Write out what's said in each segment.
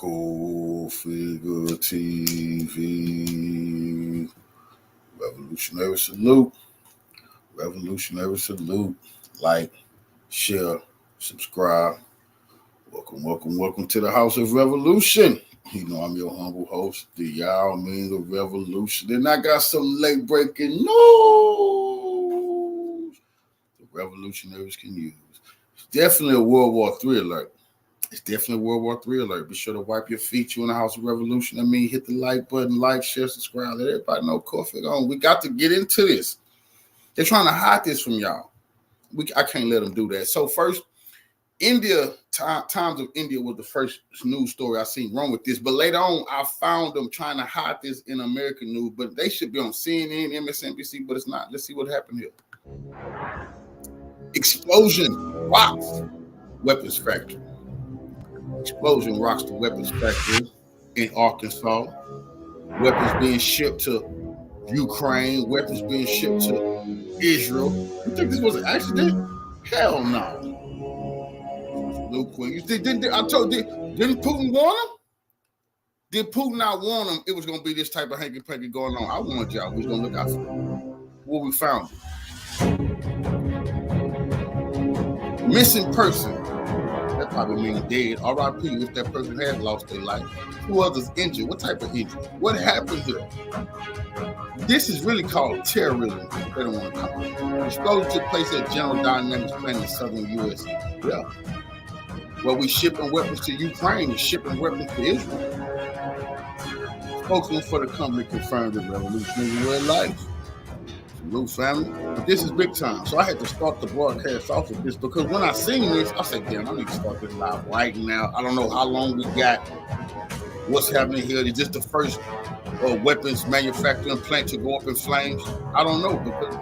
CultfiggaTV. Revolutionary salute. Revolutionary salute. Like, share, subscribe. Welcome to the House of Revolution. You know I'm your humble host, the Yao mean the Revolution. And I got some late breaking news the revolutionaries can use. It's definitely a World War III alert. It's definitely a World War III alert. Be sure to wipe your feet. You in the House of Revolution. I mean, hit the like button, like, share, subscribe. Let everybody know Cultfig on. We got to get into this. They're trying to hide this from y'all. I can't let them do that. So first, India, Times of India was the first news story I seen wrong with this. But later on, I found them trying to hide this in American news. But they should be on CNN, MSNBC, but it's not. Let's see what happened here. Explosion rocks weapons factory. Explosion rocks the weapons factory in Arkansas. Weapons being shipped to Ukraine. Weapons being shipped to Israel. You think this was an accident? Hell no. No quick. Didn't Putin warn him? Did Putin not warn him it was going to be this type of hanky-panky going on? I warned y'all we was going to look out for what we found. Missing person. That probably means dead. R.I.P. if that person has lost their life. 2 others injured. What type of injury? What happened here? This is really called terrorism. They don't want to call it. The explosion took place at General Dynamics plant in southern U.S. Yeah. Well, we shipping weapons to Ukraine and shipping weapons to Israel. Spokesman for the company confirmed the revolutionary red lights. Salute, family. But this is big time. So I had to start the broadcast off with this because when I seen this, I said, damn, I need to start this live right now. I don't know how long we got. What's happening here? Is this the first weapons manufacturing plant to go up in flames? I don't know because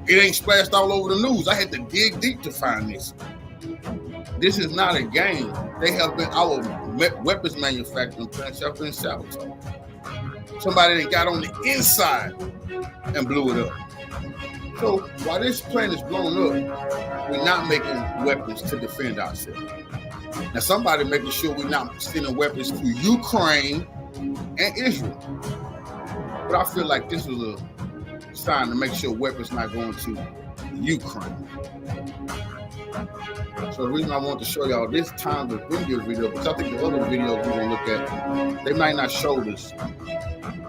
it ain't splashed all over the news. I had to dig deep to find this. This is not a game. They have been, our weapons manufacturing plants have been sabotaged. Somebody that got on the inside and blew it up. So while this plant is blown up, we're not making weapons to defend ourselves. Now somebody making sure we're not sending weapons to Ukraine and Israel. But I feel like this was a sign to make sure weapons not going to Ukraine. So the reason I want to show y'all this Times of India video, because I think the other videos we're gonna look at, they might not show this.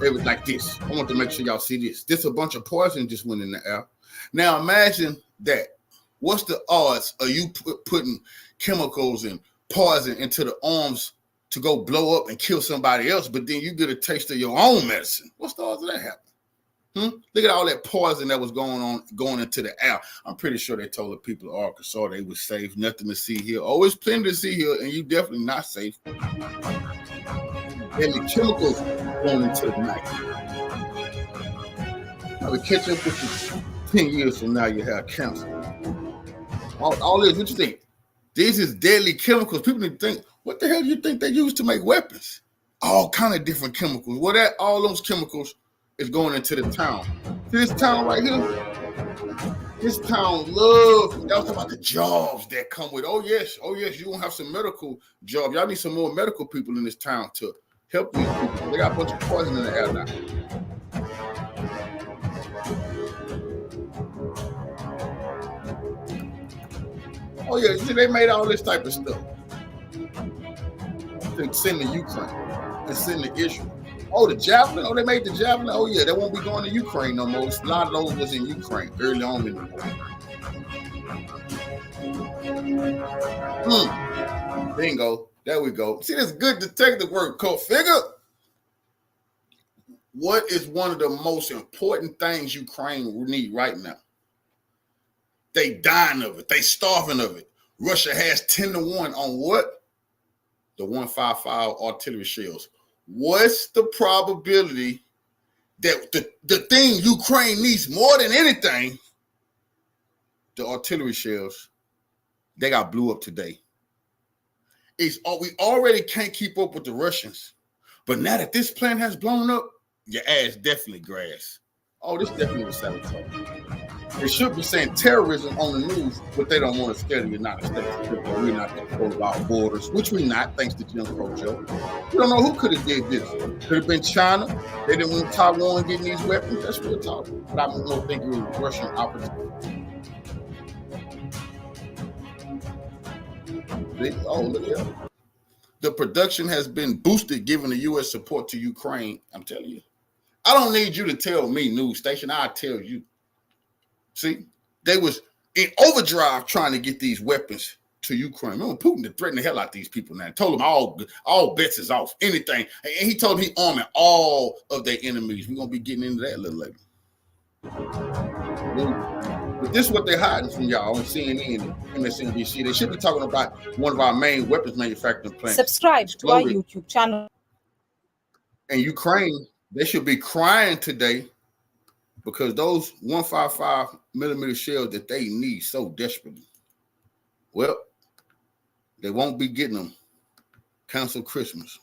They was like this. I want to make sure y'all see this. This a bunch of poison just went in the air. Now imagine that. What's the odds of you putting chemicals and poison into the arms to go blow up and kill somebody else, but then you get a taste of your own medicine? What's the odds of that happening? Look at all that poison that was going into the air. I'm pretty sure they told the people of Arkansas they were safe. Nothing to see here. Oh, it's plenty to see here, and you definitely not safe. And the chemicals going into the night. I'll be catching up with you 10 years from now. You have cancer. All this, what you think? These is deadly chemicals. People need to think, what the hell do you think they use to make weapons? All kind of different chemicals. Well, all those chemicals is going into the town. See this town right here? This town loves, that was talking about the jobs that come with, oh yes, you're going to have some medical jobs. Y'all need some more medical people in this town to help these people. They got a bunch of poison in the air now. Oh yeah, see, they made all this type of stuff. They send to Ukraine and send to Israel. Oh, the javelin? Oh, they made the javelin? Oh, yeah, they won't be going to Ukraine no more. A lot of those was in Ukraine early on in the war. Bingo. There we go. See, this good detective work, Cultfigga. What is one of the most important things Ukraine will need right now? They dying of it. They starving of it. Russia has 10-1 on what? The 155 artillery shells. What's the probability that the thing Ukraine needs more than anything, the artillery shells, they got blew up today? We already can't keep up with the Russians, but now that this plant has blown up, your ass definitely grass. Oh, this definitely was sabotage. They should be saying terrorism on the news, but they don't want to scare the United States because we're not control of our borders, which we're not, thanks to Jim Crow Joe. We don't know who could have did this. Could have been China. They didn't want Taiwan getting these weapons. That's real talk. But I don't think it was Russian opportunity. Oh, look at that. The production has been boosted given the U.S. support to Ukraine. I'm telling you. I don't need you to tell me, news station. I'll tell you. See, they was in overdrive trying to get these weapons to Ukraine. Remember, Putin threatened the hell out these people now. Told them all bets is off, anything. And he told them he arming all of their enemies. We're going to be getting into that a little later. But this is what they're hiding from y'all on CNN and MSNBC. They should be talking about one of our main weapons manufacturing plants. Subscribe to our YouTube channel. And Ukraine, they should be crying today because those 155 millimeter shells that they need so desperately, well, they won't be getting them. Cancel Christmas.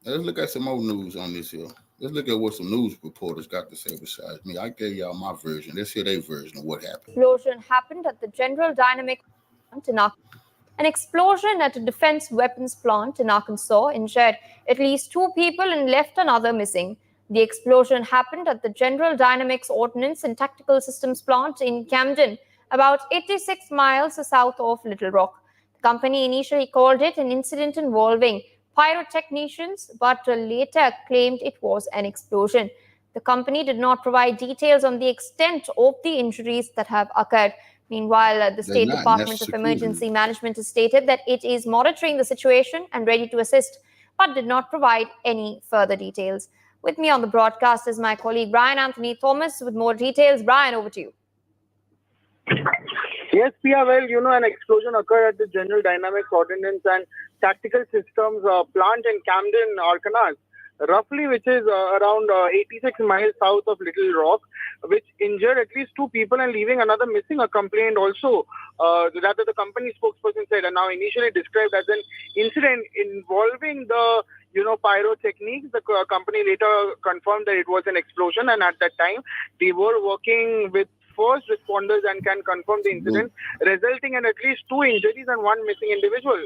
Now let's look at some more news on this here. Let's look at what some news reporters got to say besides me. I gave y'all my version. Let's hear their version of what happened. Explosion happened at the General Dynamics plant in Arkansas. An explosion at a defense weapons plant in Arkansas injured at least 2 people and left another missing. The explosion happened at the General Dynamics Ordnance and Tactical Systems plant in Camden, about 86 miles south of Little Rock. The company initially called it an incident involving pyrotechnicians, but later claimed it was an explosion. The company did not provide details on the extent of the injuries that have occurred. Meanwhile, the State Department of Emergency Management has stated that it is monitoring the situation and ready to assist, but did not provide any further details. With me on the broadcast is my colleague Brian Anthony Thomas with more details. Brian, over to you. Yes, Pia, well, an explosion occurred at the General Dynamics Ordnance and Tactical Systems plant in Camden, Arkansas, roughly, which is around 86 miles south of Little Rock, which injured at least 2 people and leaving another missing. A complaint also, rather the company spokesperson said, and now initially described as an incident involving the pyrotechnics. The company later confirmed that it was an explosion, and at that time they were working with first responders and can confirm the incident, resulting in at least 2 injuries and 1 missing individual.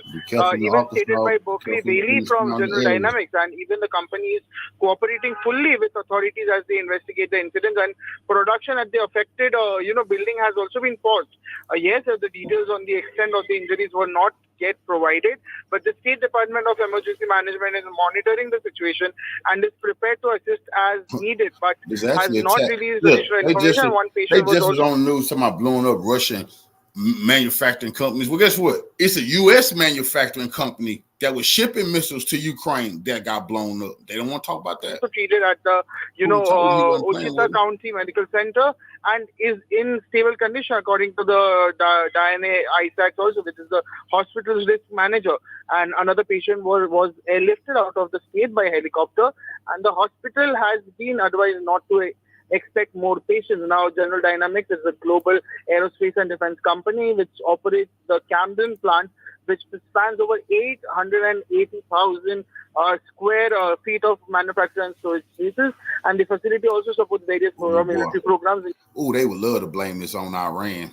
Even stated by Berkeley Bailey from General Dynamics, and even the company is cooperating fully with authorities as they investigate the incidents, and production at the affected building has also been paused. Yes, the details on the extent of the injuries were not yet provided, but the State Department of Emergency Management is monitoring the situation and is prepared to assist as needed, but has not released additional information. One patient was on the news talking about blowing up Russian manufacturing companies. Well, guess what? It's a U.S. manufacturing company that was shipping missiles to Ukraine that got blown up. They don't want to talk about that. So treated at the, Ochita County Medical Center and is in stable condition according to the DNA ISACs also, which is the hospital's risk manager. And another patient was airlifted out of the state by helicopter, and the hospital has been advised not to expect more patients. Now, General Dynamics is a global aerospace and defense company which operates the Camden plant, which spans over 880,000 square feet of manufacturing and storage spaces. And the facility also supports various military programs. Oh, they would love to blame this on Iran.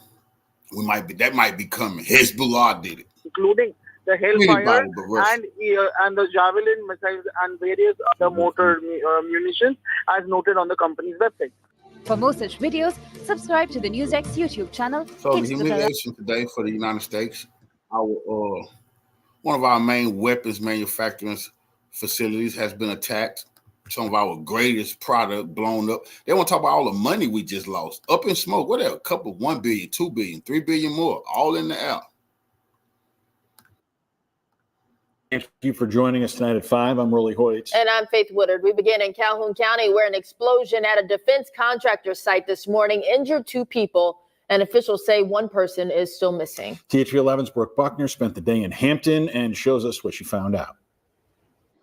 That might be coming. Hezbollah did it. Including the Hellfire and the Javelin missiles and various other mortar munitions, as noted on the company's website. For more such videos, subscribe to the NewsX YouTube channel. So the humiliation today for the United States, one of our main weapons manufacturing facilities has been attacked. Some of our greatest product blown up. They want to talk about all the money we just lost. Up in smoke. Whatever. A couple, 1 billion, 2 billion, 3 billion more. All in the air. Thank you for joining us tonight at 5. I'm Rolly Hoyt. And I'm Faith Woodard. We begin in Calhoun County, where an explosion at a defense contractor site this morning injured 2 people, and officials say 1 person is still missing. THV11's Brooke Buckner spent the day in Hampton and shows us what she found out.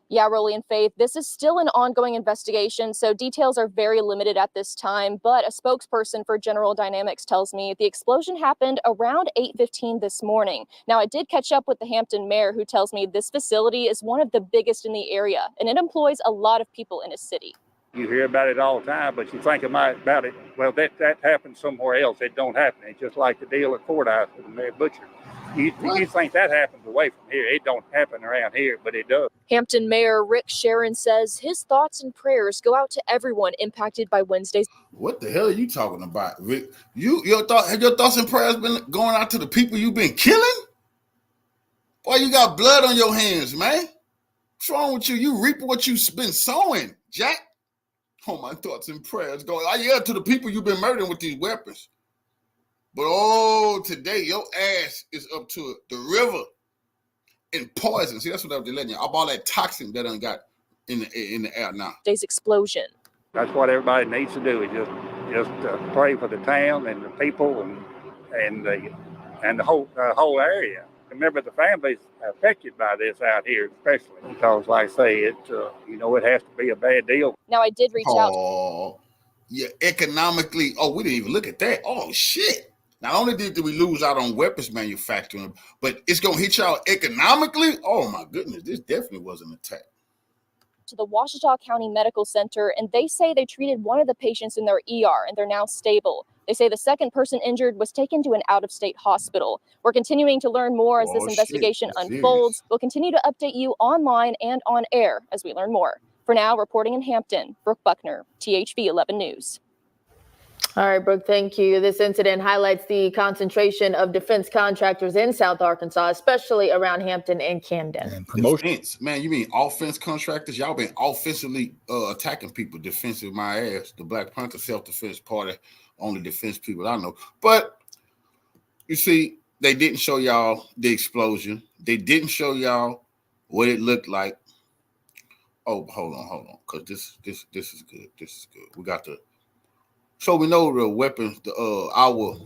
Yeah, Rolly and Faith, this is still an ongoing investigation, so details are very limited at this time, but a spokesperson for General Dynamics tells me the explosion happened around 8:15 this morning. Now, I did catch up with the Hampton mayor, who tells me this facility is one of the biggest in the area, and it employs a lot of people in his city. You hear about it all the time, but you think about it, well, that happens somewhere else. It don't happen. It's just like the deal at Courthouse with the Mayor Butcher. You think that happens away from here. It don't happen around here, but it does. Hampton Mayor Rick Sharon says his thoughts and prayers go out to everyone impacted by Wednesday's. What the hell are you talking about, Rick? Your thoughts and prayers been going out to the people you've been killing? Boy, you got blood on your hands, man. What's wrong with you? You reap what you've been sowing, Jack. Oh, my thoughts and prayers go to the people you've been murdering with these weapons. But today your ass is up to the river in poison. See, that's what they're letting you. All that toxin that done got in the air now. Today's explosion. That's what everybody needs to do. Is just pray for the town and the people and the whole area. Remember, the families affected by this out here, especially because, like I say, it has to be a bad deal. Now, I did reach out. Oh, yeah, economically. Oh, we didn't even look at that. Oh, shit. Not only did we lose out on weapons manufacturing, but it's going to hit y'all economically. Oh, my goodness. This definitely was an attack. To the Ouachita County Medical Center, and they say they treated one of the patients in their ER, and they're now stable. They say the second person injured was taken to an out-of-state hospital. We're continuing to learn more as this investigation unfolds. We'll continue to update you online and on air as we learn more. For now, reporting in Hampton, Brooke Buckner, THV 11 News. All right, Brooke, thank you. This incident highlights the concentration of defense contractors in South Arkansas, especially around Hampton and Camden. And promotions. Man, you mean offense contractors? Y'all been offensively attacking people. Defensive, my ass. The Black Panther Self-Defense Party, only defense people I know. But you see, they didn't show y'all the explosion. They didn't show y'all what it looked like. Oh, hold on, because this is good. This is good. We got the. So we know the weapons, our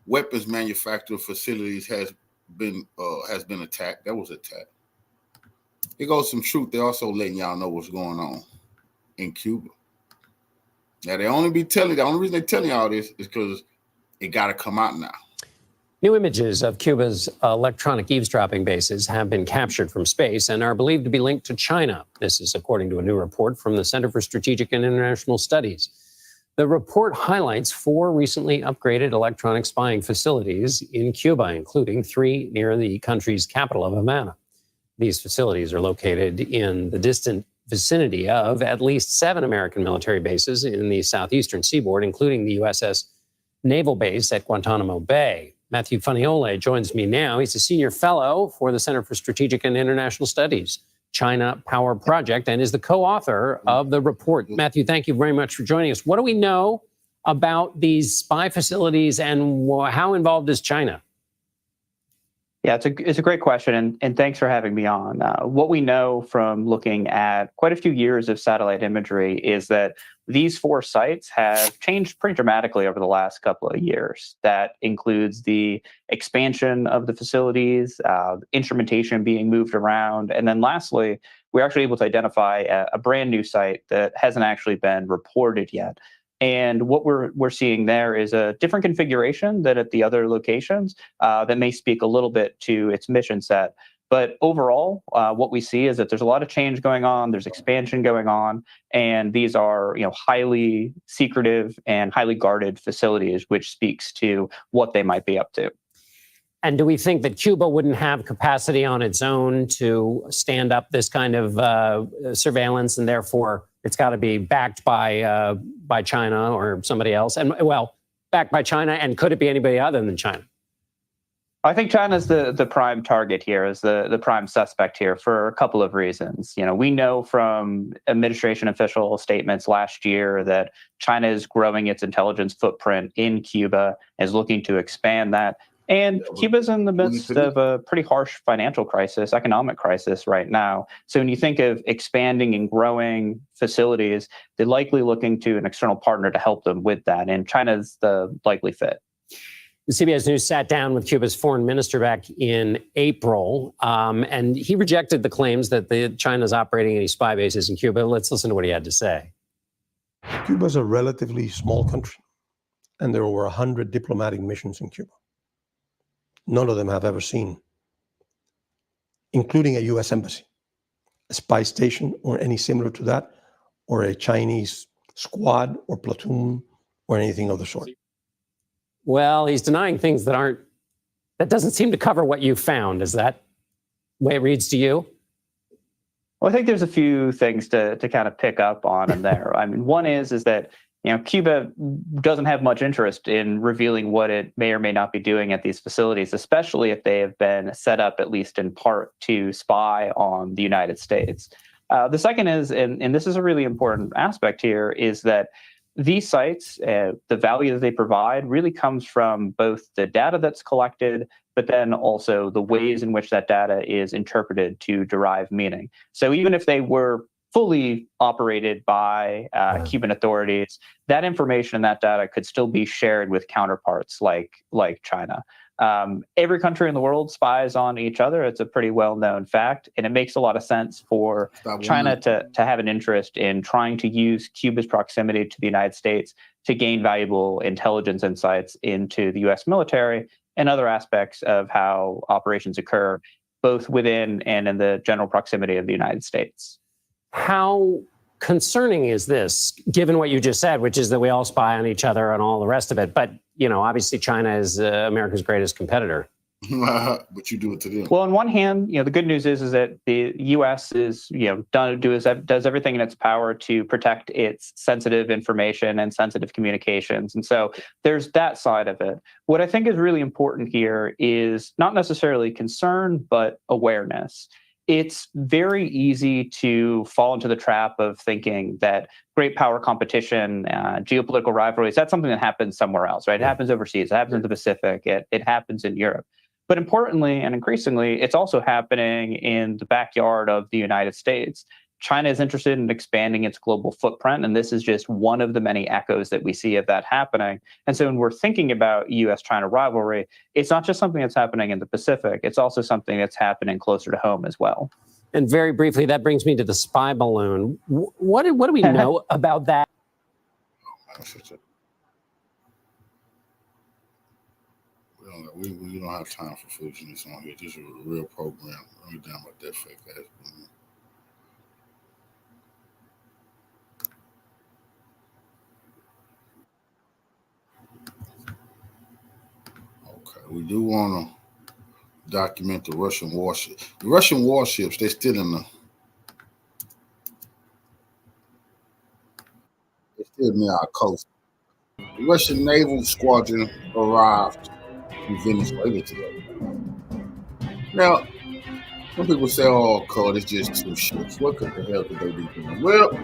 weapons manufacturing facilities has been attacked. That was attacked. There goes some truth. They're also letting y'all know what's going on in Cuba. Now the only reason they're telling y'all this is because it got to come out now. New images of Cuba's electronic eavesdropping bases have been captured from space and are believed to be linked to China. This is according to a new report from the Center for Strategic and International Studies. The report highlights 4 recently upgraded electronic spying facilities in Cuba, including 3 near the country's capital of Havana. These facilities are located in the distant vicinity of at least 7 American military bases in the southeastern seaboard, including the USS Naval Base at Guantanamo Bay. Matthew Faniole joins me now. He's a senior fellow for the Center for Strategic and International Studies China Power Project and is the co-author of the report. Matthew, thank you very much for joining us. What do we know about these spy facilities and how involved is China? Yeah, it's a great question, and thanks for having me on. What we know from looking at quite a few years of satellite imagery is that these 4 sites have changed pretty dramatically over the last couple of years. That includes the expansion of the facilities, instrumentation being moved around, and then lastly, we're actually able to identify a brand new site that hasn't actually been reported yet. And what we're seeing there is a different configuration than at the other locations that may speak a little bit to its mission set. But overall, what we see is that there's a lot of change going on. There's expansion going on, and these are highly secretive and highly guarded facilities, which speaks to what they might be up to. And do we think that Cuba wouldn't have capacity on its own to stand up this kind of surveillance, and therefore it's got to be backed by China or somebody else? And backed by China, and could it be anybody other than China? I think China's the prime target here, is the prime suspect here for a couple of reasons. We know from administration official statements last year that China is growing its intelligence footprint in Cuba, is looking to expand that. And Cuba's in the midst of a pretty harsh financial crisis, economic crisis right now. So when you think of expanding and growing facilities, they're likely looking to an external partner to help them with that. And China's the likely fit. The CBS News sat down with Cuba's foreign minister back in April, and he rejected the claims that China's operating any spy bases in Cuba. Let's listen to what he had to say. Cuba's a relatively small country, and there are over 100 diplomatic missions in Cuba. None of them have ever seen, including a U.S. embassy, a spy station, or any similar to that, or a Chinese squad or platoon or anything of the sort. Well, he's denying things that doesn't seem to cover what you found. Is that the way it reads to you? Well, I think there's a few things to kind of pick up on in there. I mean, one is that Cuba doesn't have much interest in revealing what it may or may not be doing at these facilities, especially if they have been set up, at least in part, to spy on the United States. The second is, and this is a really important aspect here, is that these sites, the value that they provide really comes from both the data that's collected, but then also the ways in which that data is interpreted to derive meaning. So even if they were fully operated by Cuban authorities, that information and that data could still be shared with counterparts like China. Every country in the world spies on each other. It's a pretty well-known fact, and it makes a lot of sense for China to have an interest in trying to use Cuba's proximity to the United States to gain valuable intelligence insights into the U.S. military and other aspects of how operations occur, both within and in the general proximity of the United States. How concerning is this, given what you just said, which is that we all spy on each other and all the rest of it? But, obviously China is America's greatest competitor. But you do it to them. Well, on one hand, the good news is that the U.S. is, does everything in its power to protect its sensitive information and sensitive communications. And so there's that side of it. What I think is really important here is not necessarily concern, but awareness. It's very easy to fall into the trap of thinking that great power competition, geopolitical rivalries, that's something that happens somewhere else, right? It happens overseas, it happens in the Pacific, it happens in Europe. But importantly and increasingly, it's also happening in the backyard of the United States. China is interested in expanding its global footprint, and this is just one of the many echoes that we see of that happening. And so when we're thinking about U.S.-China rivalry, it's not just something that's happening in the Pacific, it's also something that's happening closer to home as well. And very briefly, that brings me to the spy balloon. What do we know about that? We don't have time for foolishness on here. This is a real program. I'm down about that fake ass balloon. We do want to document the Russian warships. The Russian warships, they're still near our coast. The Russian naval squadron arrived in Venezuela today. Now, some people say, oh, God, it's just 2 ships. What the hell could they be doing? Well,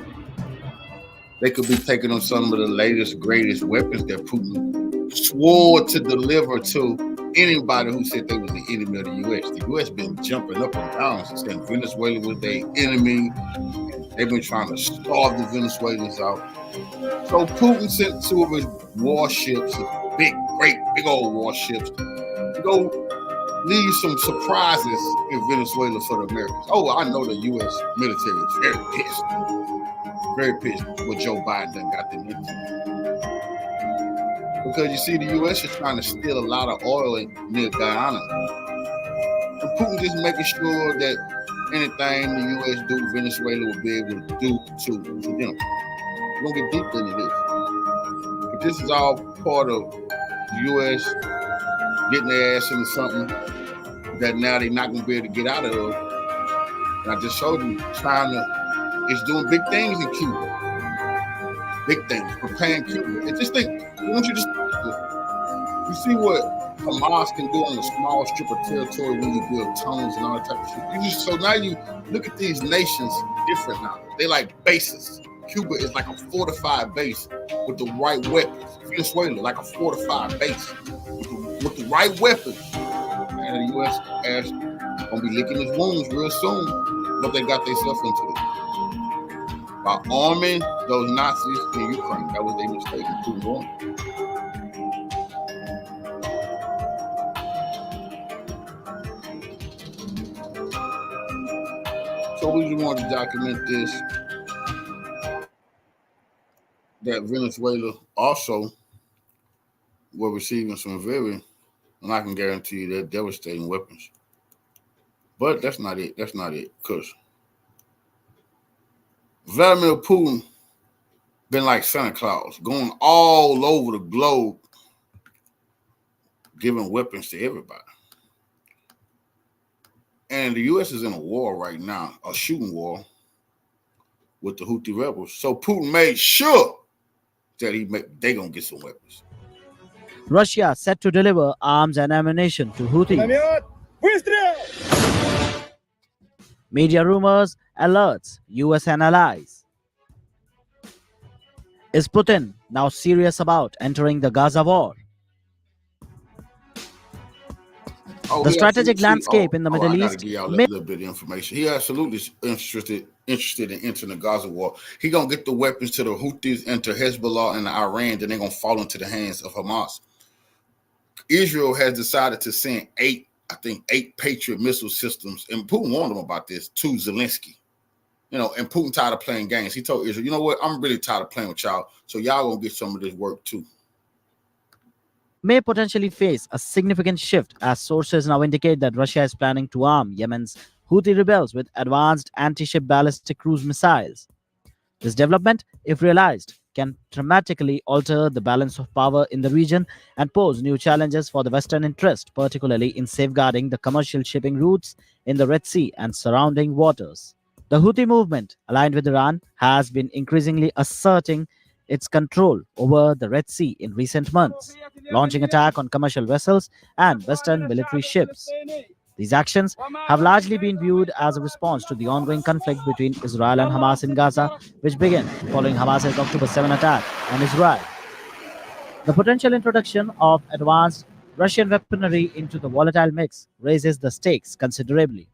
they could be taking on some of the latest, greatest weapons that Putin swore to deliver to anybody who said they was the enemy of the U.S. The U.S. been jumping up and down since then. Venezuela was their enemy. They've been trying to starve the Venezuelans out. So Putin sent 2 of his warships, big old warships, to go leave some surprises in Venezuela for the Americans. Oh, I know the U.S. military is very pissed what Joe Biden done got them into. Because you see, the U.S. is trying to steal a lot of oil near Guyana. And Putin just making sure that anything the U.S. do, Venezuela will be able to do to them. We're going to get deep into this. But this is all part of the U.S. getting their ass into something that now they're not going to be able to get out of. And I just showed you, China is doing big things in Cuba. Big things, preparing Cuba. And just think, you see what Hamas can do on a small strip of territory when you build tunnels and all that type of shit. So now you look at these nations different now. They're like bases. Cuba is like a fortified base with the right weapons. Venezuela, like a fortified base with the right weapons. And the U.S. is going to be licking its wounds real soon, but they got themselves into it. By arming those Nazis in Ukraine. That was their mistake in 2001. So we just wanted to document this, that Venezuela also were receiving some very, and I can guarantee you, they're devastating weapons. But that's not it. That's not it. Because Vladimir Putin been like Santa Claus, going all over the globe, giving weapons to everybody. And the U.S. is in a war right now, a shooting war with the Houthi rebels. So Putin made sure that they're going to get some weapons. Russia set to deliver arms and ammunition to Houthis. Media rumors alerts US and allies. Is Putin now serious about entering the Gaza war? The strategic landscape in the Middle East. Give y'all a little bit of information. He absolutely interested in entering the Gaza war. He gonna get the weapons to the Houthis and to Hezbollah and Iran, then they're gonna fall into the hands of Hamas. Israel has decided to send eight Patriot missile systems, and Putin warned them about this to Zelensky. And Putin tired of playing games. He told Israel, you know what? I'm really tired of playing with y'all, so y'all gonna get some of this work too. May potentially face a significant shift as sources now indicate that Russia is planning to arm Yemen's Houthi rebels with advanced anti-ship ballistic cruise missiles. This development, if realized, can dramatically alter the balance of power in the region and pose new challenges for the Western interest, particularly in safeguarding the commercial shipping routes in the Red Sea and surrounding waters. The Houthi movement, aligned with Iran, has been increasingly asserting its control over the Red Sea in recent months, launching attacks on commercial vessels and Western military ships. These actions have largely been viewed as a response to the ongoing conflict between Israel and Hamas in Gaza, which began following Hamas's October 7 attack on Israel. The potential introduction of advanced Russian weaponry into the volatile mix raises the stakes considerably.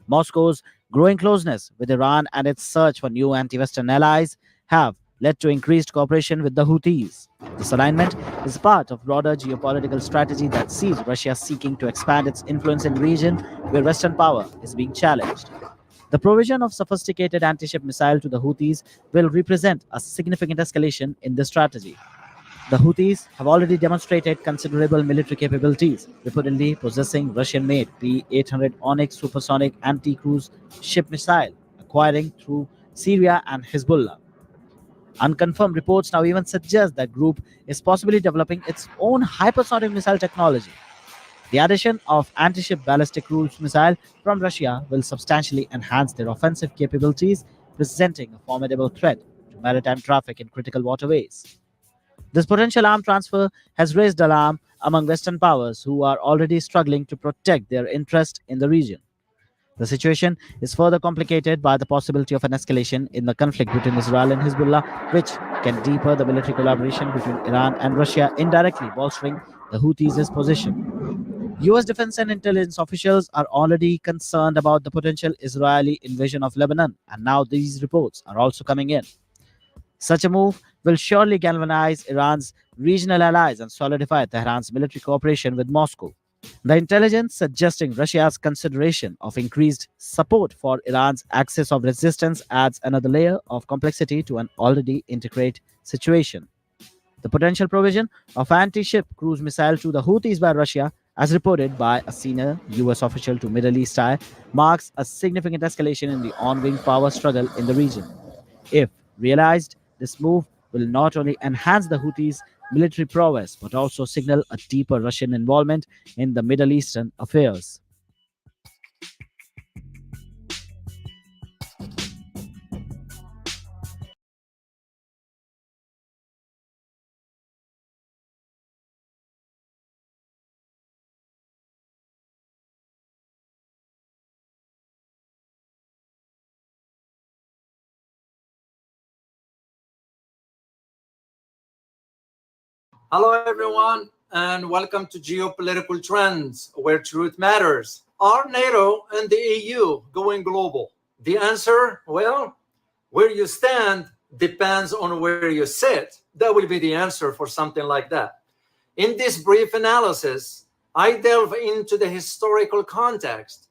Moscow's growing closeness with Iran and its search for new anti-Western allies have led to increased cooperation with the Houthis. This alignment is part of broader geopolitical strategy that sees Russia seeking to expand its influence in the region where Western power is being challenged. The provision of sophisticated anti-ship missiles to the Houthis will represent a significant escalation in this strategy. The Houthis have already demonstrated considerable military capabilities, reportedly possessing Russian-made P-800 Onyx supersonic anti-cruise ship missile, acquiring through Syria and Hezbollah. Unconfirmed reports now even suggest that group is possibly developing its own hypersonic missile technology. The addition of anti-ship ballistic cruise missile from Russia will substantially enhance their offensive capabilities, presenting a formidable threat to maritime traffic in critical waterways. This potential arm transfer has raised alarm among Western powers who are already struggling to protect their interest in the region. The situation is further complicated by the possibility of an escalation in the conflict between Israel and Hezbollah, which can deepen the military collaboration between Iran and Russia, indirectly bolstering the Houthis' position. US defense and intelligence officials are already concerned about the potential Israeli invasion of Lebanon, and now these reports are also coming in. Such a move will surely galvanize Iran's regional allies and solidify Tehran's military cooperation with Moscow. The intelligence suggesting Russia's consideration of increased support for Iran's axis of resistance adds another layer of complexity to an already intricate situation. The potential provision of anti-ship cruise missile to the Houthis by Russia, as reported by a senior US official to Middle East Eye, marks a significant escalation in the ongoing power struggle in the region. If realized, this move will not only enhance the Houthis' military prowess, but also signal a deeper Russian involvement in the Middle Eastern affairs. Hello, everyone, and welcome to Geopolitical Trends, where truth matters. Are NATO and the EU going global? The answer, well, where you stand depends on where you sit. That will be the answer for something like that. In this brief analysis, I delve into the historical context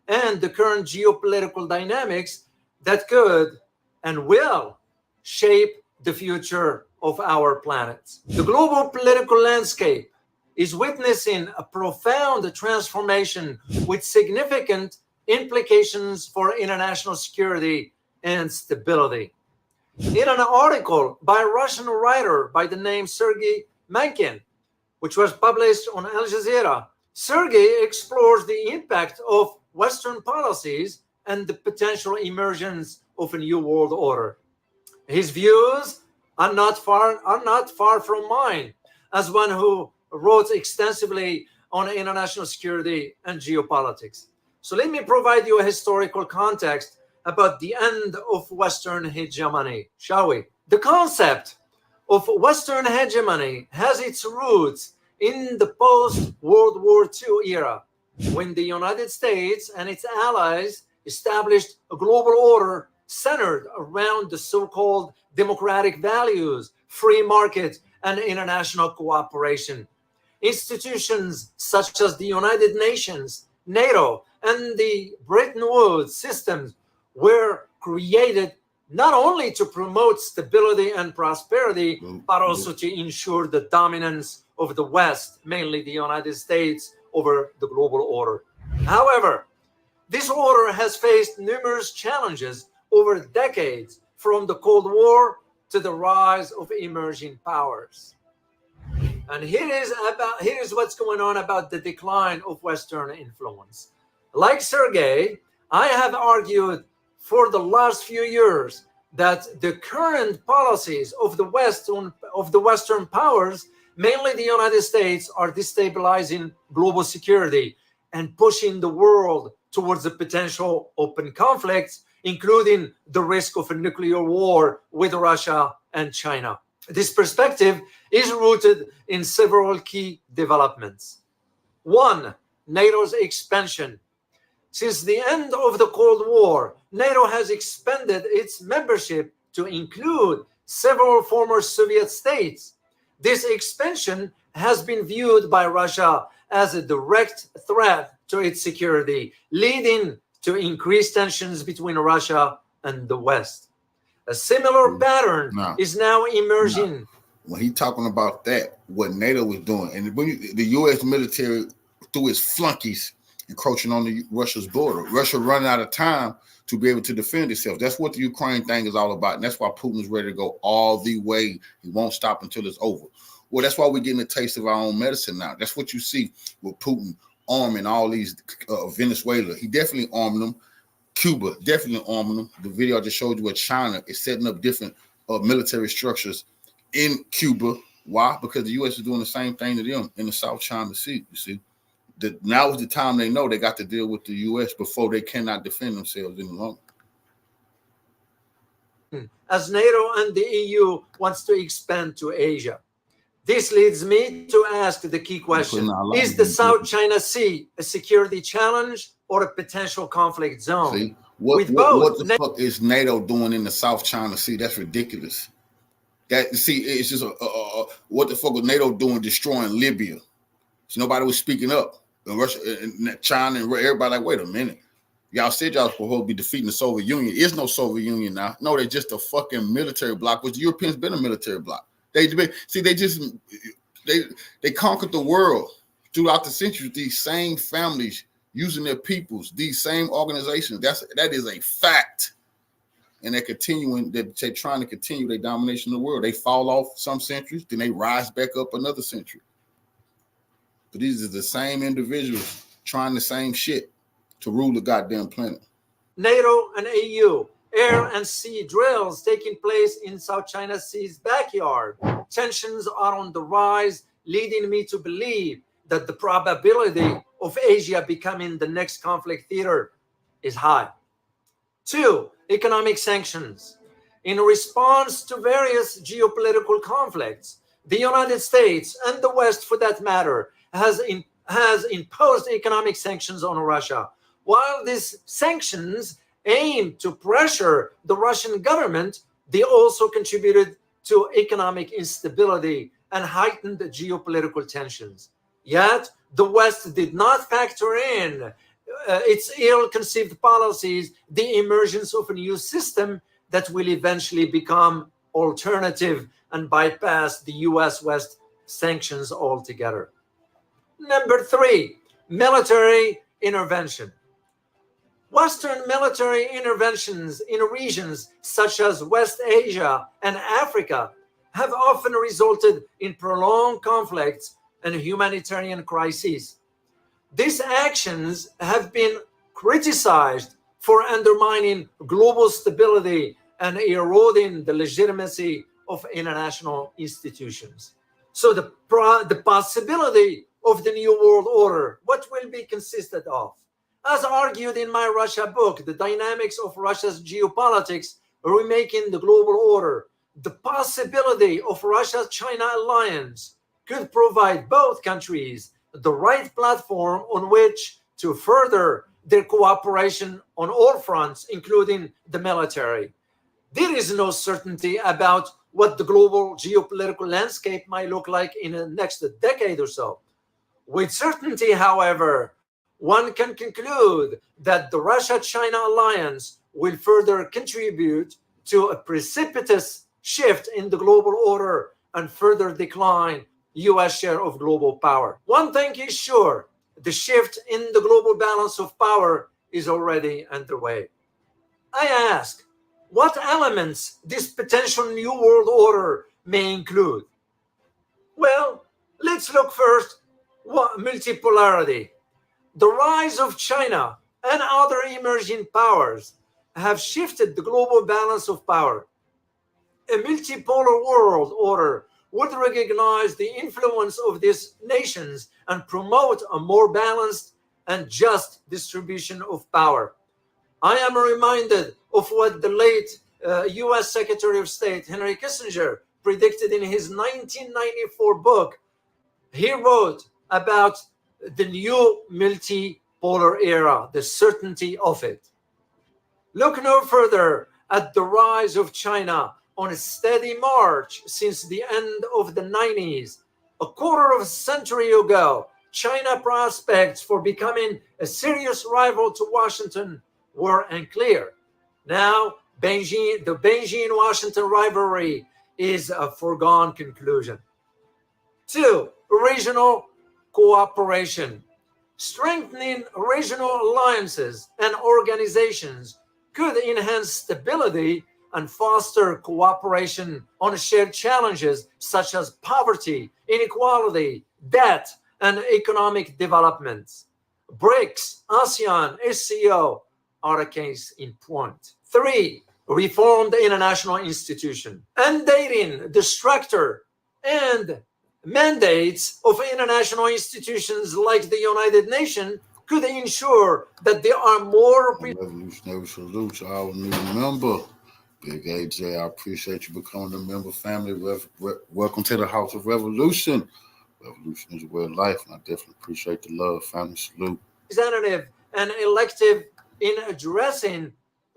and the current geopolitical dynamics that could and will shape the future of our planet. The global political landscape is witnessing a profound transformation with significant implications for international security and stability. In an article by a Russian writer by the name Sergei Mankin, which was published on Al Jazeera, Sergei explores the impact of Western policies and the potential emergence of a new world order. His views are not far from mine, as one who wrote extensively on international security and geopolitics. So let me provide you a historical context about the end of Western hegemony, shall we? The concept of Western hegemony has its roots in the post-World War II era, when the United States and its allies established a global order centered around the so-called democratic values, free market, and international cooperation. Institutions such as the United Nations, NATO, and the Bretton Woods systems were created not only to promote stability and prosperity, but also to ensure the dominance of the West, mainly the United States, over the global order. However, this order has faced numerous challenges over decades, from the Cold War to the rise of emerging powers. And here is what's going on about the decline of Western influence. Like Sergei, I have argued for the last few years that the current policies of the Western powers, mainly the United States, are destabilizing global security and pushing the world towards a potential open conflict, including the risk of a nuclear war with Russia and China. This perspective is rooted in several key developments. One, NATO's expansion. Since the end of the Cold War, NATO has expanded its membership to include several former Soviet states. This expansion has been viewed by Russia as a direct threat to its security, leading to increased tensions between Russia and the West. A similar pattern is now emerging. When he's talking about that, what NATO was doing, and when the U.S. military, through its flunkies, encroaching on Russia's border, Russia running out of time to be able to defend itself. That's what the Ukraine thing is all about, and that's why Putin is ready to go all the way. He won't stop until it's over. Well, that's why we're getting a taste of our own medicine now. That's what you see with Putin arming all these Venezuela. He definitely arming them. Cuba definitely arming them. The video I just showed you with China is setting up different military structures in Cuba. Why? Because the U.S. is doing the same thing to them in the South China Sea. You see, now is the time they know they got to deal with the U.S. before they cannot defend themselves any longer. As NATO and the EU wants to expand to Asia. This leads me to ask the key question: is the South China Sea a security challenge or a potential conflict zone? See, what the fuck is NATO doing in the South China Sea? That's ridiculous. It's just what the fuck was NATO doing destroying Libya? So nobody was speaking up. And Russia and China and everybody like, wait a minute. Y'all said y'all supposed to be defeating the Soviet Union. There's no Soviet Union now. No, they're just a fucking military bloc, which the Europeans been a military bloc. They conquered the world throughout the centuries. These same families using their peoples, these same organizations. That is a fact. And they're trying to continue their domination of the world. They fall off some centuries, then they rise back up another century. But these are the same individuals trying the same shit to rule the goddamn planet. NATO and EU, air and sea drills taking place in South China Sea's backyard. Tensions are on the rise, leading me to believe that the probability of Asia becoming the next conflict theater is high. 2, economic sanctions. In response to various geopolitical conflicts, the United States and the West, for that matter, has imposed economic sanctions on Russia. While these sanctions aim to pressure the Russian government, they also contributed to economic instability and heightened geopolitical tensions. Yet, the West did not factor in its ill-conceived policies, the emergence of a new system that will eventually become alternative and bypass the US-West sanctions altogether. Number 3, military intervention. Western military interventions in regions such as West Asia and Africa have often resulted in prolonged conflicts and humanitarian crises. These actions have been criticized for undermining global stability and eroding the legitimacy of international institutions. So the possibility of the New World Order, what will be consisted of? As argued in my Russia book, The Dynamics of Russia's Geopolitics, Remaking the Global Order, the possibility of Russia-China alliance could provide both countries the right platform on which to further their cooperation on all fronts, including the military. There is no certainty about what the global geopolitical landscape might look like in the next decade or so. With certainty, however, one can conclude that the Russia-China alliance will further contribute to a precipitous shift in the global order and further decline U.S. share of global power. One thing is sure, the shift in the global balance of power is already underway. I ask, what elements this potential new world order may include? Well, let's look first at multipolarity. The rise of China and other emerging powers have shifted the global balance of power. A multipolar world order would recognize the influence of these nations and promote a more balanced and just distribution of power. I am reminded of what the late U.S. Secretary of State Henry Kissinger predicted in his 1994 book. He wrote about the new multipolar era, the certainty of it. Look no further at the rise of China on a steady march since the end of the 90s. A quarter of a century ago, China prospects for becoming a serious rival to Washington were unclear. Now, the Beijing-Washington rivalry is a foregone conclusion. 2. Regional cooperation. Strengthening regional alliances and organizations could enhance stability and foster cooperation on shared challenges such as poverty, inequality, debt, and economic development. BRICS, ASEAN, SCO are a case in point. 3. Reformed international institution. Undating the structure and mandates of international institutions like the United Nations could ensure that there are more... Revolutionary salute to our new member. Big AJ, I appreciate you becoming a member family. Welcome to the House of Revolution. Revolution is a way of life, and I definitely appreciate the love, family. Salute. Representative and elective in addressing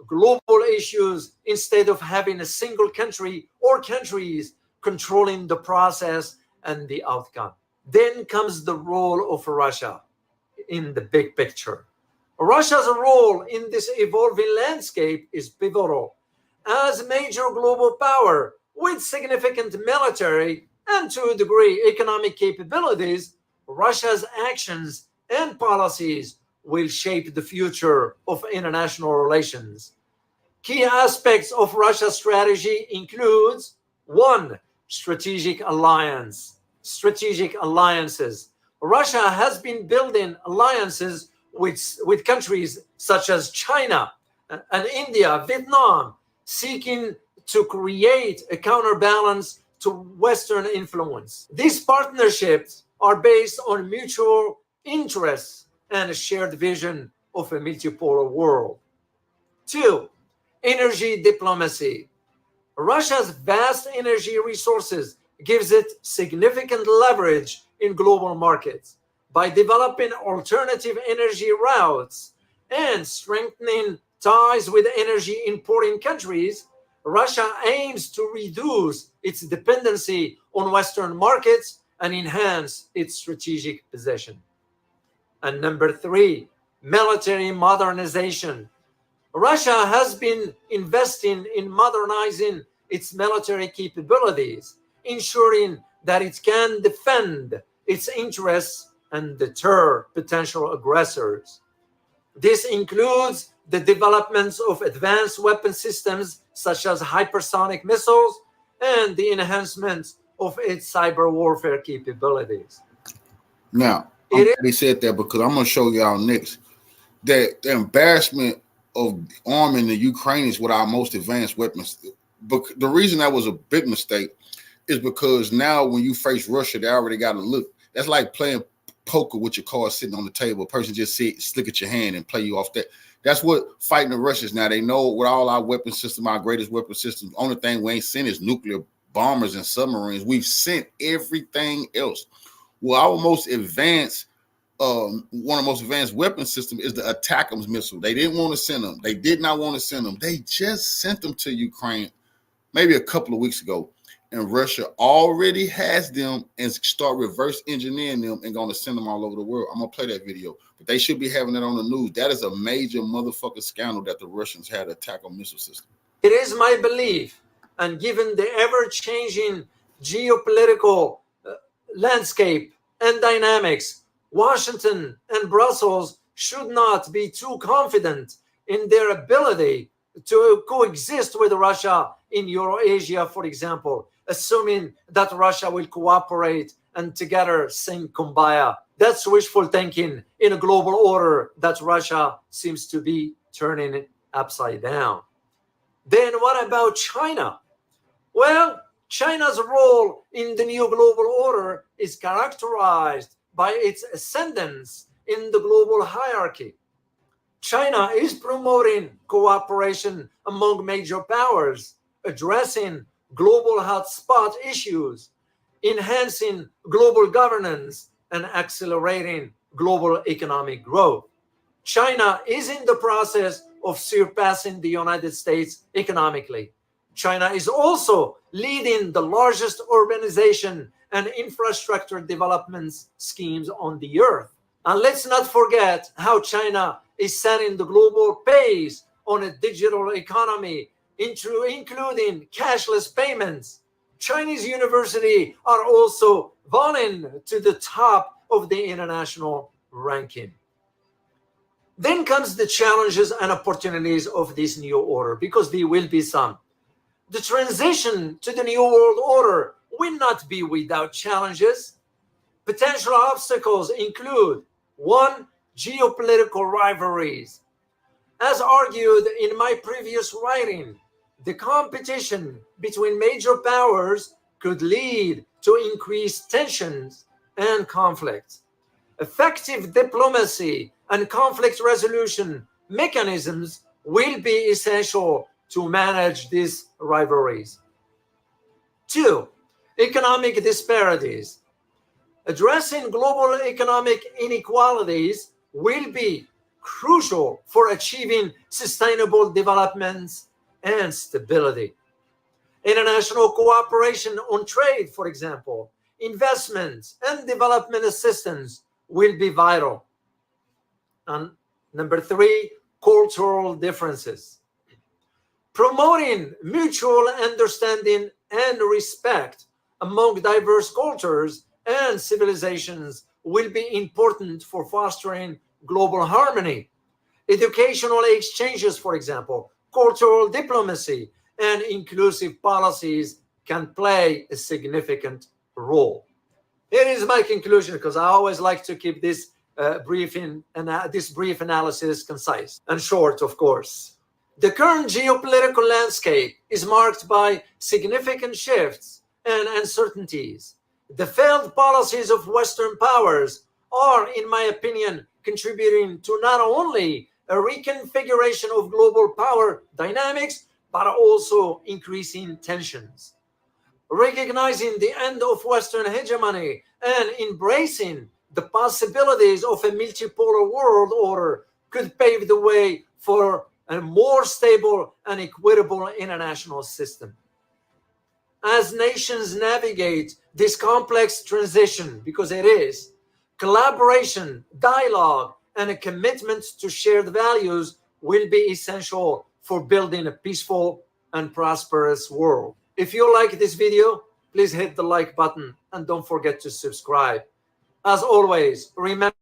global issues instead of having a single country or countries controlling the process and the outcome. Then comes the role of Russia in the big picture. Russia's role in this evolving landscape is pivotal. As major global power with significant military and to a degree economic capabilities, Russia's actions and policies will shape the future of international relations. Key aspects of Russia's strategy includes 1. Strategic alliances. Russia has been building alliances with countries such as China and India, Vietnam, seeking to create a counterbalance to Western influence. These partnerships are based on mutual interests and a shared vision of a multipolar world. 2. Energy diplomacy. Russia's vast energy resources gives it significant leverage in global markets. By developing alternative energy routes and strengthening ties with energy importing countries, Russia aims to reduce its dependency on Western markets and enhance its strategic position. And number 3, military modernization. Russia has been investing in modernizing its military capabilities, ensuring that it can defend its interests and deter potential aggressors. This includes the developments of advanced weapon systems such as hypersonic missiles and the enhancement of its cyber warfare capabilities. Now, I'm glad he said that because I'm going to show y'all next that the embarrassment of arming the Ukrainians with our most advanced weapons. But the reason that was a big mistake is because now when you face Russia, they already got to look. That's like playing poker with your cards sitting on the table. A person just slick at your hand and play you off that. That's what fighting the Russians now. They know with all our weapon system, our greatest weapon systems, only thing we ain't sent is nuclear bombers and submarines. We've sent everything else. Well, our most advanced, one of the most advanced weapon system is the ATACMS missile. They didn't want to send them. They did not want to send them. They just sent them to Ukraine maybe a couple of weeks ago. And Russia already has them and start reverse engineering them and going to send them all over the world. I'm going to play that video. But they should be having it on the news. That is a major motherfucking scandal that the Russians had attack on missile system. It is my belief, and given the ever-changing geopolitical landscape and dynamics, Washington and Brussels should not be too confident in their ability to coexist with Russia in Eurasia, for example, assuming that Russia will cooperate and together sing Kumbaya. That's wishful thinking in a global order that Russia seems to be turning it upside down. Then what about China? Well, China's role in the new global order is characterized by its ascendance in the global hierarchy. China is promoting cooperation among major powers, addressing global hotspot issues, enhancing global governance, and accelerating global economic growth. China is in the process of surpassing the United States economically. China is also leading the largest urbanization and infrastructure development schemes on the earth. And let's not forget how China is setting the global pace on a digital economy, including cashless payments. Chinese universities are also falling to the top of the international ranking. Then comes the challenges and opportunities of this new order, because there will be some. The transition to the new world order will not be without challenges. Potential obstacles include: 1. Geopolitical rivalries. As argued in my previous writing, the competition between major powers could lead to increased tensions and conflicts. Effective diplomacy and conflict resolution mechanisms will be essential to manage these rivalries. 2. Economic disparities. Addressing global economic inequalities will be crucial for achieving sustainable developments and stability. International cooperation on trade, for example, investments and development assistance will be vital. And number 3, cultural differences. Promoting mutual understanding and respect among diverse cultures and civilizations will be important for fostering global harmony. Educational exchanges, for example, cultural diplomacy, and inclusive policies can play a significant role. Here is my conclusion, because I always like to keep this brief analysis concise and short, of course. The current geopolitical landscape is marked by significant shifts and uncertainties. The failed policies of Western powers are, in my opinion, contributing to not only a reconfiguration of global power dynamics, but also increasing tensions. Recognizing the end of Western hegemony and embracing the possibilities of a multipolar world order could pave the way for a more stable and equitable international system. As nations navigate this complex transition, because it is, collaboration, dialogue, and a commitment to shared values will be essential for building a peaceful and prosperous world. If you like this video, please hit the like button and don't forget to subscribe. As always, remember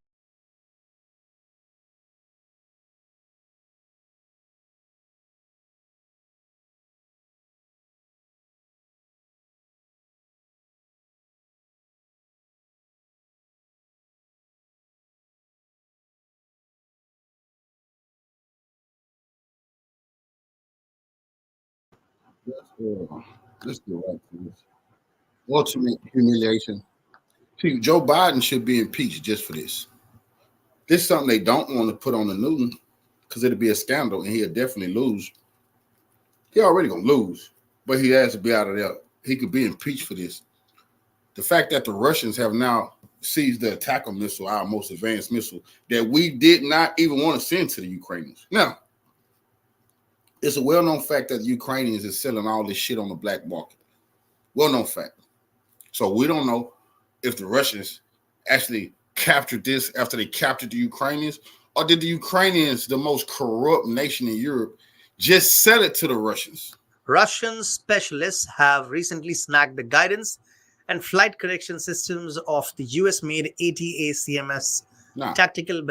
Let's go right to this. Ultimate humiliation. See, Joe Biden should be impeached just for this. This is something they don't want to put on the news because it'll be a scandal and he'll definitely lose. He already gonna lose, but he has to be out of there. He could be impeached for this. The fact that the Russians have now seized the Attacker missile, our most advanced missile, that we did not even want to send to the Ukrainians. Now, it's a well-known fact that the Ukrainians is selling all this shit on the black market. Well-known fact. So we don't know if the Russians actually captured this after they captured the Ukrainians, or did the Ukrainians, the most corrupt nation in Europe, just sell it to the Russians? Russian specialists have recently snagged the guidance and flight correction systems of the US-made ATACMS tactical.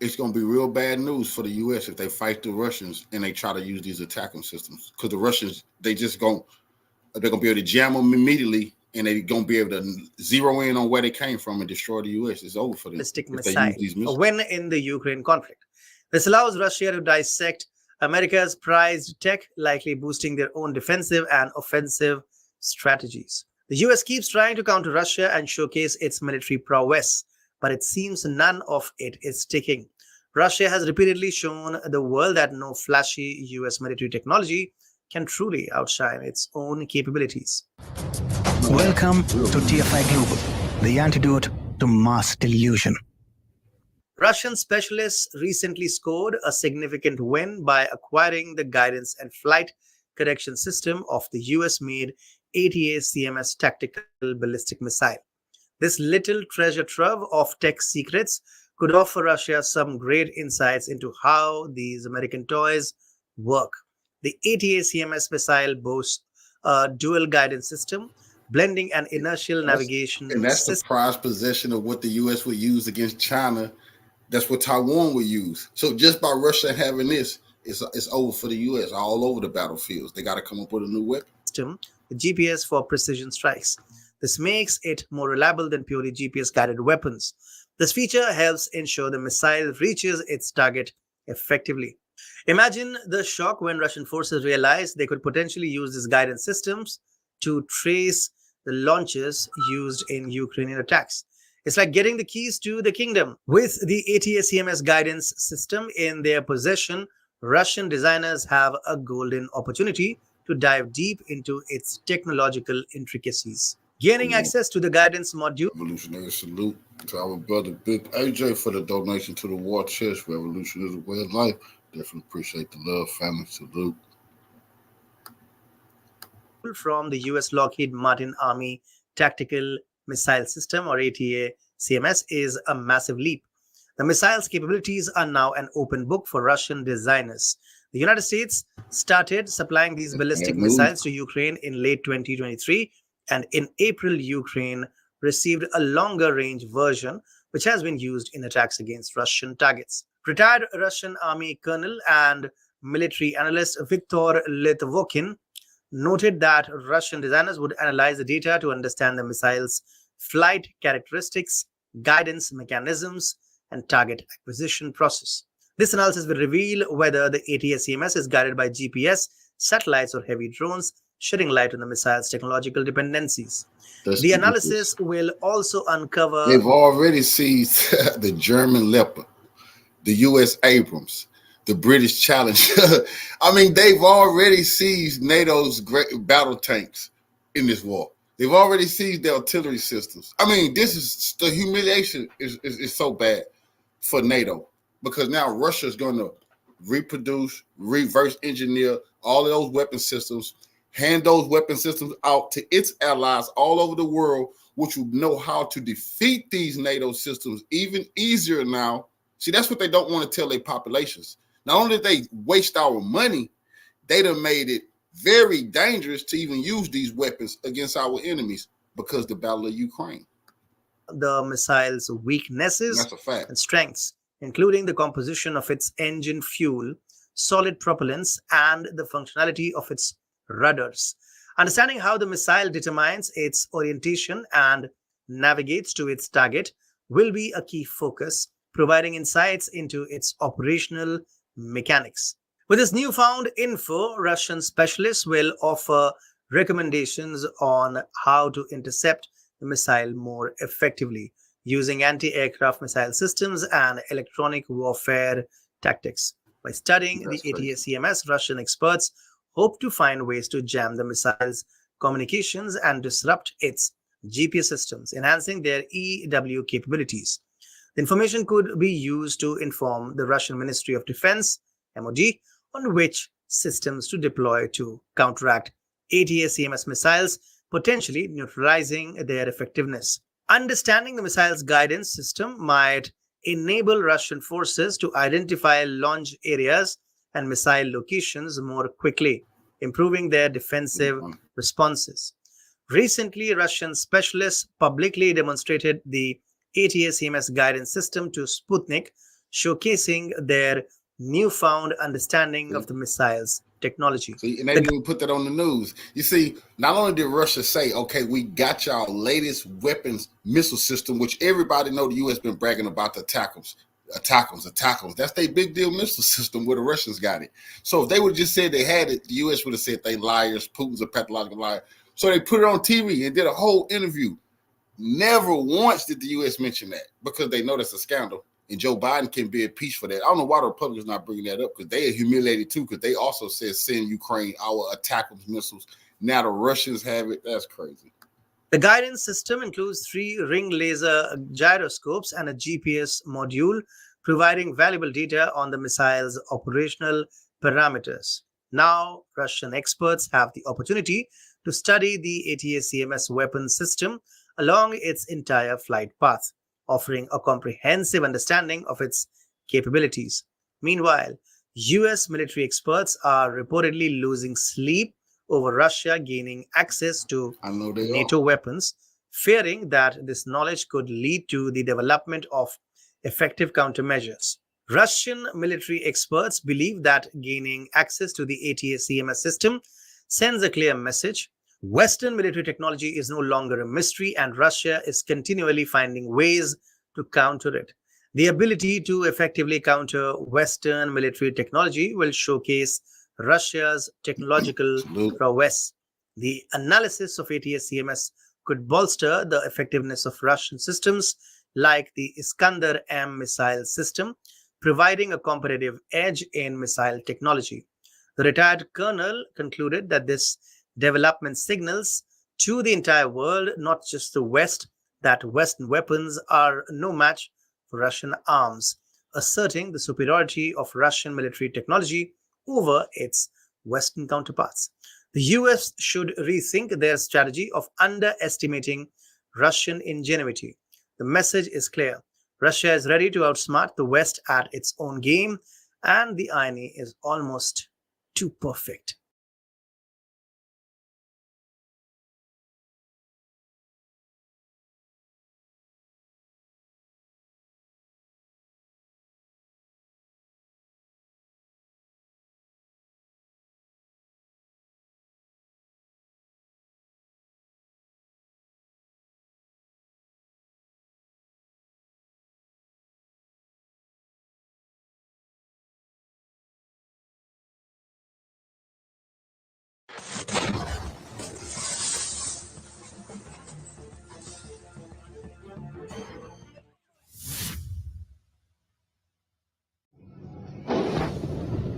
It's going to be real bad news for the U.S. if they fight the Russians and they try to use these attacking systems, because the Russians, they're going to be able to jam them immediately, and they're going to be able to zero in on where they came from and destroy the U.S. It's over for them if they use these missiles. A win in the Ukraine conflict. This allows Russia to dissect America's prized tech, likely boosting their own defensive and offensive strategies. The US keeps trying to counter Russia and showcase its military prowess, but it seems none of it is sticking. Russia has repeatedly shown the world that no flashy US military technology can truly outshine its own capabilities. Welcome to TFI Global, the antidote to mass delusion. Russian specialists recently scored a significant win by acquiring the guidance and flight correction system of the US-made ATACMS tactical ballistic missile. This little treasure trove of tech secrets could offer Russia some great insights into how these American toys work. The ATACMS missile boasts a dual guidance system, blending an inertial navigation and that's system. the prized possession of what the U.S. would use against China. That's what Taiwan would use. So just by Russia having this, it's over for the U.S. all over the battlefields. They got to come up with a new weapon. System, the GPS for precision strikes. This makes it more reliable than purely GPS-guided weapons. This feature helps ensure the missile reaches its target effectively. Imagine the shock when Russian forces realized they could potentially use these guidance systems to trace the launches used in Ukrainian attacks. It's like getting the keys to the kingdom. With the ATACMS guidance system in their possession, Russian designers have a golden opportunity to dive deep into its technological intricacies. Gaining access to the guidance module. Revolutionary salute to our brother Big AJ for the donation to the war chest. Revolution is a way of life. Definitely appreciate the love, family. Salute. From the US Lockheed Martin Army Tactical Missile System, or ATACMS, is a massive leap. The missile's capabilities are now an open book for Russian designers. The United States started supplying these ballistic missiles to Ukraine in late 2023, and in April, Ukraine received a longer-range version, which has been used in attacks against Russian targets. Retired Russian Army Colonel and military analyst Viktor Litvokin noted that Russian designers would analyze the data to understand the missile's flight characteristics, guidance mechanisms, and target acquisition process. This analysis will reveal whether the ATACMS is guided by GPS, satellites, or heavy drones, shedding light on the missile's technological dependencies. The analysis will also uncover... They've already seized the German Leopard, the U.S. Abrams, the British Challenger. I mean, they've already seized NATO's great battle tanks in this war. They've already seized their artillery systems. I mean, this is the humiliation is so bad for NATO, because now Russia is going to reproduce, reverse engineer all of those weapon systems, hand those weapon systems out to its allies all over the world, which will know how to defeat these NATO systems even easier now. See, that's what they don't want to tell their populations. Not only did they waste our money, they done made it very dangerous to even use these weapons against our enemies because the Battle of Ukraine. The missile's weaknesses and strengths, including the composition of its engine fuel, solid propellants, and the functionality of its rudders. Understanding how the missile determines its orientation and navigates to its target will be a key focus, providing insights into its operational mechanics. With this newfound info, Russian specialists will offer recommendations on how to intercept the missile more effectively using anti-aircraft missile systems and electronic warfare tactics. By studying the ATACMS, Russian experts hope to find ways to jam the missile's communications and disrupt its GPS systems, enhancing their EW capabilities. The information could be used to inform the Russian Ministry of Defense, MOD, on which systems to deploy to counteract ATACMS missiles, potentially neutralizing their effectiveness. Understanding the missile's guidance system might enable Russian forces to identify launch areas and missile locations more quickly, improving their defensive responses. Recently, Russian specialists publicly demonstrated the ATACMS guidance system to Sputnik, showcasing their newfound understanding of the missile's technology. See, and they didn't even put that on the news. You see, not only did Russia say, okay, we got y'all latest weapons missile system, which everybody know the U.S. been bragging about the ATACMS. That's their big deal missile system where the Russians got it. So if they would have just said they had it, the U.S. would have said they liars, Putin's a pathological liar. So they put it on TV and did a whole interview. Never once did the U.S. mention that because they know that's a scandal. And Joe Biden can be impeached for that. I don't know why the Republicans not bringing that up because they are humiliated too because they also said send Ukraine our ATACMS missiles. Now the Russians have it. That's crazy. The guidance system includes 3 ring laser gyroscopes and a GPS module, providing valuable data on the missile's operational parameters. Now, Russian experts have the opportunity to study the ATACMS weapon system along its entire flight path, offering a comprehensive understanding of its capabilities. Meanwhile, US military experts are reportedly losing sleep over Russia gaining access to NATO weapons, fearing that this knowledge could lead to the development of effective countermeasures. Russian military experts believe that gaining access to the ATACMS system sends a clear message. Western military technology is no longer a mystery, and Russia is continually finding ways to counter it. The ability to effectively counter Western military technology will showcase Russia's technological prowess. The analysis of ATACMS could bolster the effectiveness of Russian systems like the Iskander-M missile system, providing a competitive edge in missile technology. The retired colonel concluded that this development signals to the entire world, not just the West, that Western weapons are no match for Russian arms, asserting the superiority of Russian military technology over its Western counterparts. The US should rethink their strategy of underestimating Russian ingenuity. The message is clear. Russia is ready to outsmart the West at its own game, and the irony is almost too perfect.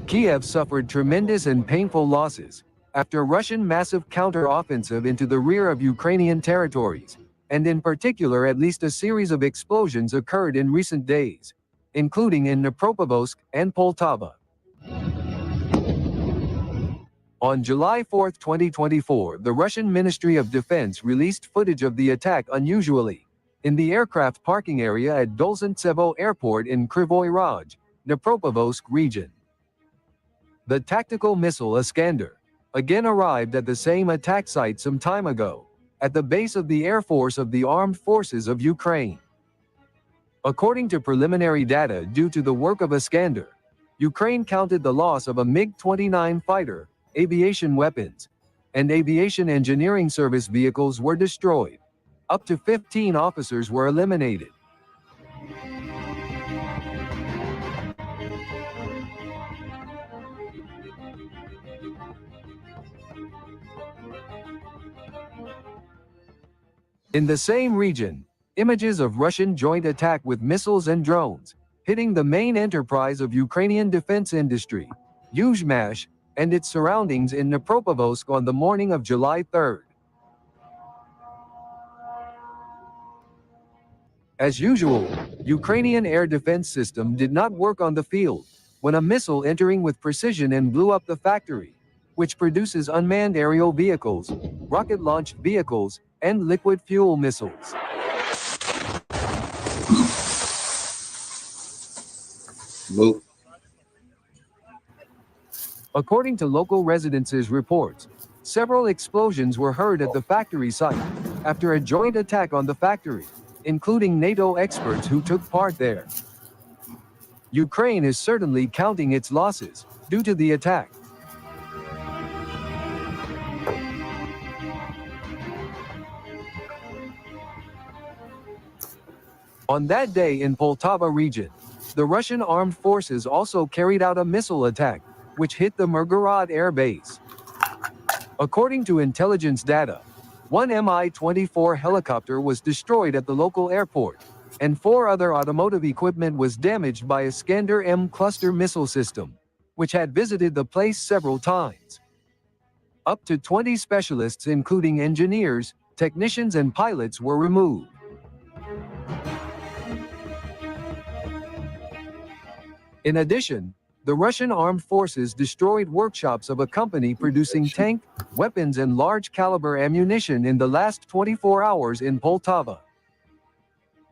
Kiev suffered tremendous and painful losses after Russian massive counter-offensive into the rear of Ukrainian territories, and in particular at least a series of explosions occurred in recent days, including in Dnipropetrovsk and Poltava. On July 4, 2024, the Russian Ministry of Defense released footage of the attack unusually in the aircraft parking area at Dolzhentsevo Airport in Kryvyi Rog, Dnipropetrovsk region. The tactical missile Iskander again arrived at the same attack site some time ago, at the base of the Air Force of the Armed Forces of Ukraine. According to preliminary data due to the work of Iskander, Ukraine counted the loss of a MiG-29 fighter, aviation weapons, and aviation engineering service vehicles were destroyed. Up to 15 officers were eliminated. In the same region, images of Russian joint attack with missiles and drones hitting the main enterprise of Ukrainian defense industry, Yuzhmash, and its surroundings in Dnipropetrovsk on the morning of July 3rd. As usual, Ukrainian air defense system did not work on the field when a missile entering with precision and blew up the factory, which produces unmanned aerial vehicles, rocket-launched vehicles, and liquid fuel missiles. Boop. According to local residents' reports, several explosions were heard at the factory site after a joint attack on the factory, including NATO experts who took part there. Ukraine is certainly counting its losses due to the attack. On that day in Poltava region, the Russian armed forces also carried out a missile attack, which hit the Mirgorod air base. According to intelligence data, one Mi-24 helicopter was destroyed at the local airport, and 4 other automotive equipment was damaged by a Iskander-M cluster missile system, which had visited the place several times. Up to 20 specialists, including engineers, technicians, and pilots, were removed. In addition, the Russian armed forces destroyed workshops of a company producing tank, weapons, and large-caliber ammunition in the last 24 hours in Poltava.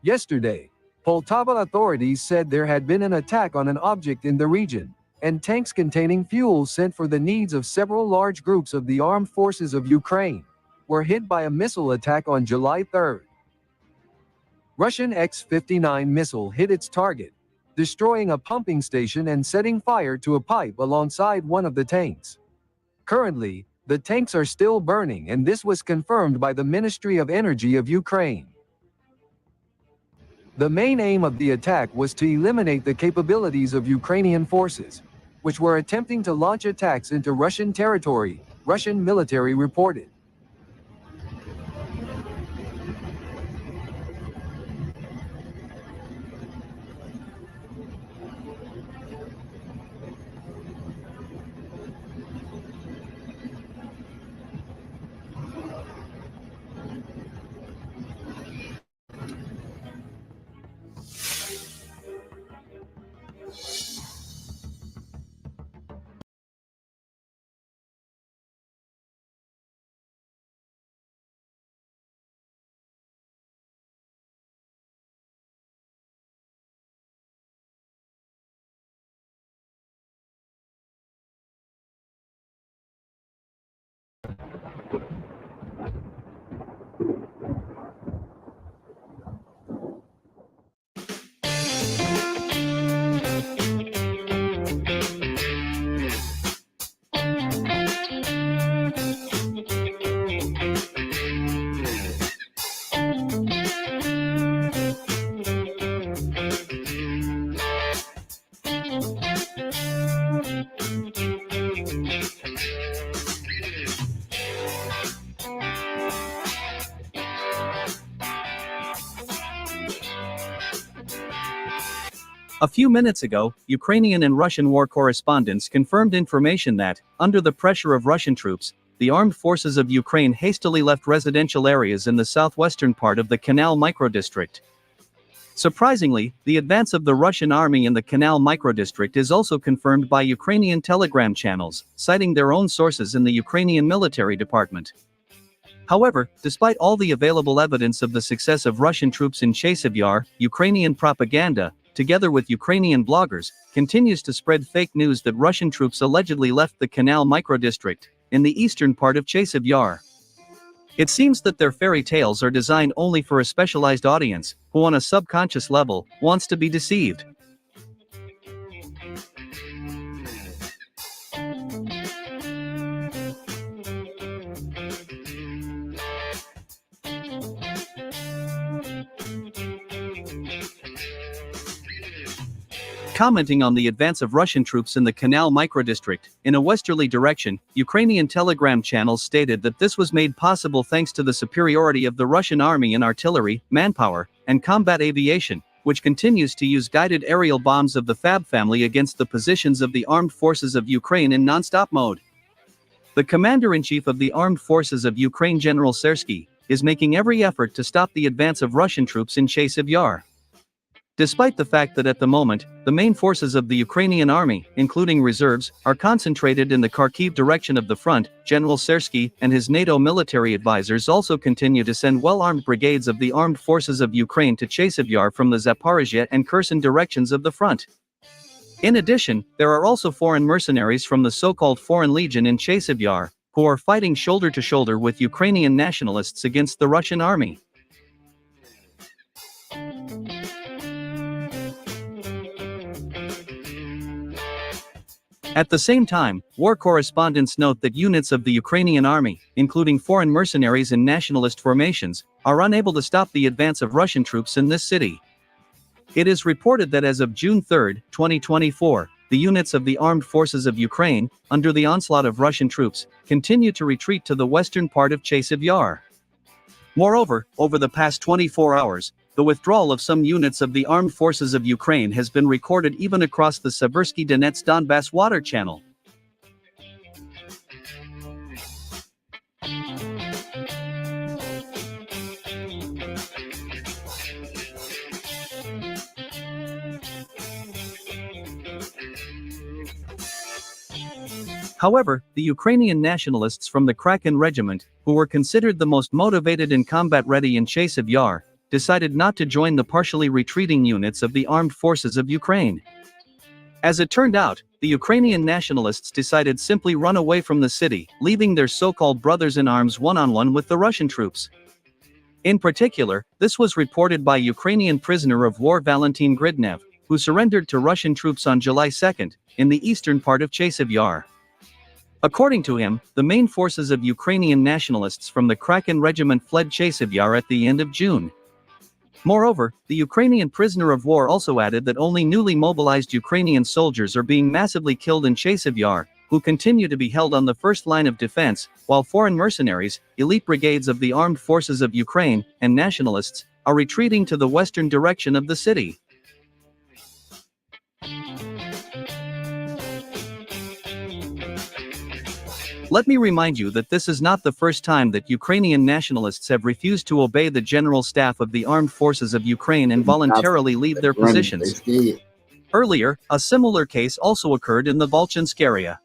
Yesterday, Poltava authorities said there had been an attack on an object in the region, and tanks containing fuel sent for the needs of several large groups of the armed forces of Ukraine were hit by a missile attack on July 3rd. Russian X-59 missile hit its target, destroying a pumping station and setting fire to a pipe alongside one of the tanks. Currently, the tanks are still burning, and this was confirmed by the Ministry of Energy of Ukraine. The main aim of the attack was to eliminate the capabilities of Ukrainian forces, which were attempting to launch attacks into Russian territory, Russian military reported. A few minutes ago, Ukrainian and Russian war correspondents confirmed information that, under the pressure of Russian troops, the armed forces of Ukraine hastily left residential areas in the southwestern part of the Canal microdistrict. Surprisingly, the advance of the Russian army in the Canal microdistrict is also confirmed by Ukrainian telegram channels, citing their own sources in the Ukrainian military department. However, despite all the available evidence of the success of Russian troops in Chasiv Yar, Ukrainian propaganda, together with Ukrainian bloggers, continues to spread fake news that Russian troops allegedly left the Canal microdistrict, in the eastern part of Chasiv Yar. It seems that their fairy tales are designed only for a specialized audience, who on a subconscious level, wants to be deceived. commenting on the advance of Russian troops in the Canal microdistrict, in a westerly direction, Ukrainian telegram channels stated that this was made possible thanks to the superiority of the Russian army in artillery, manpower, and combat aviation, which continues to use guided aerial bombs of the Fab family against the positions of the armed forces of Ukraine in non-stop mode. The commander-in-chief of the armed forces of Ukraine, General Sersky, is making every effort to stop the advance of Russian troops in Chasiv Yar. Despite the fact that at the moment, the main forces of the Ukrainian army, including reserves, are concentrated in the Kharkiv direction of the front, General Sersky and his NATO military advisors also continue to send well-armed brigades of the armed forces of Ukraine to Chasiv Yar from the Zaporizhia and Kherson directions of the front. In addition, there are also foreign mercenaries from the so-called Foreign Legion in Chasiv Yar, who are fighting shoulder to shoulder with Ukrainian nationalists against the Russian army. At the same time, war correspondents note that units of the Ukrainian army, including foreign mercenaries and nationalist formations, are unable to stop the advance of Russian troops in this city. It is reported that as of June 3, 2024, the units of the armed forces of Ukraine, under the onslaught of Russian troops, continue to retreat to the western part of Chasiv Yar. Moreover, over the past 24 hours, the withdrawal of some units of the armed forces of Ukraine has been recorded even across the Seversky Donetsk-Donbass water channel. However, the Ukrainian nationalists from the Kraken regiment, who were considered the most motivated and combat-ready in Chasiv Yar, decided not to join the partially retreating units of the armed forces of Ukraine. As it turned out, the Ukrainian nationalists decided simply run away from the city, leaving their so-called brothers-in-arms one-on-one with the Russian troops. In particular, this was reported by Ukrainian prisoner of war Valentin Gridnev, who surrendered to Russian troops on July 2, in the eastern part of Chasiv Yar. According to him, the main forces of Ukrainian nationalists from the Kraken regiment fled Chasiv Yar at the end of June. Moreover, the Ukrainian prisoner of war also added that only newly mobilized Ukrainian soldiers are being massively killed in Chasiv Yar, who continue to be held on the first line of defense, while foreign mercenaries, elite brigades of the armed forces of Ukraine, and nationalists, are retreating to the western direction of the city. Let me remind you that this is not the first time that Ukrainian nationalists have refused to obey the general staff of the armed forces of Ukraine and voluntarily leave their positions. Earlier, a similar case also occurred in the Volchansk area.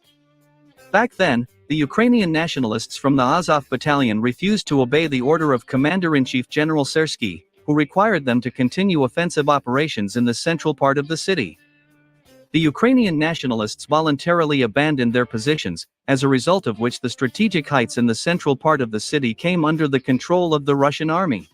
Back then, the Ukrainian nationalists from the Azov battalion refused to obey the order of Commander-in-Chief General Sersky, who required them to continue offensive operations in the central part of the city. The Ukrainian nationalists voluntarily abandoned their positions, as a result of which the strategic heights in the central part of the city came under the control of the Russian army.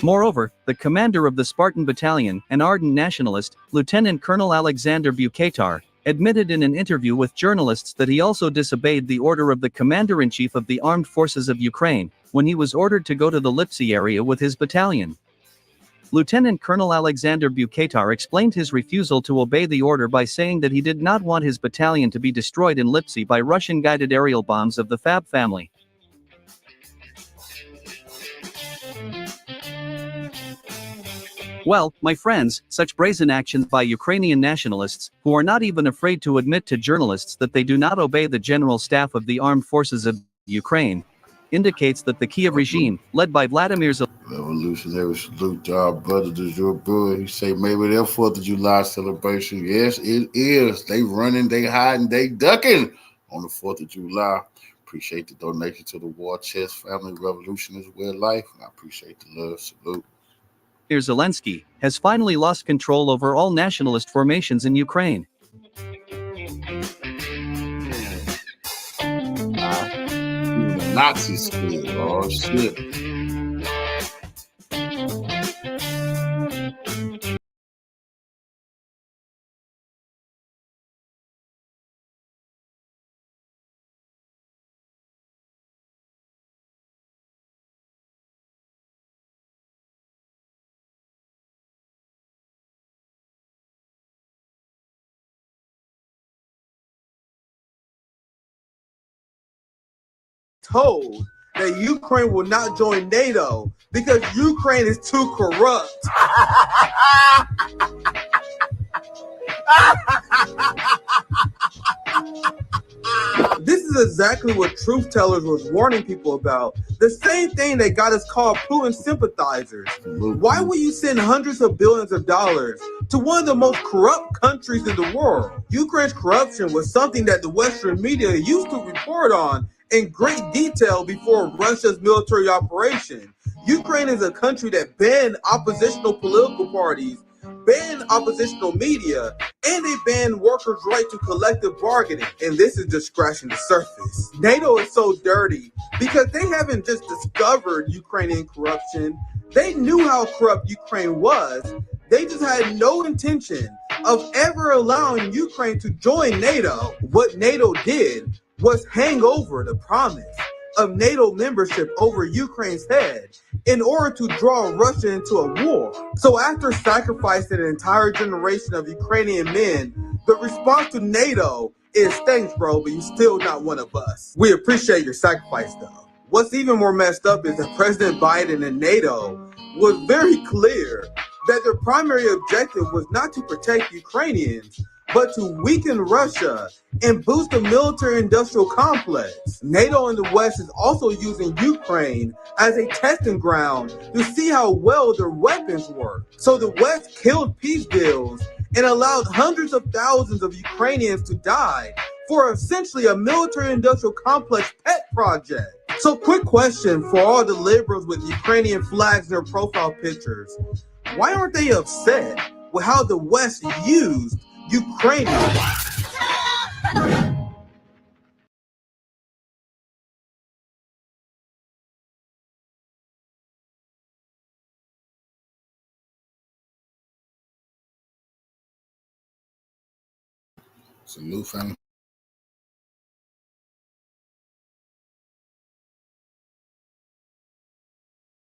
Moreover, the commander of the Spartan Battalion, an ardent nationalist, Lieutenant Colonel Alexander Bukatar, admitted in an interview with journalists that he also disobeyed the order of the Commander-in-Chief of the Armed Forces of Ukraine, when he was ordered to go to the Lipsy area with his battalion. Lieutenant Colonel Alexander Bukatar explained his refusal to obey the order by saying that he did not want his battalion to be destroyed in Lipsy by Russian-guided aerial bombs of the Fab family. Well, my friends, such brazen actions by Ukrainian nationalists, who are not even afraid to admit to journalists that they do not obey the general staff of the armed forces of Ukraine, indicates that the Kiev regime, led by Vladimir Zelensky, Revolutionary salute to our brother de jour boy. He say maybe their 4th of July celebration. Yes, it is. They running, they hiding, they ducking on the 4th of July. Appreciate the donation to the War Chest Family. Revolution is way of life. I appreciate the love. Salute. Zelensky has finally lost control over all nationalist formations in Ukraine. Nazi school. Oh shit. told that Ukraine will not join NATO because Ukraine is too corrupt. This is exactly what Truth Tellers was warning people about. The same thing that got us called Putin sympathizers. Why would you send hundreds of billions of dollars to one of the most corrupt countries in the world? Ukraine's corruption was something that the Western media used to report on in great detail before Russia's military operation. Ukraine is a country that banned oppositional political parties, banned oppositional media, and they banned workers' right to collective bargaining. And this is just scratching the surface. NATO is so dirty because they haven't just discovered Ukrainian corruption. They knew how corrupt Ukraine was. They just had no intention of ever allowing Ukraine to join NATO. What NATO did was hang over the promise of NATO membership over Ukraine's head in order to draw Russia into a war. So after sacrificing an entire generation of Ukrainian men, the response to NATO is thanks, bro, but you're still not one of us. We appreciate your sacrifice, though. What's even more messed up is that President Biden and NATO was very clear that their primary objective was not to protect Ukrainians, but to weaken Russia and boost the military-industrial complex. NATO in the West is also using Ukraine as a testing ground to see how well their weapons work. So the West killed peace deals and allowed hundreds of thousands of Ukrainians to die for essentially a military-industrial complex pet project. So quick question for all the liberals with Ukrainian flags in their profile pictures. Why aren't they upset with how the West used Ukrainians? Salute, family.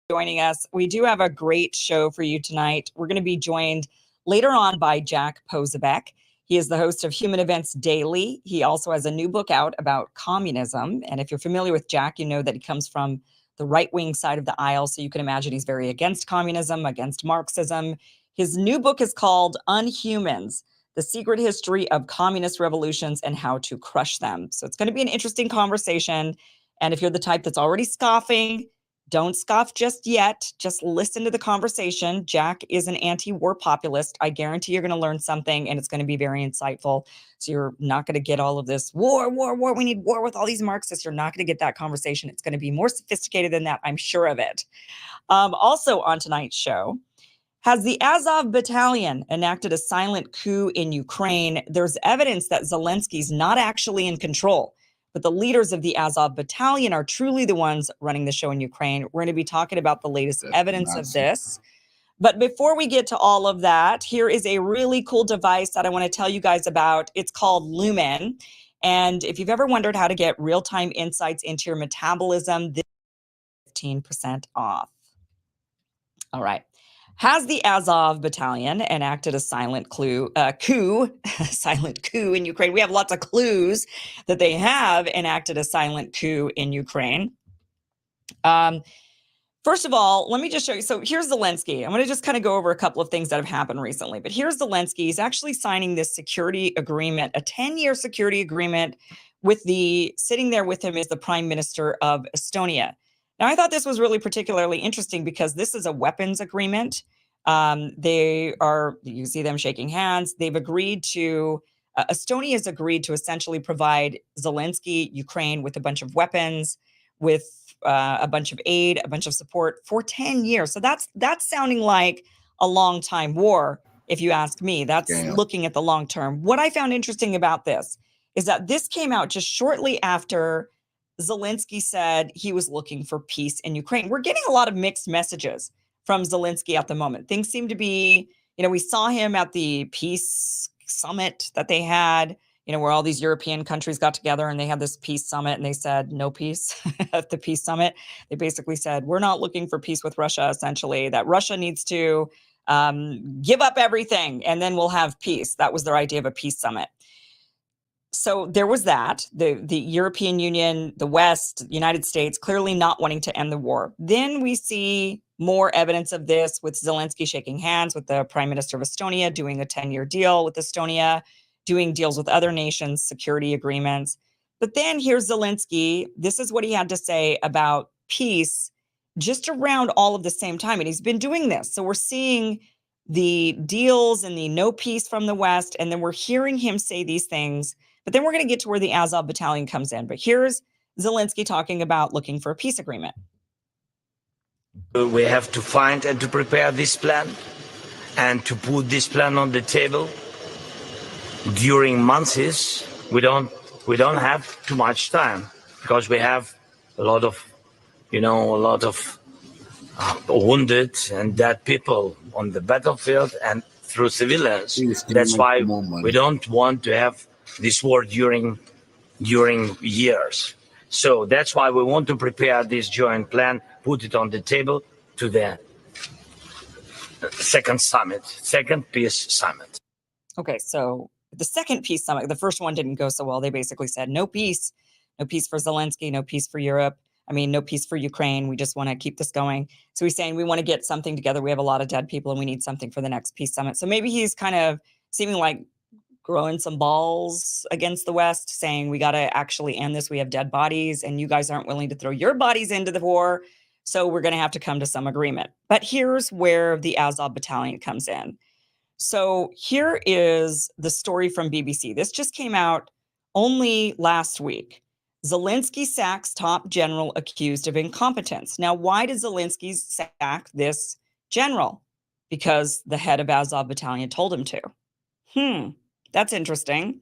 Joining us. We do have a great show for you tonight. We're going to be joined later on by Jack Posobiec. He is the host of Human Events Daily. He also has a new book out about communism. And if you're familiar with Jack, you know that he comes from the right-wing side of the aisle. So you can imagine he's very against communism, against Marxism. His new book is called Unhumans: The Secret History of Communist Revolutions and How to Crush Them. So it's going to be an interesting conversation. And if you're the type that's already scoffing, don't scoff just yet. Just listen to the conversation. Jack is an anti-war populist. I guarantee you're going to learn something, and it's going to be very insightful. So you're not going to get all of this war. We need war with all these Marxists. You're not going to get that conversation. It's going to be more sophisticated than that. I'm sure of it. Also on tonight's show, has the Azov Battalion enacted a silent coup in Ukraine? There's evidence that Zelensky's not actually in control, but the leaders of the Azov Battalion are truly the ones running the show in Ukraine. We're going to be talking about the latest evidence of this. But before we get to all of that, here is a really cool device that I want to tell you guys about. It's called Lumen. And if you've ever wondered how to get real-time insights into your metabolism, this is 15% off. All right. Has the Azov Battalion enacted a silent coup in Ukraine? We have lots of clues that they have enacted a silent coup in Ukraine. First of all, let me just show you. So here's Zelensky. I'm going to just kind of go over a couple of things that have happened recently. But here's Zelensky. He's actually signing this security agreement, a 10-year security agreement sitting there with him is the Prime Minister of Estonia. Now, I thought this was really particularly interesting because this is a weapons agreement. You see them shaking hands. They've agreed to, Estonia has agreed to essentially provide Zelensky, Ukraine, with a bunch of weapons, with a bunch of aid, a bunch of support for 10 years. So that's sounding like a long time war, if you ask me. That's looking at the long term. What I found interesting about this is that this came out just shortly after Zelensky said he was looking for peace in Ukraine. We're getting a lot of mixed messages from Zelensky at the moment. Things seem to be, we saw him at the peace summit that they had, where all these European countries got together and they had this peace summit and they said no peace at the peace summit. They basically said, we're not looking for peace with Russia, essentially, that Russia needs to give up everything and then we'll have peace. That was their idea of a peace summit. So there was that, the European Union, the West, United States, clearly not wanting to end the war. Then we see more evidence of this with Zelensky shaking hands with the Prime Minister of Estonia, doing a 10-year deal with Estonia, doing deals with other nations, security agreements. But then here's Zelensky. This is what he had to say about peace just around all of the same time. And he's been doing this. So we're seeing the deals and the no peace from the West. And then we're hearing him say these things. But then we're going to get to where the Azov battalion comes in. But here's Zelensky talking about looking for a peace agreement. We have to find and to prepare this plan and to put this plan on the table during months. We don't have too much time because we have a lot of wounded and dead people on the battlefield and through civilians. That's why we don't want to have this war during years. So that's why we want to prepare this joint plan, put it on the table to the second peace summit. Okay, so the second peace summit, the first one didn't go so well. They basically said no peace for Zelensky, no peace for Europe. I mean, no peace for Ukraine. We just want to keep this going. So he's saying we want to get something together. We have a lot of dead people and we need something for the next peace summit. So maybe he's kind of seeming like growing some balls against the West, saying we got to actually end this. We have dead bodies and you guys aren't willing to throw your bodies into the war. So we're going to have to come to some agreement. But here's where the Azov battalion comes in. So here is the story from BBC. This just came out only last week. Zelensky sacks top general accused of incompetence. Now, why did Zelensky sack this general? Because the head of Azov battalion told him to. That's interesting.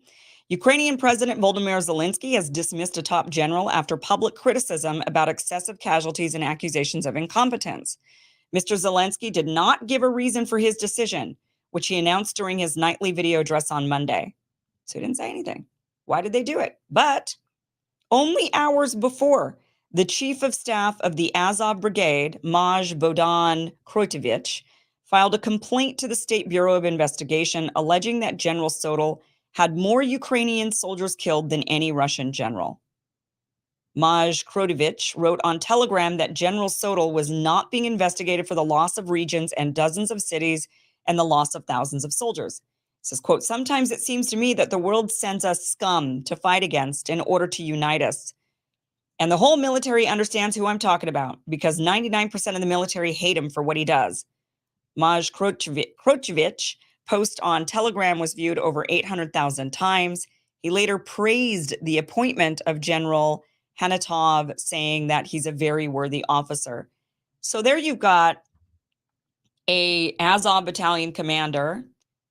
Ukrainian President Volodymyr Zelensky has dismissed a top general after public criticism about excessive casualties and accusations of incompetence. Mr. Zelensky did not give a reason for his decision, which he announced during his nightly video address on Monday. So he didn't say anything. Why did they do it? But only hours before, the chief of staff of the Azov Brigade, Maj Bohdan Kroytevich, filed a complaint to the State Bureau of Investigation alleging that General Sotol had more Ukrainian soldiers killed than any Russian general. Maj Kroytevich wrote on Telegram that General Sotol was not being investigated for the loss of regions and dozens of cities and the loss of thousands of soldiers. It says, quote, sometimes it seems to me that the world sends us scum to fight against in order to unite us. And the whole military understands who I'm talking about because 99% of the military hate him for what he does. Maj Kroytevich post on Telegram was viewed over 800,000 times. He later praised the appointment of General Hanatov, saying that he's a very worthy officer. So there you've got a Azov battalion commander,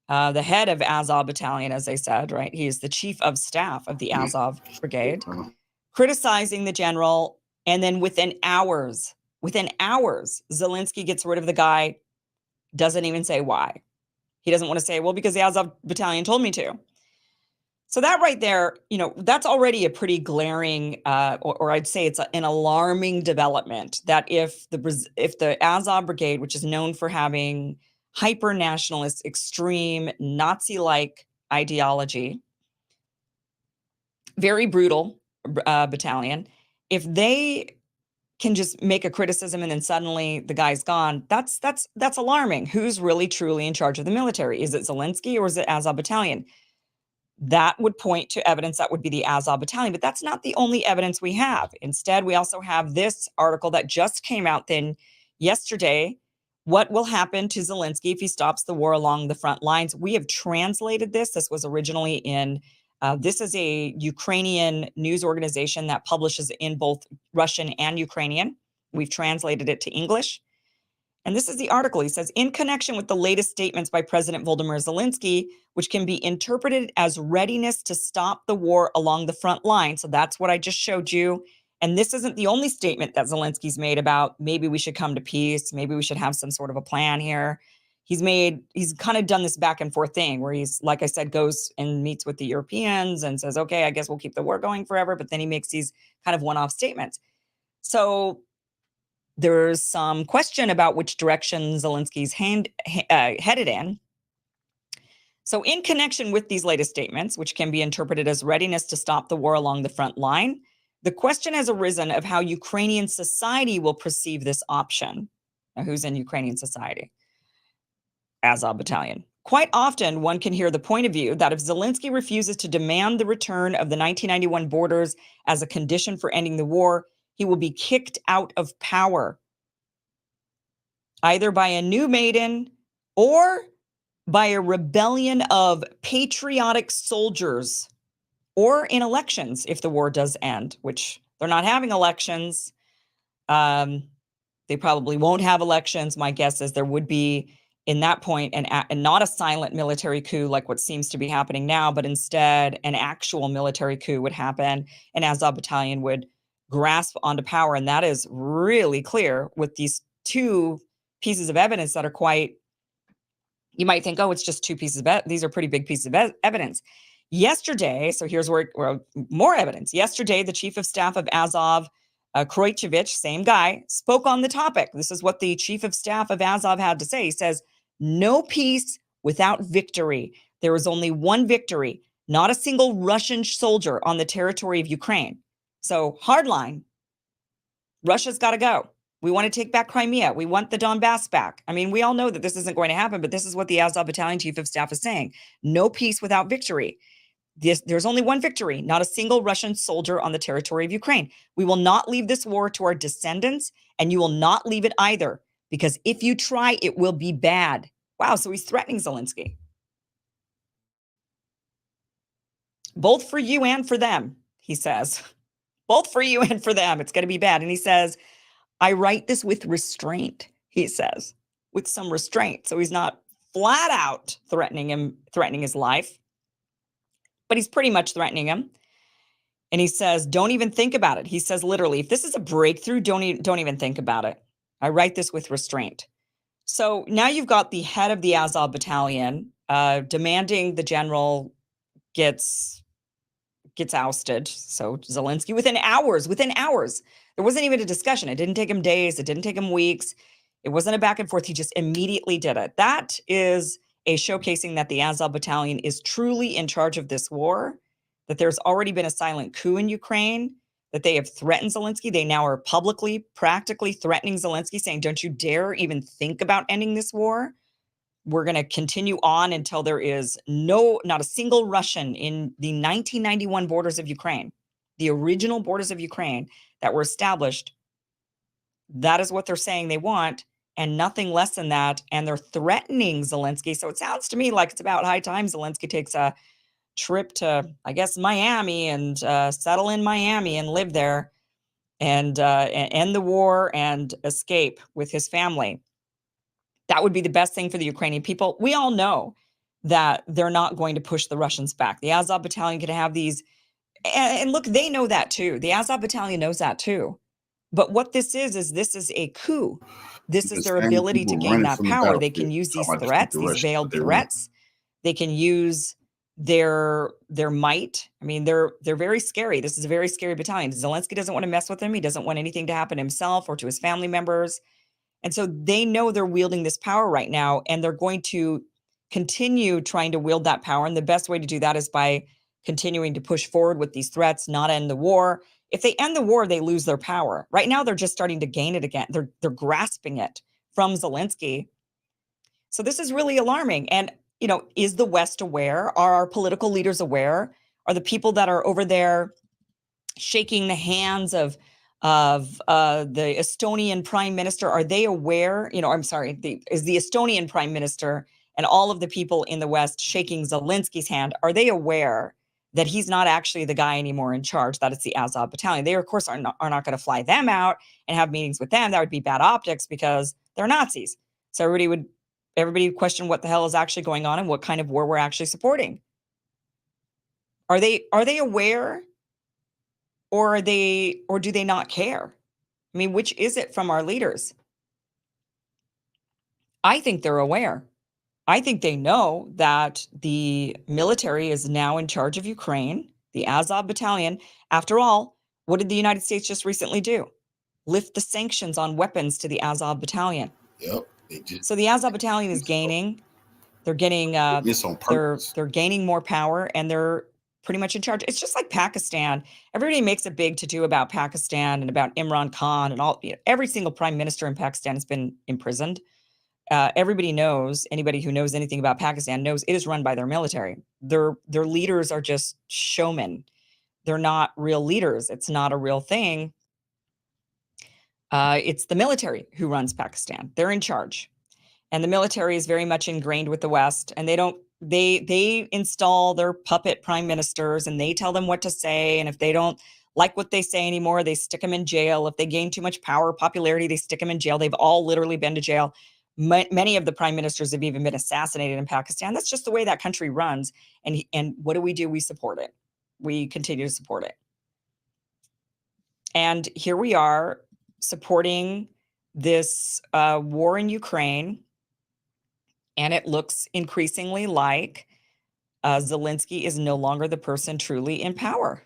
the head of Azov battalion, as they said, right? He is the chief of staff of the Azov brigade, criticizing the general. And then within hours, Zelensky gets rid of the guy, doesn't even say why. He doesn't want to say, well, because the Azov battalion told me to. So that right there, that's already a pretty glaring, or I'd say it's an alarming development that if the Azov brigade, which is known for having hyper-nationalist, extreme, Nazi-like ideology, very brutal battalion, if they can just make a criticism and then suddenly the guy's gone, that's alarming. Who's really truly in charge of the military? Is it Zelensky or is it Azov battalion? That would point to evidence that would be the Azov battalion, but that's not the only evidence we have. Instead, we also have this article that just came out then yesterday. What will happen to Zelensky if he stops the war along the front lines? We have translated this. This was originally in, this is a Ukrainian news organization that publishes in both Russian and Ukrainian. We've translated it to English. And this is the article. He says, in connection with the latest statements by President Volodymyr Zelensky, which can be interpreted as readiness to stop the war along the front line. So that's what I just showed you. And this isn't the only statement that Zelensky's made about maybe we should come to peace. Maybe we should have some sort of a plan here. He's kind of done this back and forth thing where he's, like I said, goes and meets with the Europeans and says, okay, I guess we'll keep the war going forever. But then he makes these kind of one-off statements. So there's some question about which direction Zelensky's headed in. So in connection with these latest statements, which can be interpreted as readiness to stop the war along the front line, the question has arisen of how Ukrainian society will perceive this option. Now, who's in Ukrainian society? Azov Battalion. Quite often, one can hear the point of view that if Zelensky refuses to demand the return of the 1991 borders as a condition for ending the war, he will be kicked out of power, either by a new maiden or by a rebellion of patriotic soldiers, or in elections if the war does end, which they're not having elections. They probably won't have elections. My guess is there would be, in that point, and not a silent military coup like what seems to be happening now, but instead an actual military coup would happen, and Azov Battalion would grasp onto power. And that is really clear with these two pieces of evidence that are quite, you might think, oh, it's just two pieces of these are pretty big pieces of evidence. Yesterday, so here's where more evidence. Yesterday, the chief of staff of Azov, Kroichevich, same guy, spoke on the topic. This is what the chief of staff of Azov had to say. He says, no peace without victory. There is only one victory, not a single Russian soldier on the territory of Ukraine. So hardline, Russia's got to go. We want to take back Crimea. We want the Donbass back. I mean, we all know that this isn't going to happen, but this is what the Azov Battalion chief of staff is saying. No peace without victory. There's only one victory, not a single Russian soldier on the territory of Ukraine. We will not leave this war to our descendants, and you will not leave it either, because if you try, it will be bad. Wow, so he's threatening Zelensky. Both for you and for them, he says. Both for you and for them. It's going to be bad. And he says, I write this with restraint, he says, with some restraint. So he's not flat out threatening his life, but he's pretty much threatening him. And he says, don't even think about it. He says, literally, if this is a breakthrough, don't even think about it. I write this with restraint. So now you've got the head of the Azov Battalion demanding the general gets ousted. So Zelensky, within hours, there wasn't even a discussion. It didn't take him days. It didn't take him weeks. It wasn't a back and forth. He just immediately did it. That is a showcasing that the Azov Battalion is truly in charge of this war, that there's already been a silent coup in Ukraine, that they have threatened Zelensky. They now are publicly, practically threatening Zelensky, saying, don't you dare even think about ending this war. We're going to continue on until there is not a single Russian in the 1991 borders of Ukraine, the original borders of Ukraine that were established. That is what they're saying they want, and nothing less than that. And they're threatening Zelensky. So it sounds to me like it's about high time Zelensky takes a trip to, I guess, Miami and settle in Miami and live there and end the war and escape with his family. That would be the best thing for the Ukrainian people. We all know that they're not going to push the Russians back. The Azov Battalion could have these, and look, they know that too. The Azov Battalion knows that too. But what this is this is a coup. This is their ability to gain that power. They can use these threats, these veiled threats. They can use their might. I mean, they're very scary. This is a very scary battalion. Zelensky doesn't want to mess with them. He doesn't want anything to happen to himself or to his family members. And so they know they're wielding this power right now, and they're going to continue trying to wield that power. And the best way to do that is by continuing to push forward with these threats, not end the war. If they end the war, they lose their power. Right now, they're just starting to gain it again. They're grasping it from Zelensky. So this is really alarming. And, is the West aware? Are our political leaders aware? Are the people that are over there shaking the hands of the Estonian prime minister, are they aware? Is the Estonian prime minister and all of the people in the West shaking Zelensky's hand, are they aware that he's not actually the guy anymore in charge, that it's the Azov Battalion? They, of course, are not going to fly them out and have meetings with them. That would be bad optics because they're Nazis. So everybody would question what the hell is actually going on and what kind of war we're actually supporting. Are they aware? Or do they not care? I mean, which is it from our leaders? I think they're aware. I think they know that the military is now in charge of Ukraine, the Azov Battalion. After all, what did the United States just recently do? Lift the sanctions on weapons to the Azov Battalion. Yep. So the Azov Battalion is gaining. They're getting It's on purpose. they're gaining more power, and they're pretty much in charge. It's just like Pakistan. Everybody makes a big to-do about Pakistan and about Imran Khan and all. Every single prime minister in Pakistan has been imprisoned. Everybody knows, anybody who knows anything about Pakistan knows it is run by their military. Their leaders are just showmen. They're not real leaders. It's not a real thing. It's the military who runs Pakistan. They're in charge. And the military is very much ingrained with the West, and they install their puppet prime ministers, and they tell them what to say. And if they don't like what they say anymore, they stick them in jail. If they gain too much power, popularity, they stick them in jail. They've all literally been to jail. Many of the prime ministers have even been assassinated in Pakistan. That's just the way that country runs. And what do? We support it. We continue to support it. And here we are supporting this war in Ukraine. And it looks increasingly like Zelensky is no longer the person truly in power.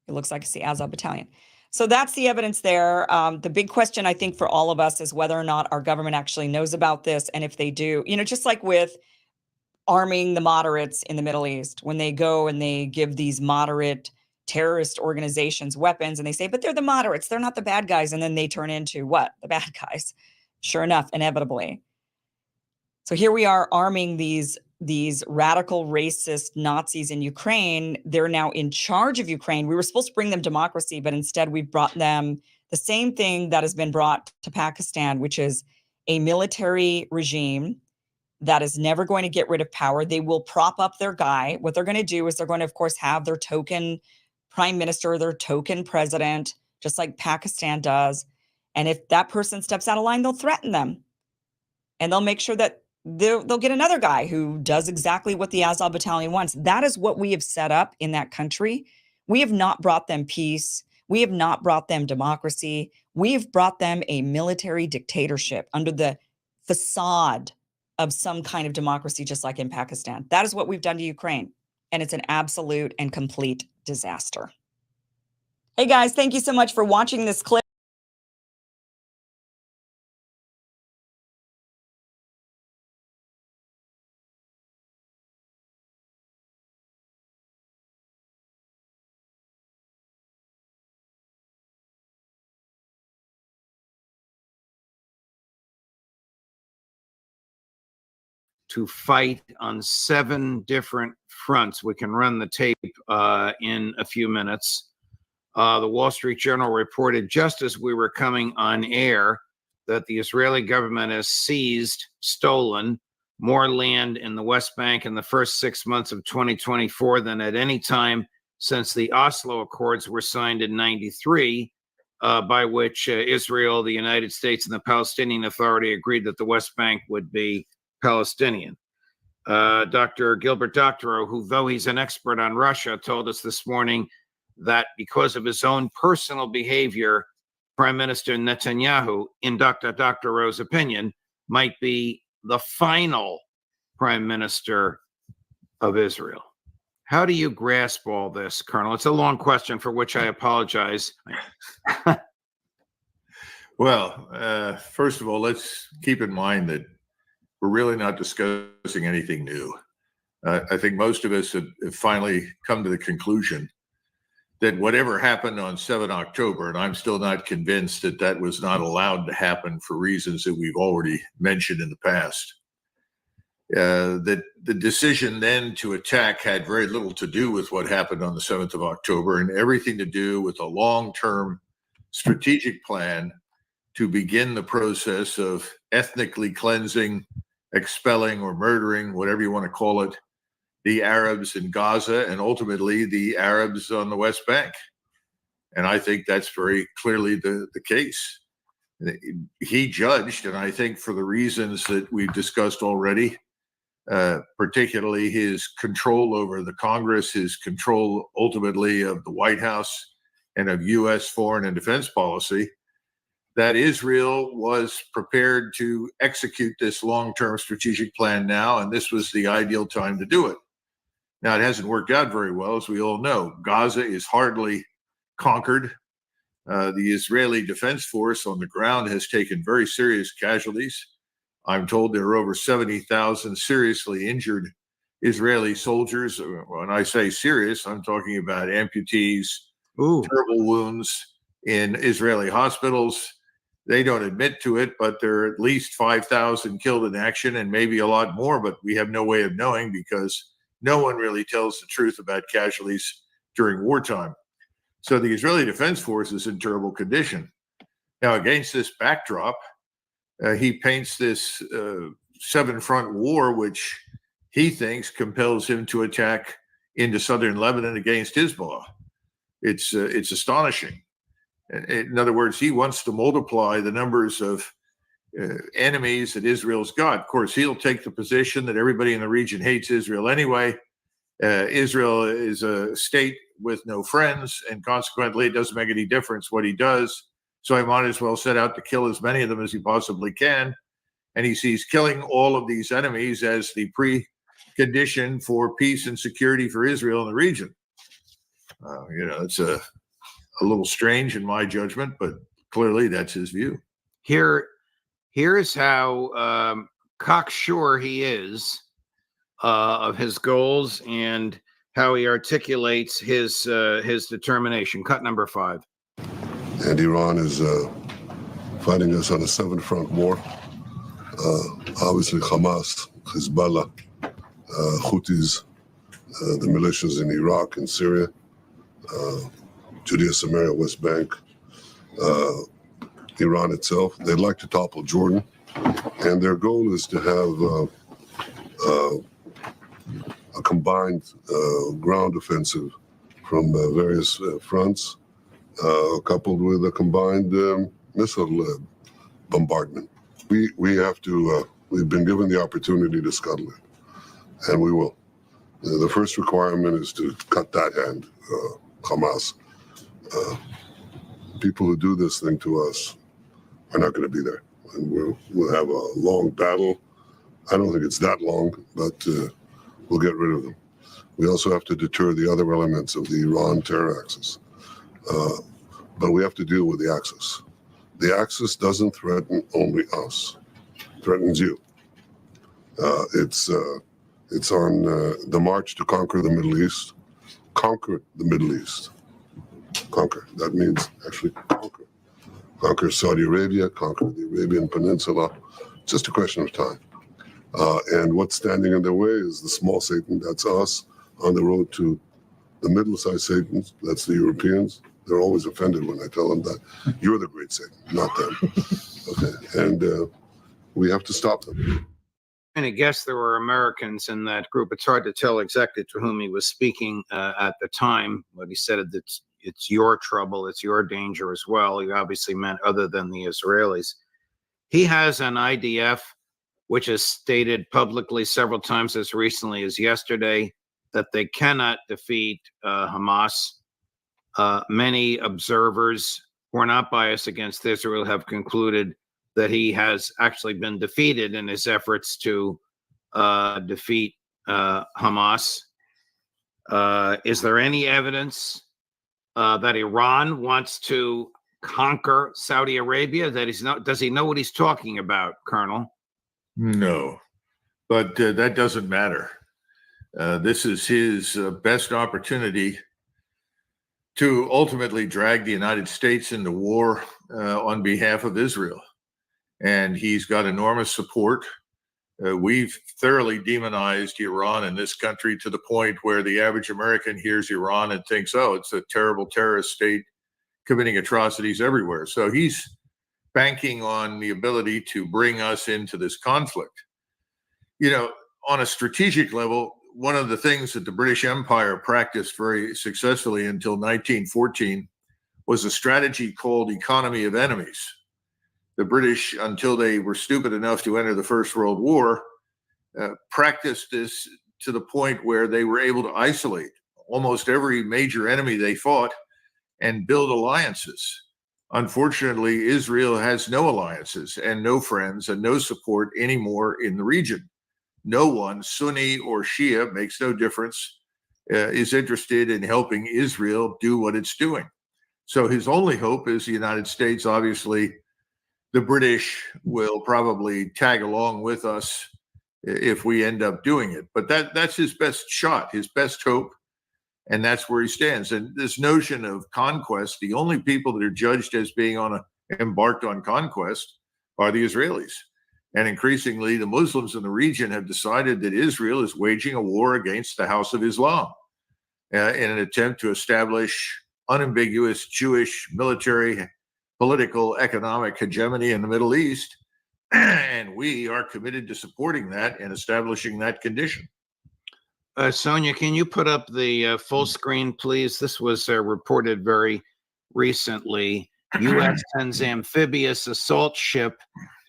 It looks like it's the Azov battalion. So that's the evidence there. The big question, I think, for all of us is whether or not our government actually knows about this. And if they do, just like with arming the moderates in the Middle East, when they go and they give these moderate terrorist organizations weapons and they say, but they're the moderates, they're not the bad guys. And then they turn into what? The bad guys. Sure enough, inevitably. So here we are arming these radical racist Nazis in Ukraine. They're now in charge of Ukraine. We were supposed to bring them democracy, but instead we've brought them the same thing that has been brought to Pakistan, which is a military regime that is never going to get rid of power. They will prop up their guy. What they're going to do is they're going to, of course, have their token prime minister, their token president, just like Pakistan does. And if that person steps out of line, they'll threaten them. And they'll make sure that they'll get another guy who does exactly what the Azov battalion wants. That is what we have set up in that country. We have not brought them peace. We have not brought them democracy. We've brought them a military dictatorship under the facade of some kind of democracy, just like in Pakistan. That is what we've done to Ukraine. And it's an absolute and complete disaster. Hey guys, thank you so much for watching this clip. To fight on 7 different fronts. We can run the tape in a few minutes. The Wall Street Journal reported just as we were coming on air that the Israeli government has stolen more land in the West Bank in the first 6 months of 2024 than at any time since the Oslo Accords were signed in '93, by which Israel, the United States, and the Palestinian Authority agreed that the West Bank would be Palestinian. Dr. Gilbert Doctorow, who, though he's an expert on Russia, told us this morning that because of his own personal behavior, Prime Minister Netanyahu, in Dr. Doctorow's opinion, might be the final prime minister of Israel. How do you grasp all this, Colonel? It's a long question for which I apologize. Well, first of all, let's keep in mind that we're really not discussing anything new. I think most of us have finally come to the conclusion that whatever happened on 7 October, and I'm still not convinced that that was not allowed to happen for reasons that we've already mentioned in the past, that the decision then to attack had very little to do with what happened on the 7th of October and everything to do with a long-term strategic plan to begin the process of ethnically cleansing, expelling, or murdering, whatever you want to call it, the Arabs in Gaza and ultimately the Arabs on the West Bank. And I think that's very clearly the case. He judged, and I think for the reasons that we've discussed already, particularly his control over the Congress, his control ultimately of the White House and of U.S. foreign and defense policy, that Israel was prepared to execute this long-term strategic plan now, and this was the ideal time to do it. Now, it hasn't worked out very well, as we all know. Gaza is hardly conquered. The Israeli Defense Force on the ground has taken very serious casualties. I'm told there are over 70,000 seriously injured Israeli soldiers. When I say serious, I'm talking about amputees, terrible wounds in Israeli hospitals. They don't admit to it, but there are at least 5,000 killed in action and maybe a lot more, but we have no way of knowing because no one really tells the truth about casualties during wartime. So the Israeli Defense Force is in terrible condition. Now, against this backdrop, he paints this seven-front war, which he thinks compels him to attack into southern Lebanon against Hezbollah. It's astonishing. In other words, he wants to multiply the numbers of enemies that Israel's got. Of course, he'll take the position that everybody in the region hates Israel anyway. Israel is a state with no friends, and consequently, it doesn't make any difference what he does. So he might as well set out to kill as many of them as he possibly can. And he sees killing all of these enemies as the precondition for peace and security for Israel in the region. It's a little strange in my judgment, but clearly that's his view. Here's how cocksure he is of his goals and how he articulates his determination. Cut number 5. And Iran is fighting us on a seven-front war. Obviously, Hamas, Hezbollah, Houthis, the militias in Iraq and Syria, Judea, Samaria, West Bank, Iran itself. They'd like to topple Jordan, and their goal is to have a combined ground offensive from various fronts, coupled with a combined missile bombardment. We have to, we've been given the opportunity to scuttle it, and we will. The first requirement is to cut that hand, Hamas. People who do this thing to us are not going to be there. And we'll have a long battle. I don't think it's that long, but we'll get rid of them. We also have to deter the other elements of the Iran terror axis. But we have to deal with the axis. The axis doesn't threaten only us, it threatens you. It's on the march to conquer the Middle East. Conquer the Middle East. Conquer. That means actually conquer. Conquer Saudi Arabia, conquer the Arabian Peninsula. It's just a question of time. And what's standing in their way is the small Satan, that's us, on the road to the middle-sized Satans, that's the Europeans. They're always offended when I tell them that. You're the great Satan, not them. Okay, and we have to stop them. And I guess there were Americans in that group. It's hard to tell exactly to whom he was speaking at the time, but he said that it's your trouble, it's your danger as well. He obviously meant other than the Israelis. He has an IDF, which has stated publicly several times as recently as yesterday that they cannot defeat Hamas. Many observers who are not biased against Israel have concluded that he has actually been defeated in his efforts to defeat Hamas. Is there any evidence that Iran wants to conquer Saudi Arabia? Does he know what he's talking about, Colonel? No, but that doesn't matter. This is his best opportunity to ultimately drag the United States into war on behalf of Israel. And he's got enormous support. We've thoroughly demonized Iran in this country to the point where the average American hears Iran and thinks, oh, it's a terrible terrorist state committing atrocities everywhere. So he's banking on the ability to bring us into this conflict. You know, on a strategic level, one of the things that the British Empire practiced very successfully until 1914 was a strategy called economy of enemies. The British, until they were stupid enough to enter the First World War, practiced this to the point where they were able to isolate almost every major enemy they fought and build alliances. Unfortunately, Israel has no alliances and no friends and no support anymore in the region. No one, Sunni or Shia, makes no difference, is interested in helping Israel do what it's doing. So his only hope is the United States, obviously, the British will probably tag along with us if we end up doing it. But that's his best shot, his best hope. And that's where he stands. And this notion of conquest, the only people that are judged as being embarked on conquest are the Israelis. And increasingly, the Muslims in the region have decided that Israel is waging a war against the House of Islam in an attempt to establish unambiguous Jewish military, political, economic hegemony in the Middle East. And we are committed to supporting that and establishing that condition. Sonia, can you put up the full screen, please? This was reported very recently. U.S. sends amphibious assault ship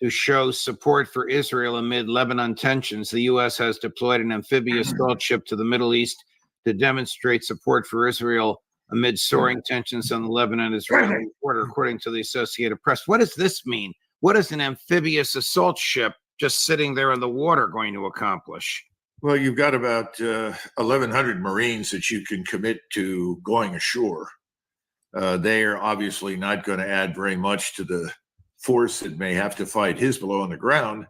to show support for Israel amid Lebanon tensions. The U.S. has deployed an amphibious assault ship to the Middle East to demonstrate support for Israel amid soaring tensions on the Lebanon-Israeli border, according to the Associated Press. What does this mean? What is an amphibious assault ship just sitting there in the water going to accomplish? Well, you've got about 1,100 Marines that you can commit to going ashore. They are obviously not going to add very much to the force that may have to fight Hezbollah on the ground.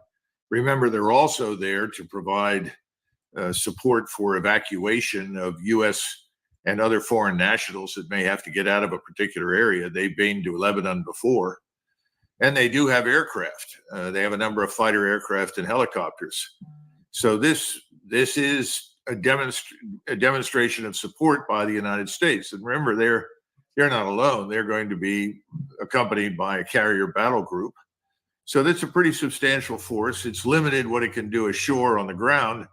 Remember, they're also there to provide support for evacuation of U.S. and other foreign nationals that may have to get out of a particular area. They've been to Lebanon before. And they do have aircraft. They have a number of fighter aircraft and helicopters. So this is a demonstration of support by the United States. And remember, they're not alone. They're going to be accompanied by a carrier battle group. So that's a pretty substantial force. It's limited what it can do ashore on the ground,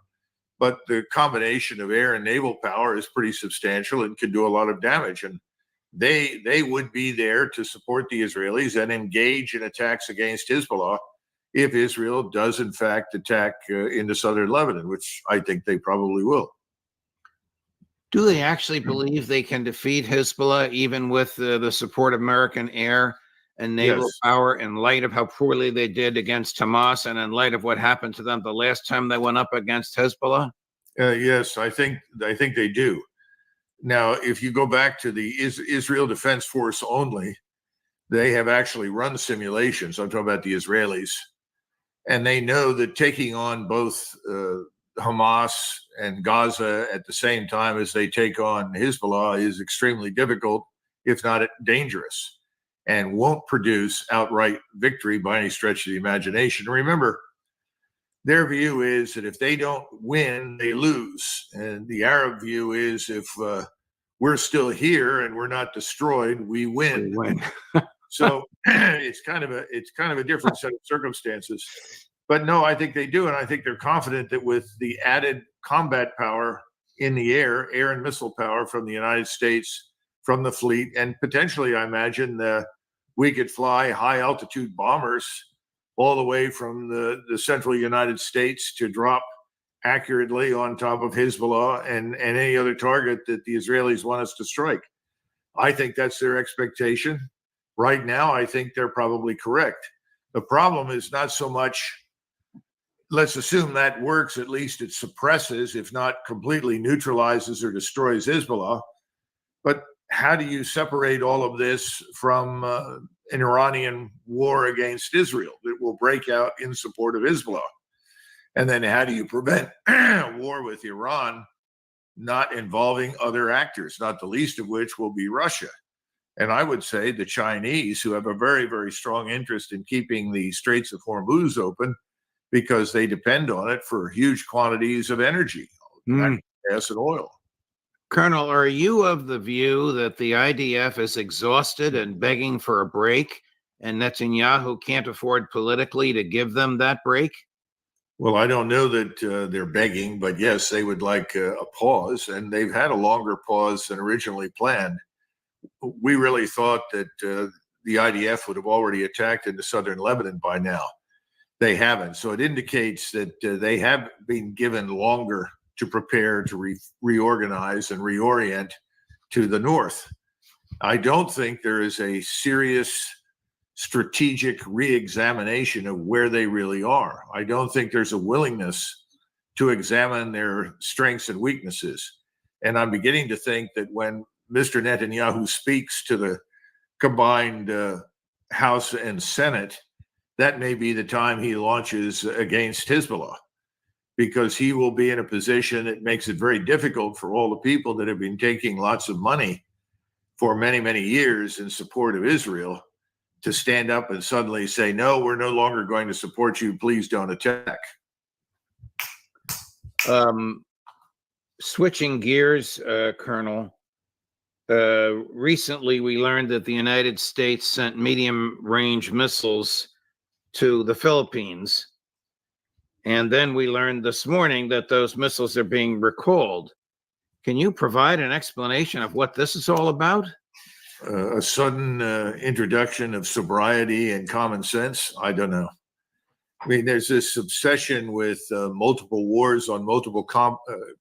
but the combination of air and naval power is pretty substantial and can do a lot of damage. And they would be there to support the Israelis and engage in attacks against Hezbollah if Israel does, in fact, attack into southern Lebanon, which I think they probably will. Do they actually believe they can defeat Hezbollah even with the support of American air and naval power, in light of how poorly they did against Hamas and in light of what happened to them the last time they went up against Hezbollah? Yes, I think they do. Now, if you go back to the Israel Defense Force only, they have actually run simulations. I'm talking about the Israelis. And they know that taking on both Hamas and Gaza at the same time as they take on Hezbollah is extremely difficult, if not dangerous, and won't produce outright victory by any stretch of the imagination. Remember, their view is that if they don't win, they lose. And the Arab view is if we're still here and we're not destroyed, we win. So it's kind of a different set of circumstances. But no, I think they do. And I think they're confident that with the added combat power in the air and missile power from the United States, from the fleet, and potentially, I imagine, we could fly high altitude bombers all the way from the central United States to drop accurately on top of Hezbollah and any other target that the Israelis want us to strike. I think that's their expectation. Right now, I think they're probably correct. The problem is not so much, let's assume that works, at least it suppresses, if not completely neutralizes or destroys Hezbollah. But how do you separate all of this from an Iranian war against Israel that will break out in support of Hezbollah? And then how do you prevent war with Iran not involving other actors, not the least of which will be Russia? And I would say the Chinese, who have a very, very strong interest in keeping the Straits of Hormuz open because they depend on it for huge quantities of energy, gas and oil. Colonel, are you of the view that the IDF is exhausted and begging for a break, and Netanyahu can't afford politically to give them that break? Well, I don't know that they're begging, but yes, they would like a pause, and they've had a longer pause than originally planned. We really thought that the IDF would have already attacked into southern Lebanon by now. They haven't. So it indicates that they have been given longer to prepare to reorganize and reorient to the north. I don't think there is a serious strategic re-examination of where they really are. I don't think there's a willingness to examine their strengths and weaknesses. And I'm beginning to think that when Mr. Netanyahu speaks to the combined House and Senate, that may be the time he launches against Hezbollah, because he will be in a position that makes it very difficult for all the people that have been taking lots of money for many, many years in support of Israel to stand up and suddenly say, no, we're no longer going to support you. Please don't attack. Switching gears, Colonel, recently we learned that the United States sent medium-range missiles to the Philippines. And then we learned this morning that those missiles are being recalled. Can you provide an explanation of what this is all about? A sudden introduction of sobriety and common sense? I don't know. I mean, there's this obsession with multiple wars on multiple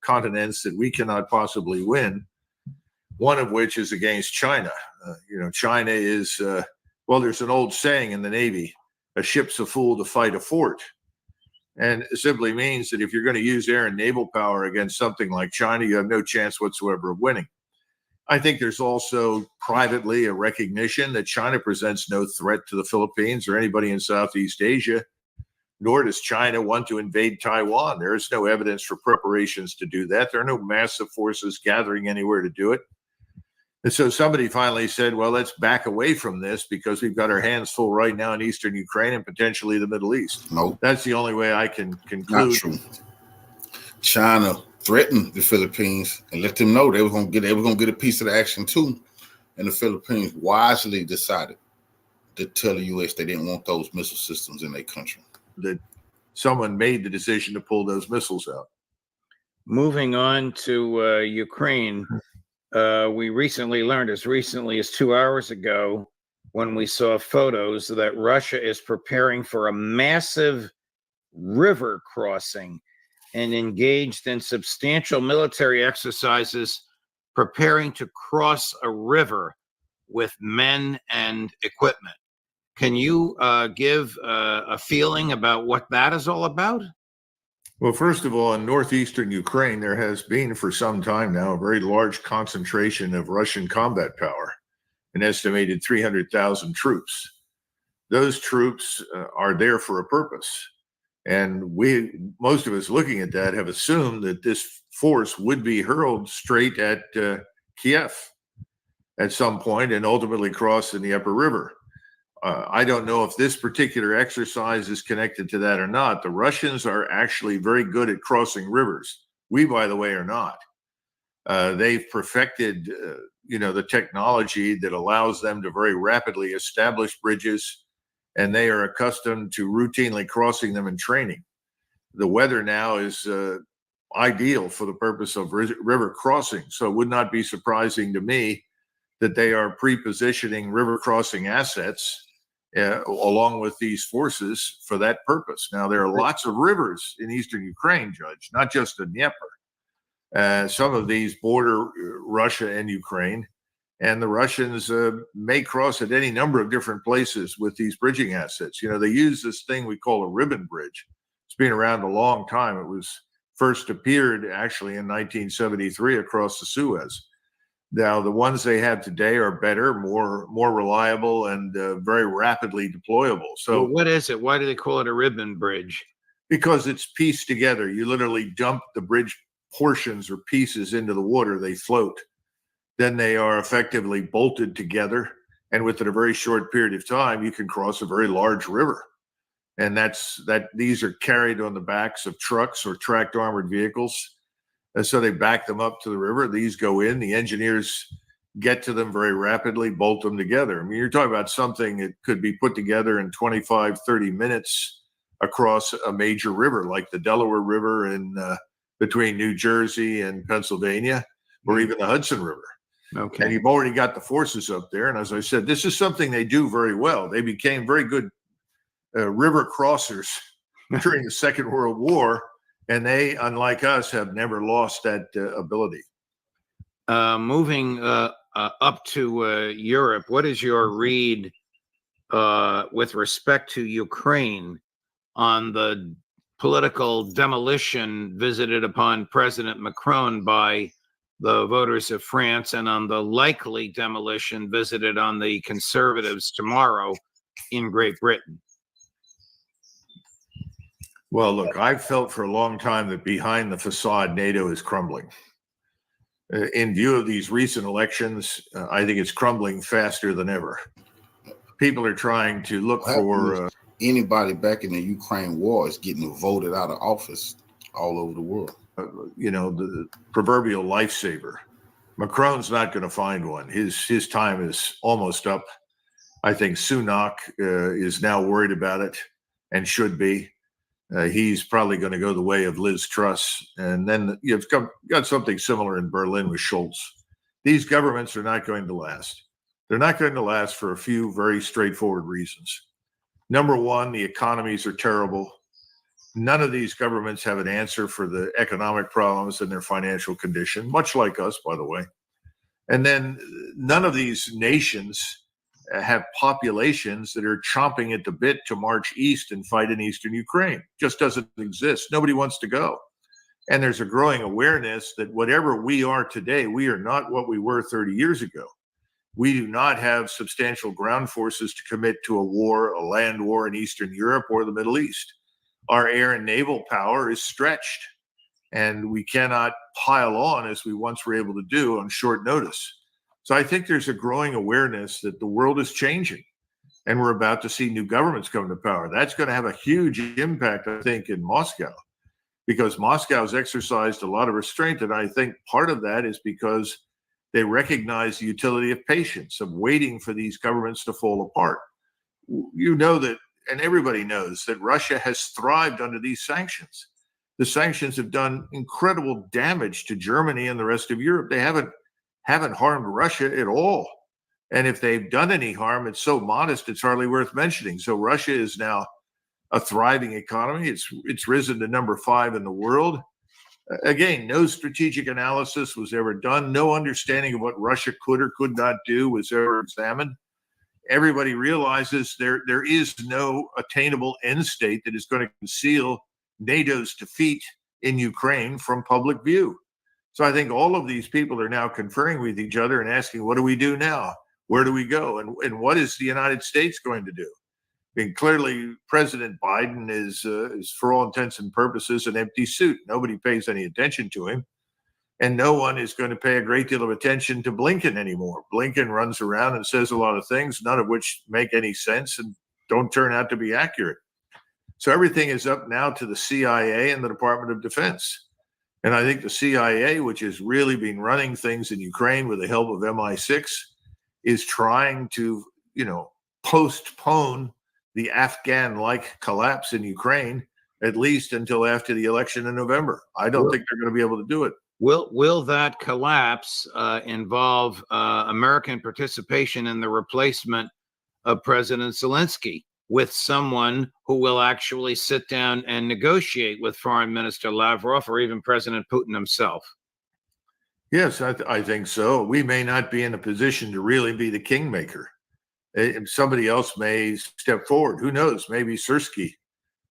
continents that we cannot possibly win, one of which is against China. China is, well, there's an old saying in the Navy, a ship's a fool to fight a fort. And it simply means that if you're going to use air and naval power against something like China, you have no chance whatsoever of winning. I think there's also privately a recognition that China presents no threat to the Philippines or anybody in Southeast Asia, nor does China want to invade Taiwan. There is no evidence for preparations to do that. There are no massive forces gathering anywhere to do it. And so somebody finally said, well, let's back away from this because we've got our hands full right now in eastern Ukraine and potentially the Middle East. No, that's the only way I can conclude. Not true. China threatened the Philippines and let them know they were going to get a piece of the action too. And the Philippines wisely decided to tell the U.S. they didn't want those missile systems in their country. That someone made the decision to pull those missiles out. Moving on to Ukraine. We recently learned, as recently as 2 hours ago, when we saw photos, that Russia is preparing for a massive river crossing and engaged in substantial military exercises, preparing to cross a river with men and equipment. Can you give a feeling about what that is all about? Well, first of all, in northeastern Ukraine, there has been for some time now a very large concentration of Russian combat power, an estimated 300,000 troops. Those troops are there for a purpose. And most of us looking at that have assumed that this force would be hurled straight at Kiev at some point and ultimately cross in the upper river. I don't know if this particular exercise is connected to that or not. The Russians are actually very good at crossing rivers. We, by the way, are not. They've perfected, the technology that allows them to very rapidly establish bridges, and they are accustomed to routinely crossing them in training. The weather now is ideal for the purpose of river crossing, so it would not be surprising to me that they are pre-positioning river crossing assets along with these forces for that purpose. Now, there are lots of rivers in eastern Ukraine, Judge, not just the Dnieper. Some of these border Russia and Ukraine, and the Russians may cross at any number of different places with these bridging assets. They use this thing we call a ribbon bridge. It's been around a long time. It was first appeared actually in 1973 across the Suez. Now, the ones they have today are better, more reliable, and very rapidly deployable. So, what is it? Why do they call it a ribbon bridge? Because it's pieced together. You literally dump the bridge portions or pieces into the water. They float. Then they are effectively bolted together. And within a very short period of time, you can cross a very large river. And these are carried on the backs of trucks or tracked armored vehicles. And so they back them up to the river. These go in. The engineers get to them very rapidly, bolt them together. I mean, you're talking about something that could be put together in 25, 30 minutes across a major river like the Delaware River in between New Jersey and Pennsylvania, or even the Hudson River. Okay. And you've already got the forces up there. And as I said, this is something they do very well. They became very good river crossers during the Second World War. And they, unlike us, have never lost that ability. Moving up to Europe, what is your read with respect to Ukraine on the political demolition visited upon President Macron by the voters of France, and on the likely demolition visited on the conservatives tomorrow in Great Britain? Well, look, I've felt for a long time that behind the facade, NATO is crumbling. In view of these recent elections, I think it's crumbling faster than ever. People are trying to look for anybody back in the Ukraine war is getting voted out of office all over the world. The proverbial lifesaver. Macron's not going to find one. His time is almost up. I think Sunak is now worried about it and should be. He's probably going to go the way of Liz Truss. And then you've got something similar in Berlin with Scholz. These governments are not going to last. They're not going to last for a few very straightforward reasons. Number one, the economies are terrible. None of these governments have an answer for the economic problems and their financial condition, much like us, by the way. And then none of these nations have populations that are chomping at the bit to march east and fight in eastern Ukraine. Just doesn't exist. Nobody wants to go. And there's a growing awareness that whatever we are today, we are not what we were 30 years ago. We do not have substantial ground forces to commit to a war, a land war in Eastern Europe or the Middle East. Our air and naval power is stretched, and we cannot pile on as we once were able to do on short notice. So I think there's a growing awareness that the world is changing, and we're about to see new governments come to power. That's going to have a huge impact, I think, in Moscow, because Moscow's exercised a lot of restraint, and I think part of that is because they recognize the utility of patience, of waiting for these governments to fall apart. You know that, and everybody knows that Russia has thrived under these sanctions. The sanctions have done incredible damage to Germany and the rest of Europe. They haven't harmed Russia at all. And if they've done any harm, it's so modest, it's hardly worth mentioning. So Russia is now a thriving economy. It's risen to number 5 in the world. Again, no strategic analysis was ever done. No understanding of what Russia could or could not do was ever examined. Everybody realizes there is no attainable end state that is going to conceal NATO's defeat in Ukraine from public view. So I think all of these people are now conferring with each other and asking, what do we do now? Where do we go? And what is the United States going to do? I mean, clearly, President Biden is, for all intents and purposes, an empty suit. Nobody pays any attention to him. And no one is going to pay a great deal of attention to Blinken anymore. Blinken runs around and says a lot of things, none of which make any sense and don't turn out to be accurate. So everything is up now to the CIA and the Department of Defense. And I think the CIA, which has really been running things in Ukraine with the help of MI6, is trying to, postpone the Afghan-like collapse in Ukraine, at least until after the election in November. I don't think they're going to be able to do it. Will that collapse involve American participation in the replacement of President Zelensky with someone who will actually sit down and negotiate with Foreign Minister Lavrov or even President Putin himself? Yes, I think so. We may not be in a position to really be the kingmaker. Somebody else may step forward. Who knows? Maybe Sersky,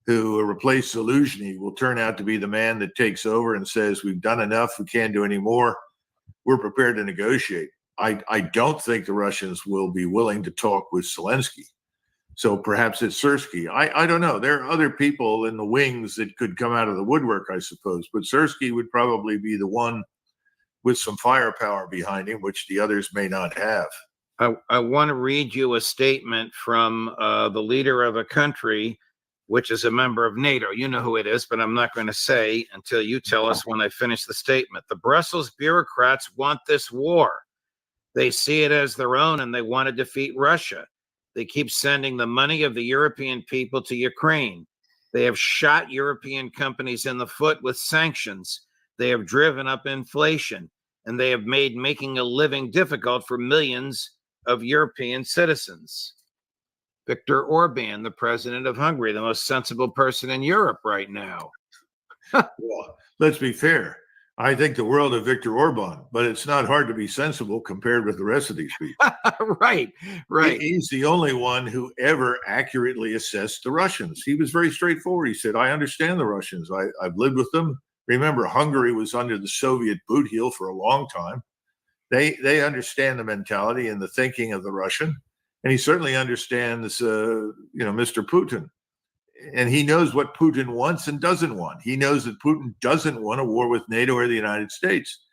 who replaced Zelensky, will turn out to be the man that takes over and says, we've done enough, we can't do any more. We're prepared to negotiate. I don't think the Russians will be willing to talk with Zelensky. So perhaps it's Sersky. I don't know. There are other people in the wings that could come out of the woodwork, I suppose. But Sersky would probably be the one with some firepower behind him, which the others may not have. I want to read you a statement from the leader of a country which is a member of NATO. You know who it is, but I'm not going to say until you tell us when I finish the statement. The Brussels bureaucrats want this war. They see it as their own and they want to defeat Russia. They keep sending the money of the European people to Ukraine. They have shot European companies in the foot with sanctions. They have driven up inflation, and they have made making a living difficult for millions of European citizens. Viktor Orban, the president of Hungary, the most sensible person in Europe right now. Well, let's be fair. I think the world of Viktor Orban, but it's not hard to be sensible compared with the rest of these people. Right. He's the only one who ever accurately assessed the Russians. He was very straightforward. He said, I understand the Russians. I've lived with them. Remember, Hungary was under the Soviet boot heel for a long time. They understand the mentality and the thinking of the Russian. And he certainly understands, Mr. Putin. And he knows what Putin wants and doesn't want. He knows that Putin doesn't want a war with NATO or the United States.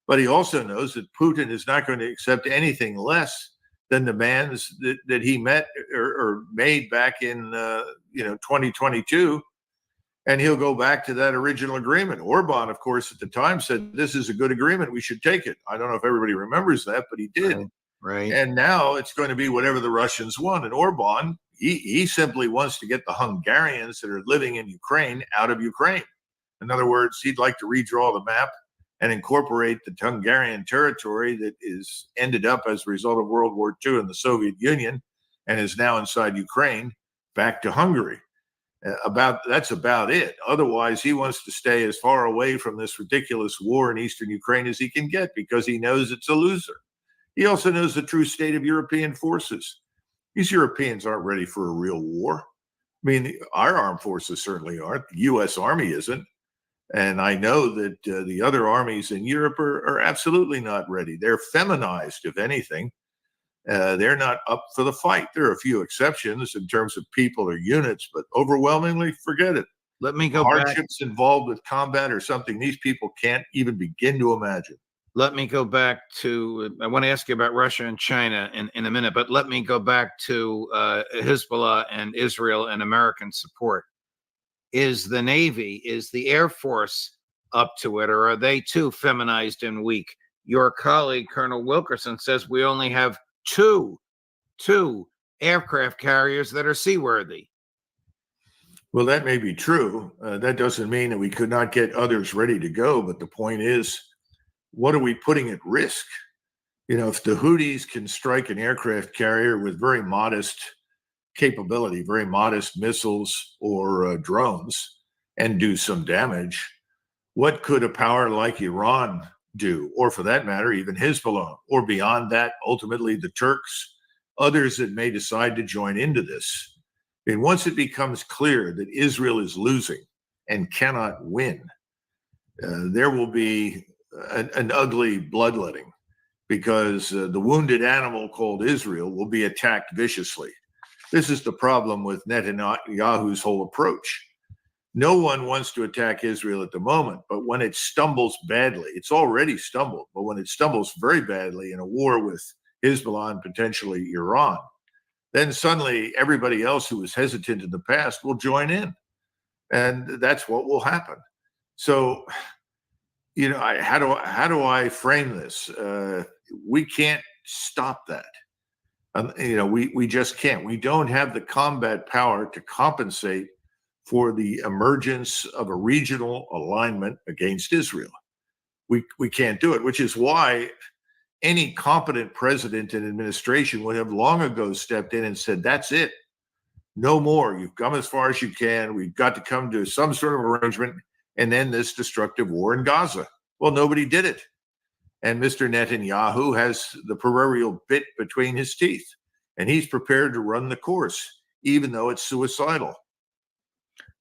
But he also knows that Putin is not going to accept anything less than demands that he met or made back in 2022. And he'll go back to that original agreement. Orban, of course, at the time said, this is a good agreement. We should take it. I don't know if everybody remembers that, but he did. Right. And now it's going to be whatever the Russians want. And Orban, he simply wants to get the Hungarians that are living in Ukraine out of Ukraine. In other words, he'd like to redraw the map and incorporate the Hungarian territory that is ended up as a result of World War II in the Soviet Union and is now inside Ukraine back to Hungary. That's about it. Otherwise, he wants to stay as far away from this ridiculous war in eastern Ukraine as he can get because he knows it's a loser. He also knows the true state of European forces. These Europeans aren't ready for a real war. I mean, our armed forces certainly aren't. The U.S. Army isn't. And I know that the other armies in Europe are absolutely not ready. They're feminized, if anything. They're not up for the fight. There are a few exceptions in terms of people or units, but overwhelmingly, forget it. Let me go Hardships involved with combat are something these people can't even begin to imagine. Let me go back to, I want to ask you about Russia and China in a minute, but let me go back to Hezbollah and Israel and American support. Is the Navy, is the Air Force up to it, or are they too feminized and weak? Your colleague, Colonel Wilkerson, says we only have two aircraft carriers that are seaworthy. Well, that may be true. That doesn't mean that we could not get others ready to go. But the point is, what are we putting at risk? You know, if the Houthis can strike an aircraft carrier with very modest capability, very modest missiles or drones, and do some damage, what could a power like Iran do? Or for that matter, even Hezbollah, or beyond that, ultimately the Turks, others that may decide to join into this. And once it becomes clear that Israel is losing and cannot win, there will be an ugly bloodletting, because the wounded animal called Israel will be attacked viciously. This is the problem with Netanyahu's whole approach. No one wants to attack Israel at the moment, but when it stumbles badly, it's already stumbled, but when it stumbles very badly in a war with Hezbollah and potentially Iran, then suddenly everybody else who was hesitant in the past will join in. And that's what will happen. So, you know, how do I frame this? We can't stop that. You know, we just can't. We don't have the combat power to compensate for the emergence of a regional alignment against Israel. We can't do it, which is why any competent president and administration would have long ago stepped in and said, that's it. No more. You've come as far as you can. We've got to come to some sort of arrangement and end this destructive war in Gaza. Well, nobody did it. And Mr. Netanyahu has the proverbial bit between his teeth, and he's prepared to run the course, even though it's suicidal.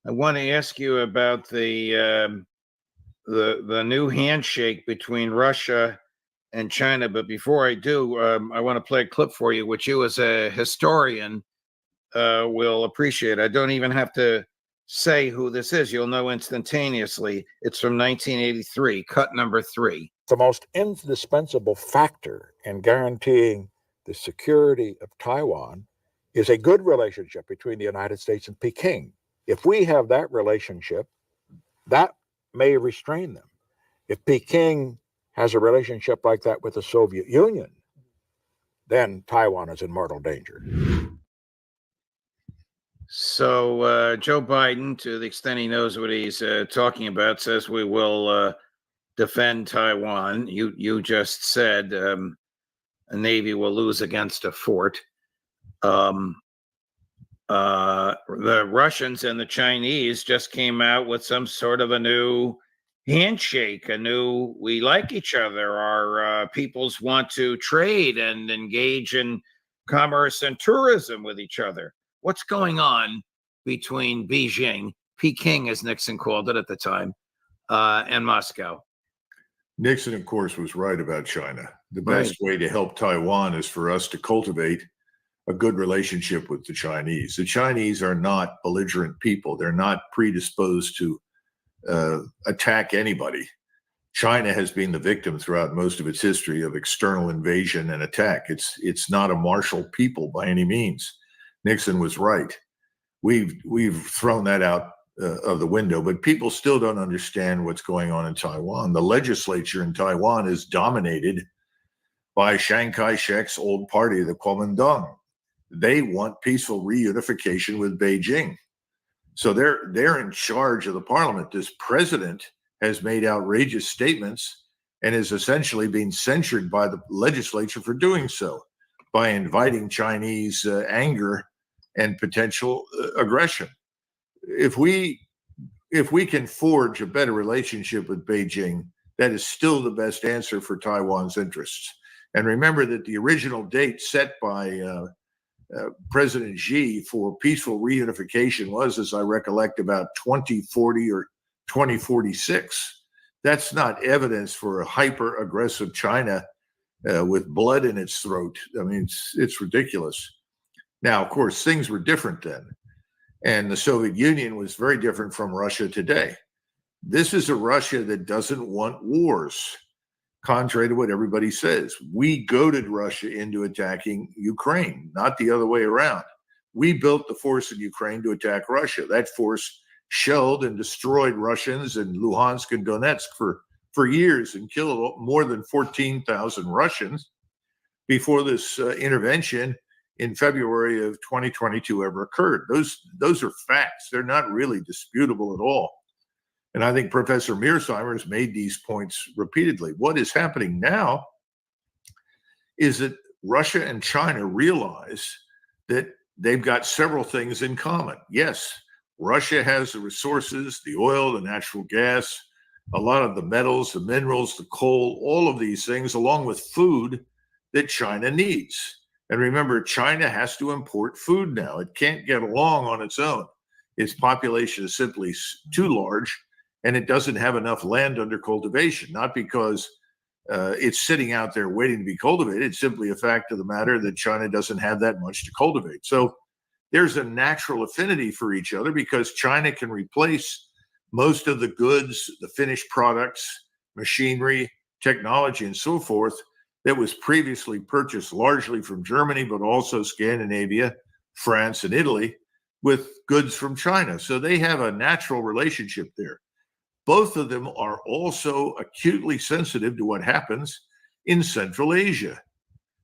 I want to ask you about the new handshake between Russia and China, but before I do, I want to play a clip for you, which you as a historian will appreciate. I don't even have to say who this is. You'll know instantaneously. It's from 1983, cut number 3. The most indispensable factor in guaranteeing the security of Taiwan is a good relationship between the United States and Peking. If we have that relationship, that may restrain them. If Peking has a relationship like that with the Soviet Union, then Taiwan is in mortal danger. So Joe Biden, to the extent he knows what he's talking about, says we will defend Taiwan. You just said a Navy will lose against a fort. The Russians and the Chinese just came out with some sort of a new handshake, we like each other. Our peoples want to trade and engage in commerce and tourism with each other. What's going on between Peking, as Nixon called it at the time, and Moscow? Nixon, of course, was right about China. The best way to help Taiwan is for us to cultivate a good relationship with the Chinese. The Chinese are not belligerent people. They're not predisposed to attack anybody. China has been the victim throughout most of its history of external invasion and attack. It's not a martial people by any means. Nixon was right. We've thrown that out of the window, but people still don't understand what's going on in Taiwan. The legislature in Taiwan is dominated by Chiang Kai-shek's old party, the Kuomintang. They want peaceful reunification with Beijing. So they're in charge of the parliament. This president has made outrageous statements and is essentially being censured by the legislature for doing so, by inviting Chinese anger and potential aggression. If we can forge a better relationship with Beijing, that is still the best answer for Taiwan's interests. And remember that the original date set by President Xi for peaceful reunification was, as I recollect, about 2040 or 2046. That's not evidence for a hyper-aggressive China with blood in its throat. I mean, it's ridiculous. Now, of course, things were different then. And the Soviet Union was very different from Russia today. This is a Russia that doesn't want wars, contrary to what everybody says. We goaded Russia into attacking Ukraine, not the other way around. We built the force in Ukraine to attack Russia. That force shelled and destroyed Russians in Luhansk and Donetsk for years and killed more than 14,000 Russians before this intervention in February of 2022 ever occurred. Those are facts. They're not really disputable at all. And I think Professor Mearsheimer has made these points repeatedly. What is happening now is that Russia and China realize that they've got several things in common. Yes, Russia has the resources, the oil, the natural gas, a lot of the metals, the minerals, the coal, all of these things, along with food that China needs. And remember, China has to import food now. It can't get along on its own. Its population is simply too large, and it doesn't have enough land under cultivation, not because it's sitting out there waiting to be cultivated. It's simply a fact of the matter that China doesn't have that much to cultivate. So there's a natural affinity for each other because China can replace most of the goods, the finished products, machinery, technology, and so forth that was previously purchased largely from Germany, but also Scandinavia, France, and Italy, with goods from China. So they have a natural relationship there. Both of them are also acutely sensitive to what happens in Central Asia.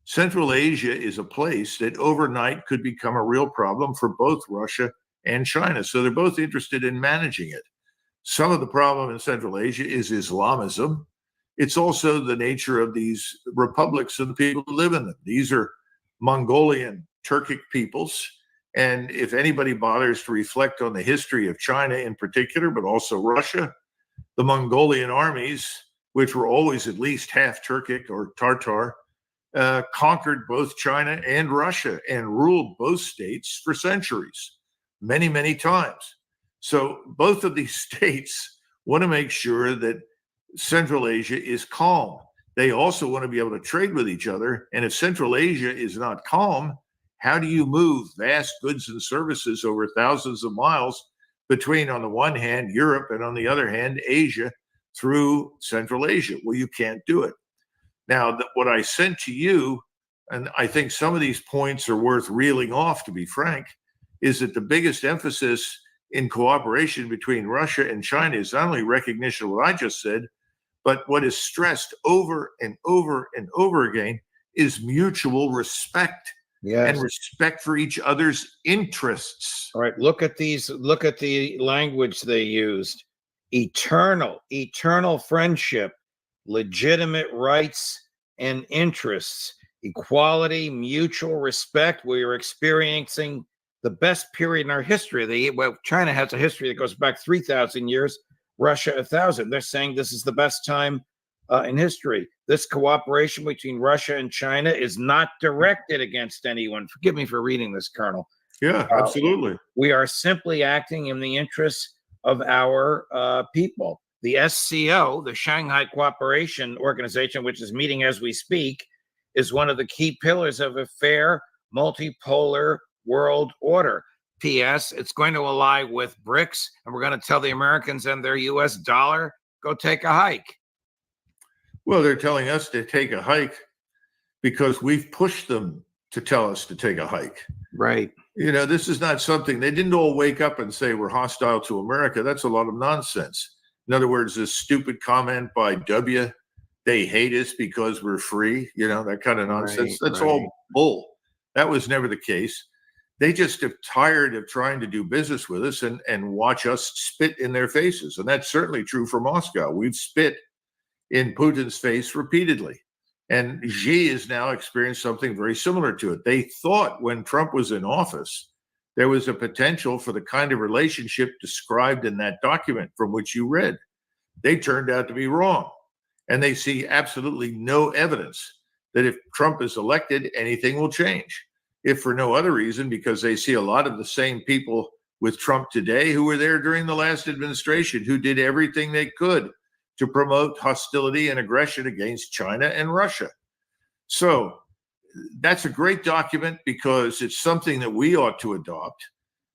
Central Asia is a place that overnight could become a real problem for both Russia and China. So they're both interested in managing it. Some of the problem in Central Asia is Islamism. It's also the nature of these republics and the people who live in them. These are Mongolian, Turkic peoples. And if anybody bothers to reflect on the history of China in particular, but also Russia, the Mongolian armies, which were always at least half Turkic or Tartar, conquered both China and Russia and ruled both states for centuries, many, many times. So both of these states want to make sure that Central Asia is calm. They also want to be able to trade with each other. And if Central Asia is not calm, how do you move vast goods and services over thousands of miles between, on the one hand, Europe, and on the other hand, Asia through Central Asia? Well, you can't do it. Now, what I sent to you, and I think some of these points are worth reeling off, to be frank, is that the biggest emphasis in cooperation between Russia and China is not only recognition of what I just said, but what is stressed over and over and over again is mutual respect. Yes. And respect for each other's interests. All right, look at these. Look at the language they used. Eternal friendship, legitimate rights and interests, equality, mutual respect. We are experiencing the best period in our history. China has a history that goes back 3,000 years, Russia 1,000. They're saying this is the best time in history. This cooperation between Russia and China is not directed against anyone. Forgive me for reading this, Colonel. Yeah, absolutely. We are simply acting in the interests of our people. The SCO, the Shanghai Cooperation Organization, which is meeting as we speak, is one of the key pillars of a fair, multipolar world order. P.S. It's going to ally with BRICS, and we're going to tell the Americans and their U.S. dollar, go take a hike. Well, they're telling us to take a hike because we've pushed them to tell us to take a hike. Right. You know, this is not something, they didn't all wake up and say we're hostile to America. That's a lot of nonsense. In other words, this stupid comment by W, they hate us because we're free, you know, that kind of nonsense. That's all bull. That was never the case. They just are tired of trying to do business with us and watch us spit in their faces. And that's certainly true for Moscow. We've spit in Putin's face repeatedly. And Xi has now experienced something very similar to it. They thought when Trump was in office, there was a potential for the kind of relationship described in that document from which you read. They turned out to be wrong. And they see absolutely no evidence that if Trump is elected, anything will change. If for no other reason, because they see a lot of the same people with Trump today who were there during the last administration, who did everything they could to promote hostility and aggression against China and Russia. So that's a great document because it's something that we ought to adopt,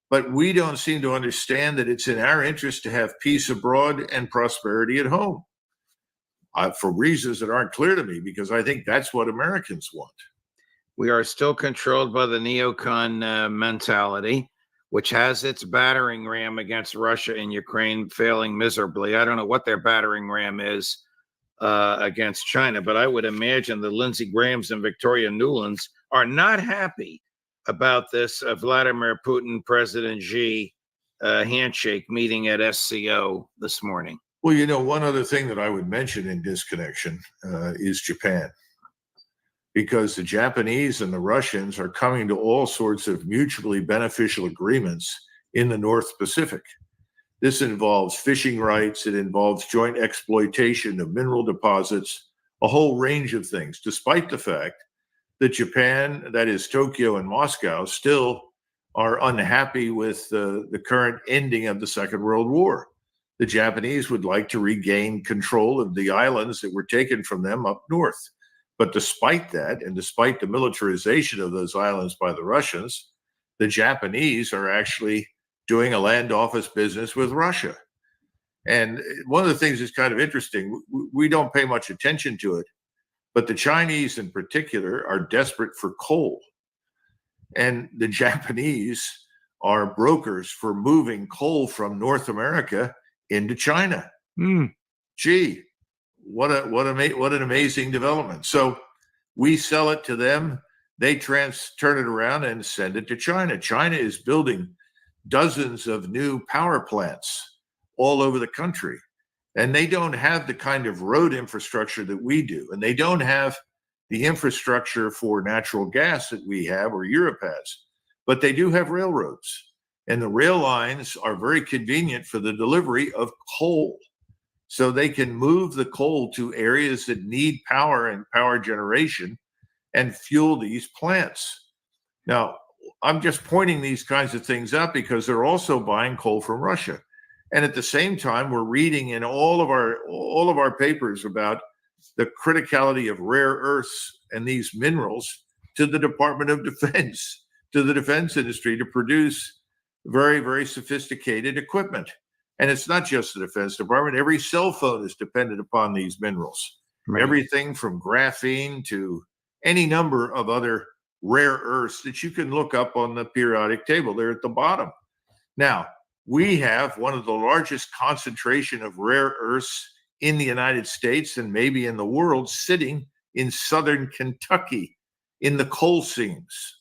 but we don't seem to understand that it's in our interest to have peace abroad and prosperity at home. For reasons that aren't clear to me, because I think that's what Americans want. We are still controlled by the neocon mentality, which has its battering ram against Russia and Ukraine failing miserably. I don't know what their battering ram is against China, but I would imagine the Lindsey Grahams and Victoria Nulands are not happy about this Vladimir Putin, President Xi handshake meeting at SCO this morning. Well, you know, one other thing that I would mention in disconnection is Japan. Because the Japanese and the Russians are coming to all sorts of mutually beneficial agreements in the North Pacific. This involves fishing rights, it involves joint exploitation of mineral deposits, a whole range of things, despite the fact that Japan, that is Tokyo and Moscow, still are unhappy with the current ending of the Second World War. The Japanese would like to regain control of the islands that were taken from them up north. But despite that, and despite the militarization of those islands by the Russians, the Japanese are actually doing a land office business with Russia. And one of the things that's kind of interesting, we don't pay much attention to it, but the Chinese in particular are desperate for coal. And the Japanese are brokers for moving coal from North America into China. Gee. What an amazing development. So we sell it to them, they turn it around and send it to China. China is building dozens of new power plants all over the country. And they don't have the kind of road infrastructure that we do. And they don't have the infrastructure for natural gas that we have or Europe has. But they do have railroads. And the rail lines are very convenient for the delivery of coal. So they can move the coal to areas that need power and power generation and fuel these plants. Now, I'm just pointing these kinds of things out because they're also buying coal from Russia. And at the same time, we're reading in all of our papers about the criticality of rare earths and these minerals to the Department of Defense, to the defense industry to produce very, very sophisticated equipment. And it's not just the Defense Department. Every cell phone is dependent upon these minerals. Right. Everything from graphene to any number of other rare earths that you can look up on the periodic table. They're at the bottom. Now, we have one of the largest concentration of rare earths in the United States and maybe in the world sitting in southern Kentucky in the coal seams.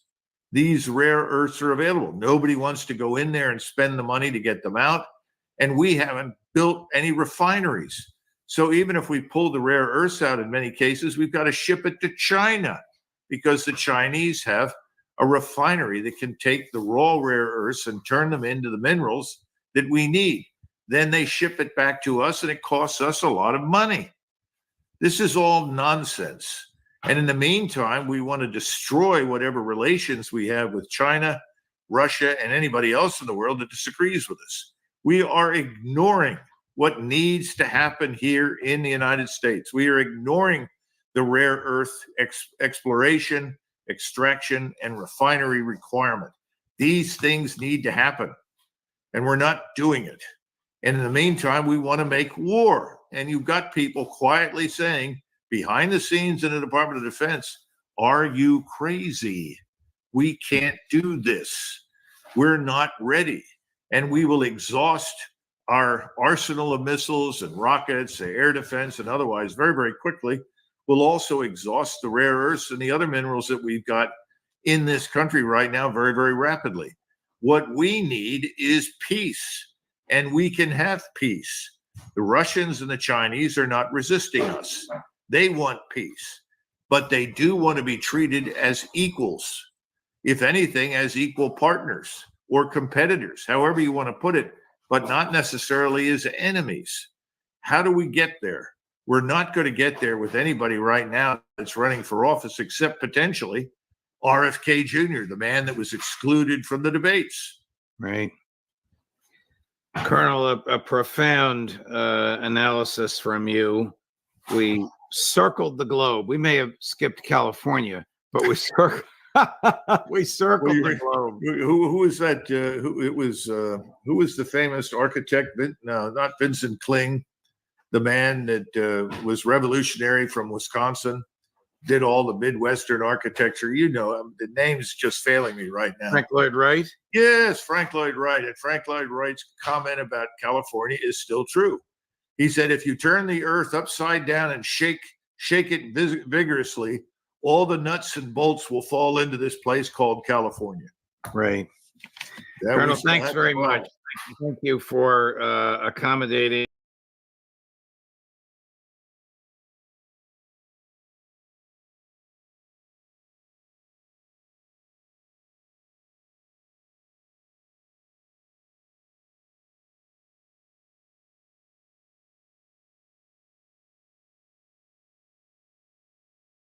These rare earths are available. Nobody wants to go in there and spend the money to get them out. And we haven't built any refineries. So even if we pull the rare earths out in many cases, we've got to ship it to China because the Chinese have a refinery that can take the raw rare earths and turn them into the minerals that we need. Then they ship it back to us and it costs us a lot of money. This is all nonsense. And in the meantime, we want to destroy whatever relations we have with China, Russia, and anybody else in the world that disagrees with us. We are ignoring what needs to happen here in the United States. We are ignoring the rare earth exploration extraction, and refinery requirement. These things need to happen, and we're not doing it. And in the meantime, we want to make war. And you've got people quietly saying behind the scenes in the Department of Defense, are you crazy? We can't do this. We're not ready. And we will exhaust our arsenal of missiles and rockets, air defense, and otherwise very, very quickly. We'll also exhaust the rare earths and the other minerals that we've got in this country right now very, very rapidly. What we need is peace, and we can have peace. The Russians and the Chinese are not resisting us. They want peace, but they do want to be treated as equals, if anything, as equal partners or competitors, however you want to put it, but not necessarily as enemies. How do we get there? We're not going to get there with anybody right now that's running for office, except potentially RFK Jr., the man that was excluded from the debates. Right. Colonel, a profound analysis from you. We circled the globe. We may have skipped California, but we circled. We circled the globe. Who was that? Who was the famous architect? No, not Vincent Kling, the man that was revolutionary from Wisconsin, did all the Midwestern architecture. You know, the name's just failing me right now. Frank Lloyd Wright? Yes, Frank Lloyd Wright. And Frank Lloyd Wright's comment about California is still true. He said, if you turn the earth upside down and shake it vigorously, all the nuts and bolts will fall into this place called California. Right. Colonel, thanks very much. Thank you for accommodating.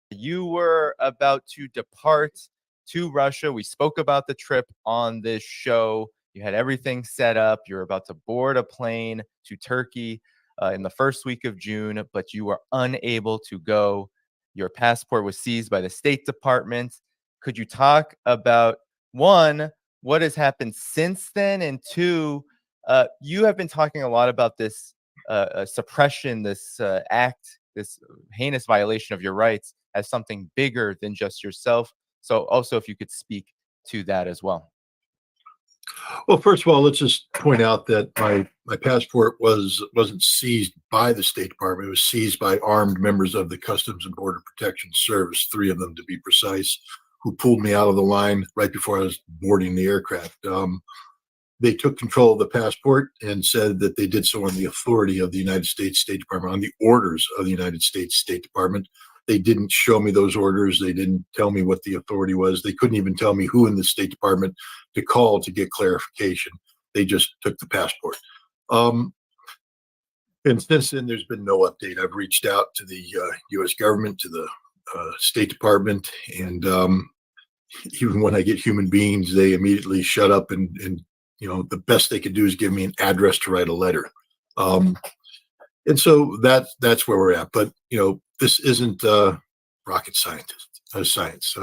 You were about to depart to Russia. We spoke about the trip on this show. You had everything set up. You're about to board a plane to Turkey in the first week of June, but you were unable to go. Your passport was seized by the State Department. Could you talk about, one, what has happened since then? And two, you have been talking a lot about this suppression, this act, this heinous violation of your rights as something bigger than just yourself. So also if you could speak to that as well. Well, first of all, let's just point out that my passport wasn't seized by the State Department. It was seized by armed members of the Customs and Border Protection Service, 3 of them to be precise, who pulled me out of the line right before I was boarding the aircraft. They took control of the passport and said that they did so on the authority of the United States State Department, on the orders of the United States State Department. They didn't show me those orders. They didn't tell me what the authority was. They couldn't even tell me who in the State Department to call to get clarification. They just took the passport. And since then, there's been no update. I've reached out to the U.S. government, to the State Department, and even when I get human beings, they immediately shut up and you know, the best they could do is give me an address to write a letter. And so that's where we're at. But, you know, this isn't rocket science.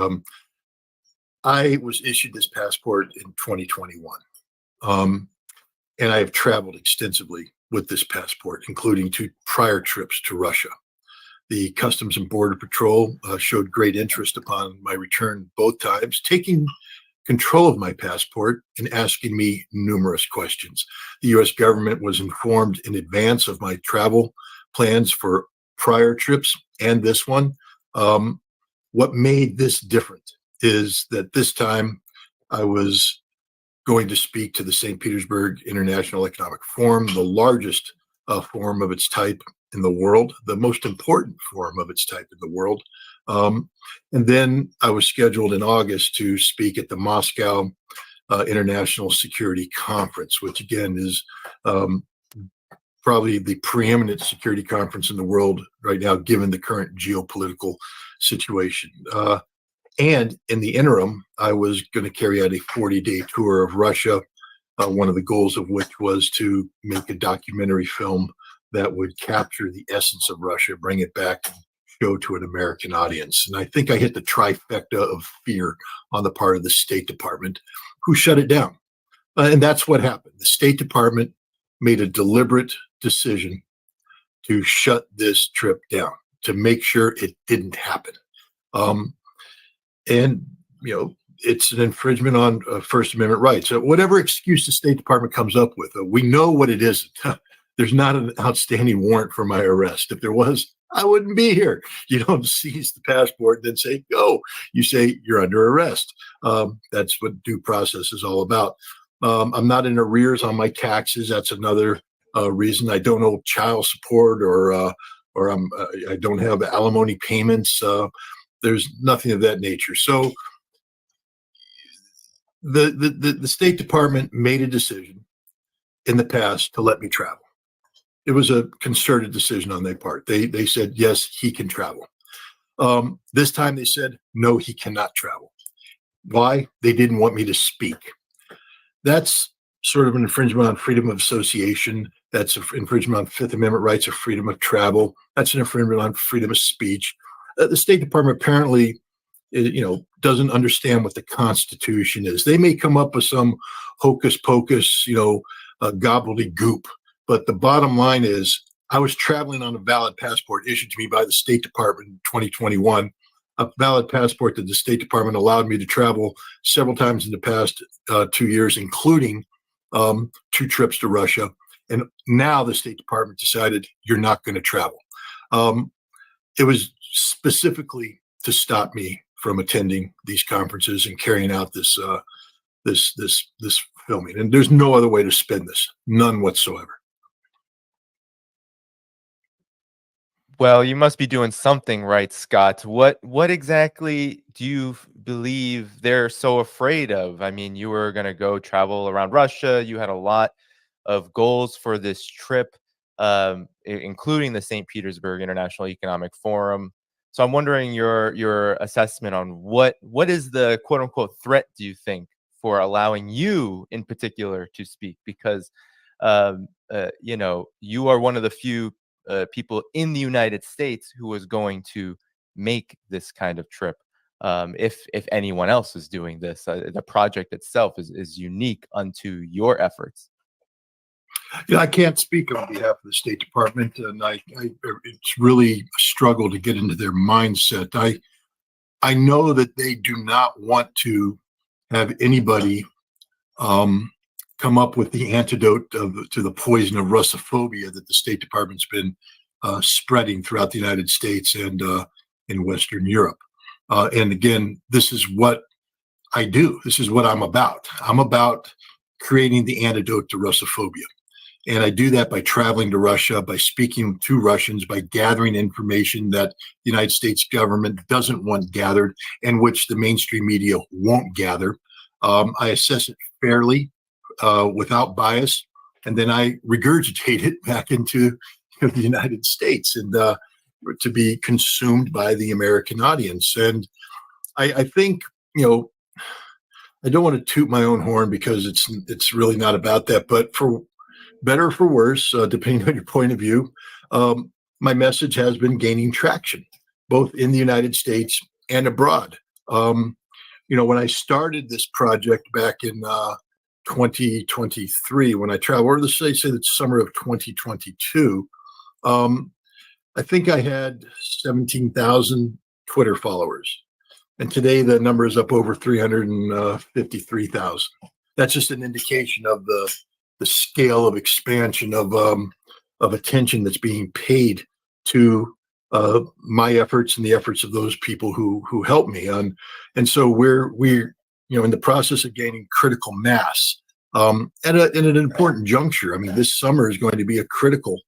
I was issued this passport in 2021. And I have traveled extensively with this passport, including 2 prior trips to Russia. The Customs and Border Patrol showed great interest upon my return both times, taking control of my passport and asking me numerous questions. The U.S. government was informed in advance of my travel plans for prior trips and this one. What made this different is that this time I was going to speak to the St. Petersburg International Economic Forum, the largest forum of its type in the world, the most important forum of its type in the world. And then I was scheduled in August to speak at the Moscow International Security Conference, which again is probably the preeminent security conference in the world right now, given the current geopolitical situation. And in the interim, I was going to carry out a 40-day tour of Russia, one of the goals of which was to make a documentary film that would capture the essence of Russia, bring it back, and show to an American audience. And I think I hit the trifecta of fear on the part of the State Department, who shut it down. And that's what happened. The State Department made a deliberate decision to shut this trip down, to make sure it didn't happen. And, it's an infringement on First Amendment rights. Whatever excuse the State Department comes up with, we know what it is. There's not an outstanding warrant for my arrest. If there was, I wouldn't be here. You don't seize the passport and then say, go. You say you're under arrest. That's what due process is all about. I'm not in arrears on my taxes. That's another reason. I don't owe child support or I don't have alimony payments. There's nothing of that nature. So the State Department made a decision in the past to let me travel. It was a concerted decision on their part. They said, yes, he can travel. This time they said, no, he cannot travel. Why? They didn't want me to speak. That's sort of an infringement on freedom of association. That's an infringement on Fifth Amendment rights of freedom of travel. That's an infringement on freedom of speech. The State Department apparently, doesn't understand what the Constitution is. They may come up with some hocus pocus, gobbledygook, but the bottom line is I was traveling on a valid passport issued to me by the State Department in 2021, a valid passport that the State Department allowed me to travel several times in the past 2 years, including 2 trips to Russia. And now the State Department decided you're not going to travel. It was specifically to stop me from attending these conferences and carrying out this filming. And there's no other way to spin this, none whatsoever. Well, you must be doing something right, Scott. What exactly do you believe they're so afraid of? I mean, you were going to go travel around Russia. You had a lot of goals for this trip, including the St. Petersburg International Economic Forum. So I'm wondering your assessment on what is the quote unquote threat, do you think, for allowing you in particular to speak? Because you are one of the few people in the United States who is going to make this kind of trip. If anyone else is doing this, the project itself is unique unto your efforts. I can't speak on behalf of the State Department, and it's really a struggle to get into their mindset. I know that they do not want to have anybody come up with the antidote to the poison of Russophobia that the State Department's been spreading throughout the United States and in Western Europe. And again, this is what I do. This is what I'm about. I'm about creating the antidote to Russophobia. And I do that by traveling to Russia, by speaking to Russians, by gathering information that the United States government doesn't want gathered and which the mainstream media won't gather. I assess it fairly, without bias, and then I regurgitate it back into the United States and to be consumed by the American audience. And I think, I don't want to toot my own horn because it's really not about that, but for better or for worse, depending on your point of view, my message has been gaining traction, both in the United States and abroad. When I started this project back in 2023, when I traveled, or let's say the summer of 2022, I think I had 17,000 Twitter followers. And today the number is up over 353,000. That's just an indication of the scale of expansion of attention that's being paid to my efforts and the efforts of those people who helped me. And so we're in the process of gaining critical mass at an important juncture. I mean, this summer is going to be a critical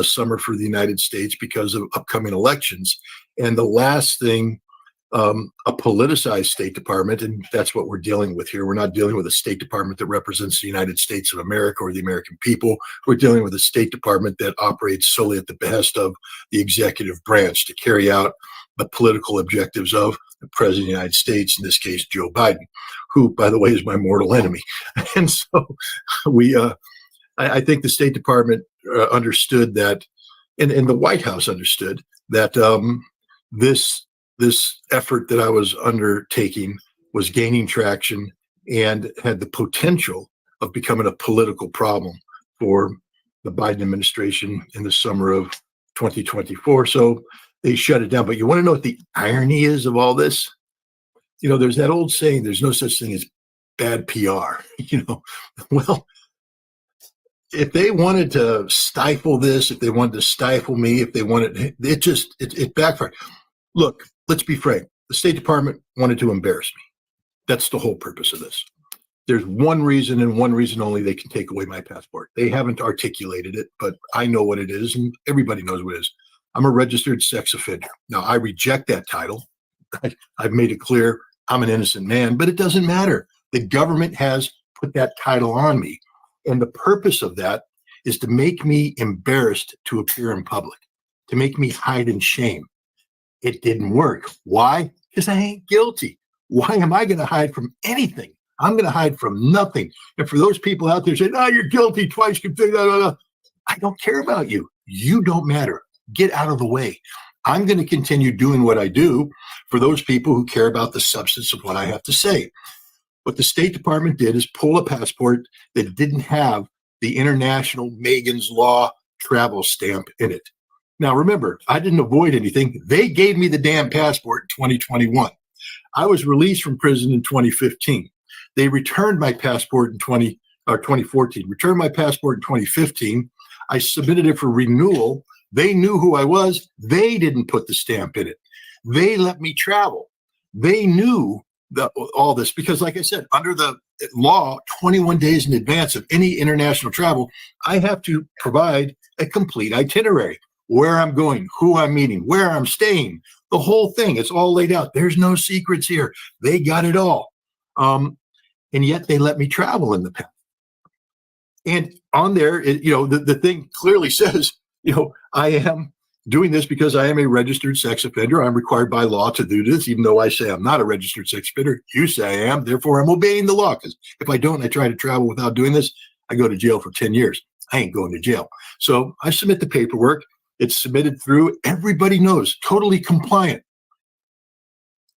summer for the United States because of upcoming elections. And the last thing, a politicized State Department, and that's what we're dealing with here. We're not dealing with a State Department that represents the United States of America or the American people. We're dealing with a State Department that operates solely at the behest of the executive branch to carry out the political objectives of the President of the United States, in this case, Joe Biden, who, by the way, is my mortal enemy. And so I think the State Department understood that, and the White House understood that this effort that I was undertaking was gaining traction and had the potential of becoming a political problem for the Biden administration in the summer of 2024. So they shut it down. But you want to know what the irony is of all this? You know, there's that old saying, there's no such thing as bad PR, you know. Well, if they wanted to stifle this, if they wanted to stifle me, if they wanted, it backfired. Look, let's be frank. The State Department wanted to embarrass me. That's the whole purpose of this. There's one reason and one reason only they can take away my passport. They haven't articulated it, but I know what it is, and everybody knows what it is. I'm a registered sex offender. Now, I reject that title. I've made it clear I'm an innocent man, but it doesn't matter. The government has put that title on me. And the purpose of that is to make me embarrassed to appear in public, to make me hide in shame. It didn't work. Why? Because I ain't guilty. Why am I going to hide from anything? I'm going to hide from nothing. And for those people out there saying, oh, you're guilty, twice convicted, I don't care about you. You don't matter. Get out of the way. I'm going to continue doing what I do for those people who care about the substance of what I have to say. What the State Department did is pull a passport that didn't have the international Megan's Law travel stamp in it. Now, remember, I didn't avoid anything. They gave me the damn passport in 2021. I was released from prison in 2015. They returned my passport in 2014, returned my passport in 2015. I submitted it for renewal. They knew who I was. They didn't put the stamp in it. They let me travel. They knew all this because, like I said, under the law, 21 days in advance of any international travel, I have to provide a complete itinerary, where I'm going, who I'm meeting, where I'm staying, the whole thing. It's all laid out. There's no secrets here. They got it all. And yet they let me travel in the past. And on there, the thing clearly says, I am doing this because I am a registered sex offender. I'm required by law to do this, even though I say I'm not a registered sex offender. You say I am. Therefore, I'm obeying the law. Because if I don't, I try to travel without doing this, I go to jail for 10 years. I ain't going to jail. So I submit the paperwork. It's submitted through. Everybody knows, totally compliant.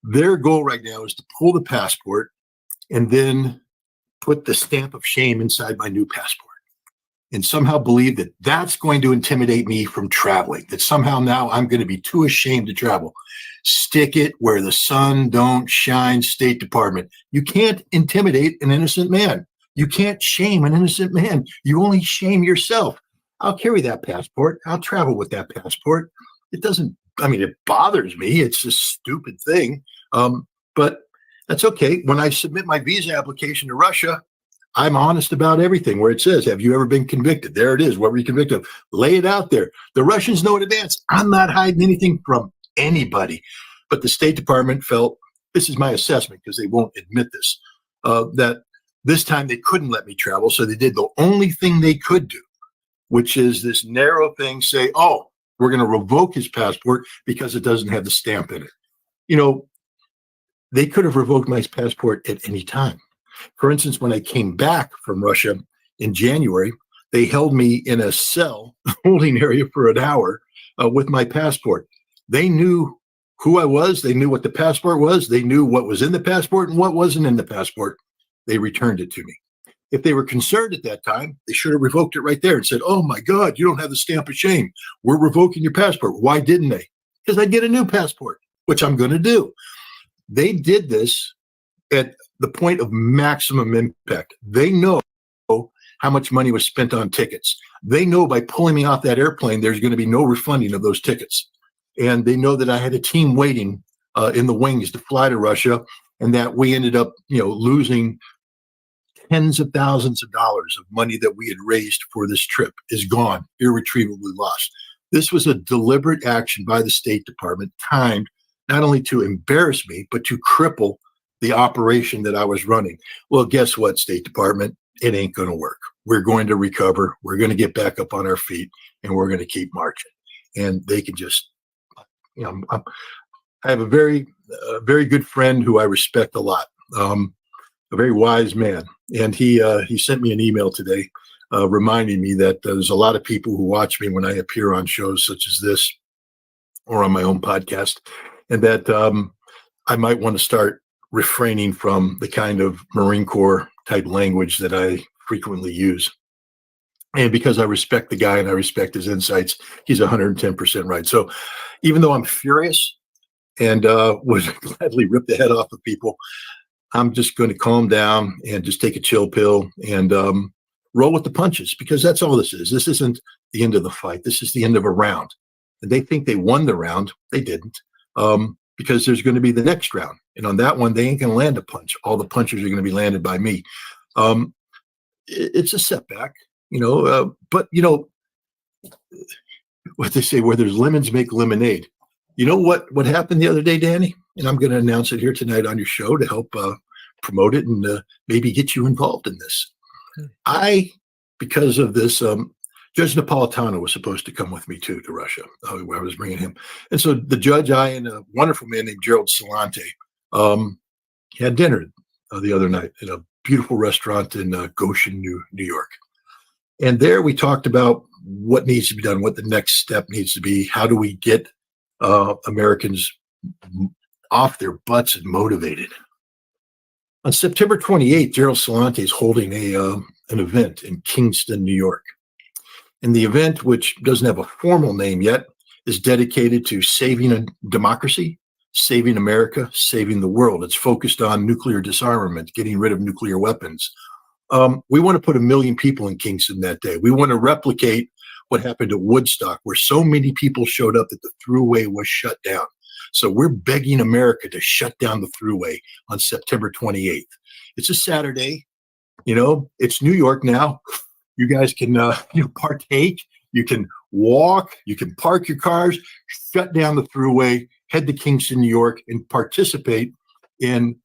Their goal right now is to pull the passport and then put the stamp of shame inside my new passport and somehow believe that that's going to intimidate me from traveling, that somehow now I'm going to be too ashamed to travel. Stick it where the sun don't shine, State Department. You can't intimidate an innocent man. You can't shame an innocent man. You only shame yourself. I'll carry that passport. I'll travel with that passport. It bothers me. It's a stupid thing. But that's okay. When I submit my visa application to Russia, I'm honest about everything where it says, have you ever been convicted? There it is. What were you convicted of? Lay it out there. The Russians know in advance. I'm not hiding anything from anybody. But the State Department felt, this is my assessment because they won't admit this, that this time they couldn't let me travel. So they did the only thing they could do, which is this narrow thing, say, oh, we're going to revoke his passport because it doesn't have the stamp in it. They could have revoked my passport at any time. For instance, when I came back from Russia in January, they held me in a cell holding area for an hour with my passport. They knew who I was. They knew what the passport was. They knew what was in the passport and what wasn't in the passport. They returned it to me. If they were concerned at that time, they should have revoked it right there and said, oh my God, you don't have the stamp of shame. We're revoking your passport. Why didn't they? Because I get a new passport, which I'm going to do. They did this at the point of maximum impact. They know how much money was spent on tickets. They know by pulling me off that airplane, there's going to be no refunding of those tickets. And they know that I had a team waiting in the wings to fly to Russia, and that we ended up, losing tens of thousands of dollars of money that we had raised for this trip is gone, irretrievably lost. This was a deliberate action by the State Department, timed not only to embarrass me, but to cripple the operation that I was running. Well, guess what, State Department? It ain't going to work. We're going to recover. We're going to get back up on our feet, and we're going to keep marching. And they can just, I have a very good friend who I respect a lot, a very wise man. And he sent me an email today reminding me that there's a lot of people who watch me when I appear on shows such as this, or on my own podcast, and that I might want to start refraining from the kind of Marine Corps type language that I frequently use. And because I respect the guy and I respect his insights, he's 110% right. So even though I'm furious and would gladly rip the head off of people, I'm just going to calm down and just take a chill pill and roll with the punches, because that's all this is. This isn't the end of the fight. This is the end of a round. And they think they won the round. They didn't, because there's going to be the next round. And on that one, they ain't going to land a punch. All the punches are going to be landed by me. It's a setback, but what they say, where there's lemons, make lemonade. You know what happened the other day, Danny? And I'm going to announce it here tonight on your show to help promote it and maybe get you involved in this. Because of this, Judge Napolitano was supposed to come with me to Russia. I was bringing him. And so the judge, I, and a wonderful man named Gerald Salante had dinner the other night at a beautiful restaurant in Goshen, New York. And there we talked about what needs to be done, what the next step needs to be. How do we get Americans off their butts and motivated? On September 28th, Gerald Salante is holding an event in Kingston, New York. And the event, which doesn't have a formal name yet, is dedicated to saving a democracy, saving America, saving the world. It's focused on nuclear disarmament, getting rid of nuclear weapons. We want to put 1 million people in Kingston that day. We want to replicate what happened at Woodstock, where so many people showed up that the thruway was shut down. So we're begging America to shut down the thruway on September 28th. It's a Saturday. It's New York now. You guys can partake. You can walk. You can park your cars, shut down the thruway, head to Kingston, New York, and participate in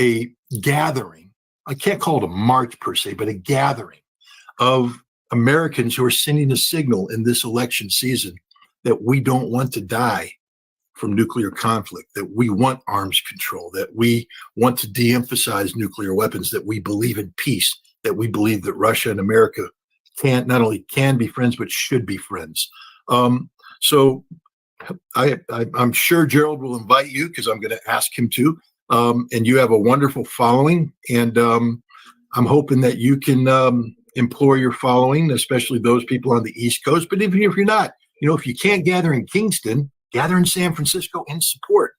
a gathering. I can't call it a march per se, but a gathering of Americans who are sending a signal in this election season that we don't want to die from nuclear conflict, that we want arms control, that we want to de-emphasize nuclear weapons, that we believe in peace, that we believe that Russia and America not only can be friends, but should be friends. So I'm sure Gerald will invite you, because I'm going to ask him to. And you have a wonderful following. And I'm hoping that you can implore your following, especially those people on the East Coast. But even if you're not, if you can't gather in Kingston, gather in San Francisco in support,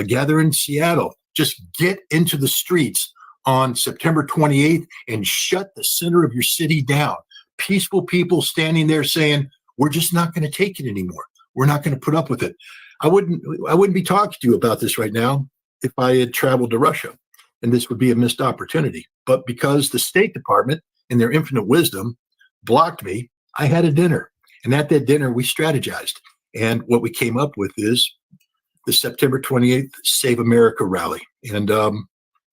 gather in Seattle. Just get into the streets on September 28th and shut the center of your city down. Peaceful people standing there saying, we're just not going to take it anymore. We're not going to put up with it. I wouldn't be talking to you about this right now if I had traveled to Russia, and this would be a missed opportunity. But because the State Department, in their infinite wisdom, blocked me, I had a dinner. And at that dinner, we strategized. And what we came up with is the September 28th Save America rally. And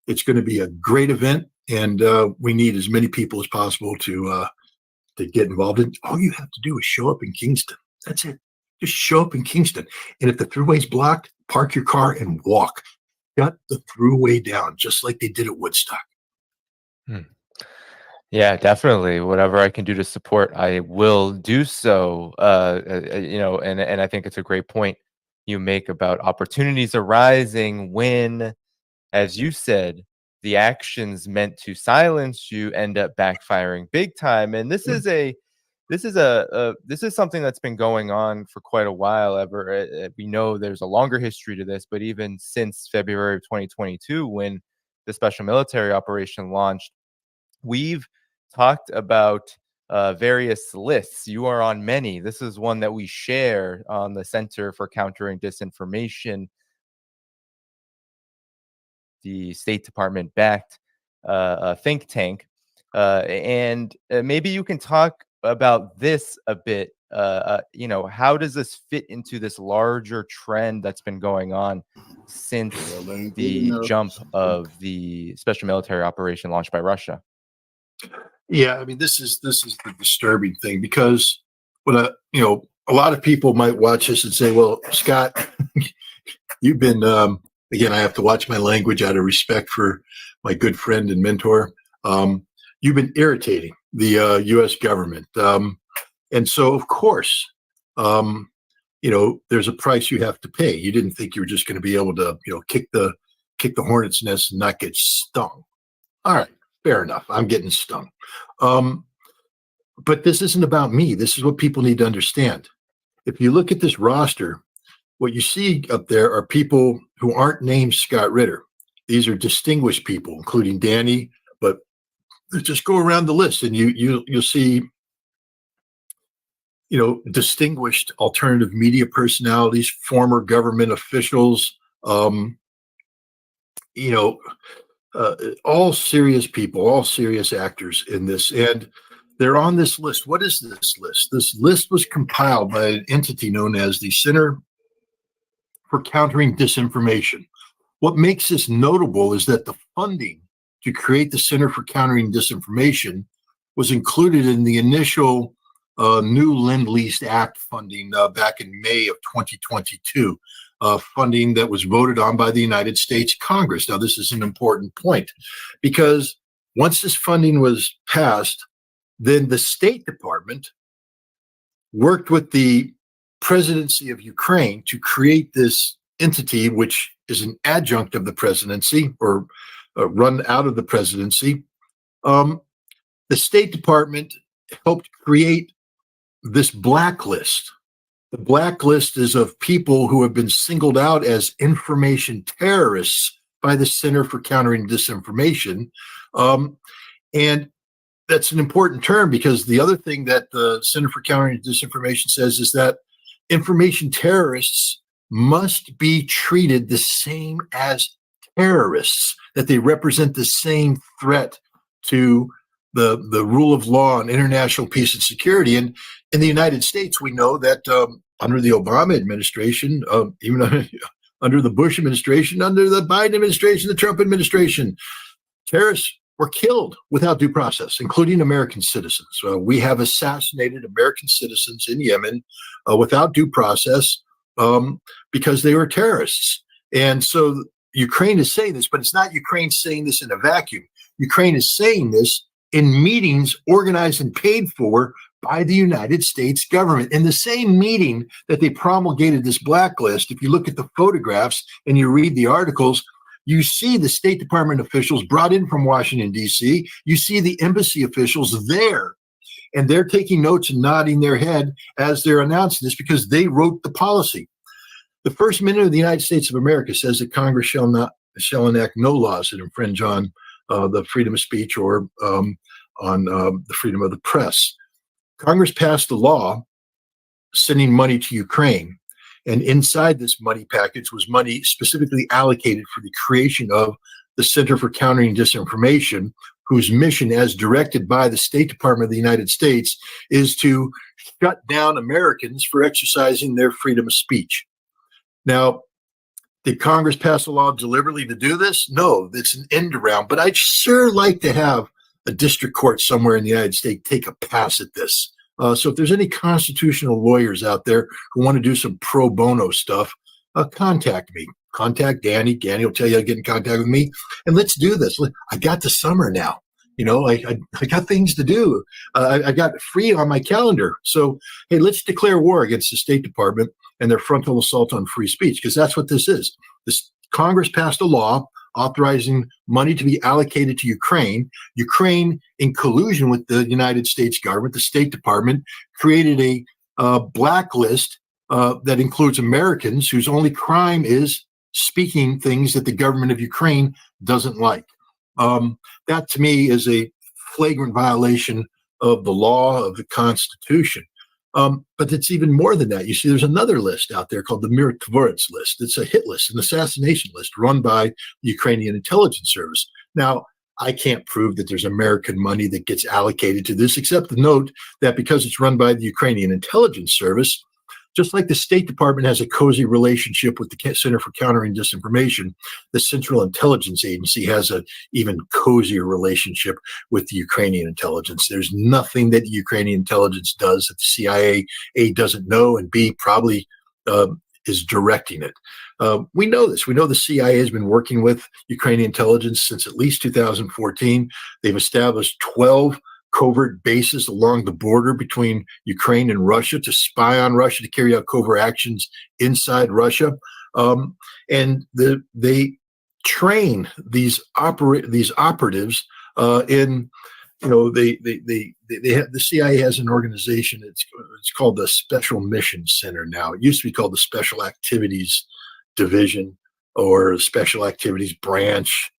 it's going to be a great event. And we need as many people as possible to get involved in. All you have to do is show up in Kingston. That's it. Just show up in Kingston. And if the thruway's blocked, park your car and walk. Shut the thruway down, just like they did at Woodstock. Yeah, definitely. Whatever I can do to support, I will do so. And I think it's a great point you make about opportunities arising when, as you said, the actions meant to silence you end up backfiring big time. And this is something that's been going on for quite a while. We know there's a longer history to this, but even since February of 2022, when the special military operation launched, we've talked about various lists. You are on many. This is one that we share on the Center for Countering Disinformation, the State Department backed think tank. And maybe you can talk about this a bit. How does this fit into this larger trend that's been going on since the jump of the special military operation launched by Russia? Yeah, I mean, this is the disturbing thing, because a lot of people might watch this and say, well, Scott, you've been, again, I have to watch my language out of respect for my good friend and mentor. You've been irritating the U.S. government. And so, of course, there's a price you have to pay. You didn't think you were just going to be able to, kick the hornet's nest and not get stung. All right, fair enough. I'm getting stung. But this isn't about me. This is what people need to understand. If you look at this roster, what you see up there are people who aren't named Scott Ritter. These are distinguished people, including Danny, but just go around the list and you'll see, distinguished alternative media personalities, former government officials, all serious people, all serious actors in this. And they're on this list. What is this list? This list was compiled by an entity known as the Center for Countering Disinformation. What makes this notable is that the funding to create the Center for Countering Disinformation was included in the initial new Lend-Lease Act funding back in May of 2022, funding that was voted on by the United States Congress. Now, this is an important point because once this funding was passed, then the State Department worked with the presidency of Ukraine to create this entity, which is an adjunct of the presidency or run out of the presidency. The State Department helped create this blacklist. The blacklist is of people who have been singled out as information terrorists by the Center for Countering Disinformation. And that's an important term because the other thing that the Center for Countering Disinformation says is that information terrorists must be treated the same as terrorists, that they represent the same threat to the rule of law and international peace and security. And in the United States, we know that under the Obama administration, even under the Bush administration, under the Biden administration, the Trump administration, terrorists were killed without due process, including American citizens. We have assassinated American citizens in Yemen without due process because they were terrorists. And so Ukraine is saying this, but it's not Ukraine saying this in a vacuum. Ukraine is saying this in meetings organized and paid for by the United States government. In the same meeting that they promulgated this blacklist, if you look at the photographs and you read the articles, you see the State Department officials brought in from Washington, D.C. You see the embassy officials there, and they're taking notes and nodding their head as they're announcing this because they wrote the policy. The First Amendment of the United States of America says that Congress shall enact no laws that infringe on the freedom of speech or on the freedom of the press. Congress passed a law sending money to Ukraine. And inside this money package was money specifically allocated for the creation of the Center for Countering Disinformation, whose mission, as directed by the State Department of the United States, is to shut down Americans for exercising their freedom of speech. Now, did Congress pass a law deliberately to do this? No, it's an end around. But I'd sure like to have a district court somewhere in the United States take a pass at this. So if there's any constitutional lawyers out there who want to do some pro bono stuff, contact me. Contact Danny. Danny will tell you how to get in contact with me. And let's do this. I got the summer now. I got things to do. I got free on my calendar. So, hey, let's declare war against the State Department and their frontal assault on free speech, because that's what this is. This Congress passed a law authorizing money to be allocated to Ukraine. Ukraine, in collusion with the United States government, the State Department, created a blacklist that includes Americans whose only crime is speaking things that the government of Ukraine doesn't like. That, to me, is a flagrant violation of the law, of the Constitution. But it's even more than that. You see, there's another list out there called the Mirotvorets list. It's a hit list, an assassination list run by the Ukrainian intelligence service. Now, I can't prove that there's American money that gets allocated to this, except to note that because it's run by the Ukrainian intelligence service, just like the State Department has a cozy relationship with the Center for Countering Disinformation, the Central Intelligence Agency has an even cozier relationship with the Ukrainian intelligence. There's nothing that the Ukrainian intelligence does that the CIA, A, doesn't know, and B, probably is directing it. We know this. We know the CIA has been working with Ukrainian intelligence since at least 2014. They've established 12 covert bases along the border between Ukraine and Russia to spy on Russia, to carry out covert actions inside Russia. And they train these operatives in, you know, they have, the CIA has an organization. It's called the Special Missions Center now. It used to be called the Special Activities Division or Special Activities Branch.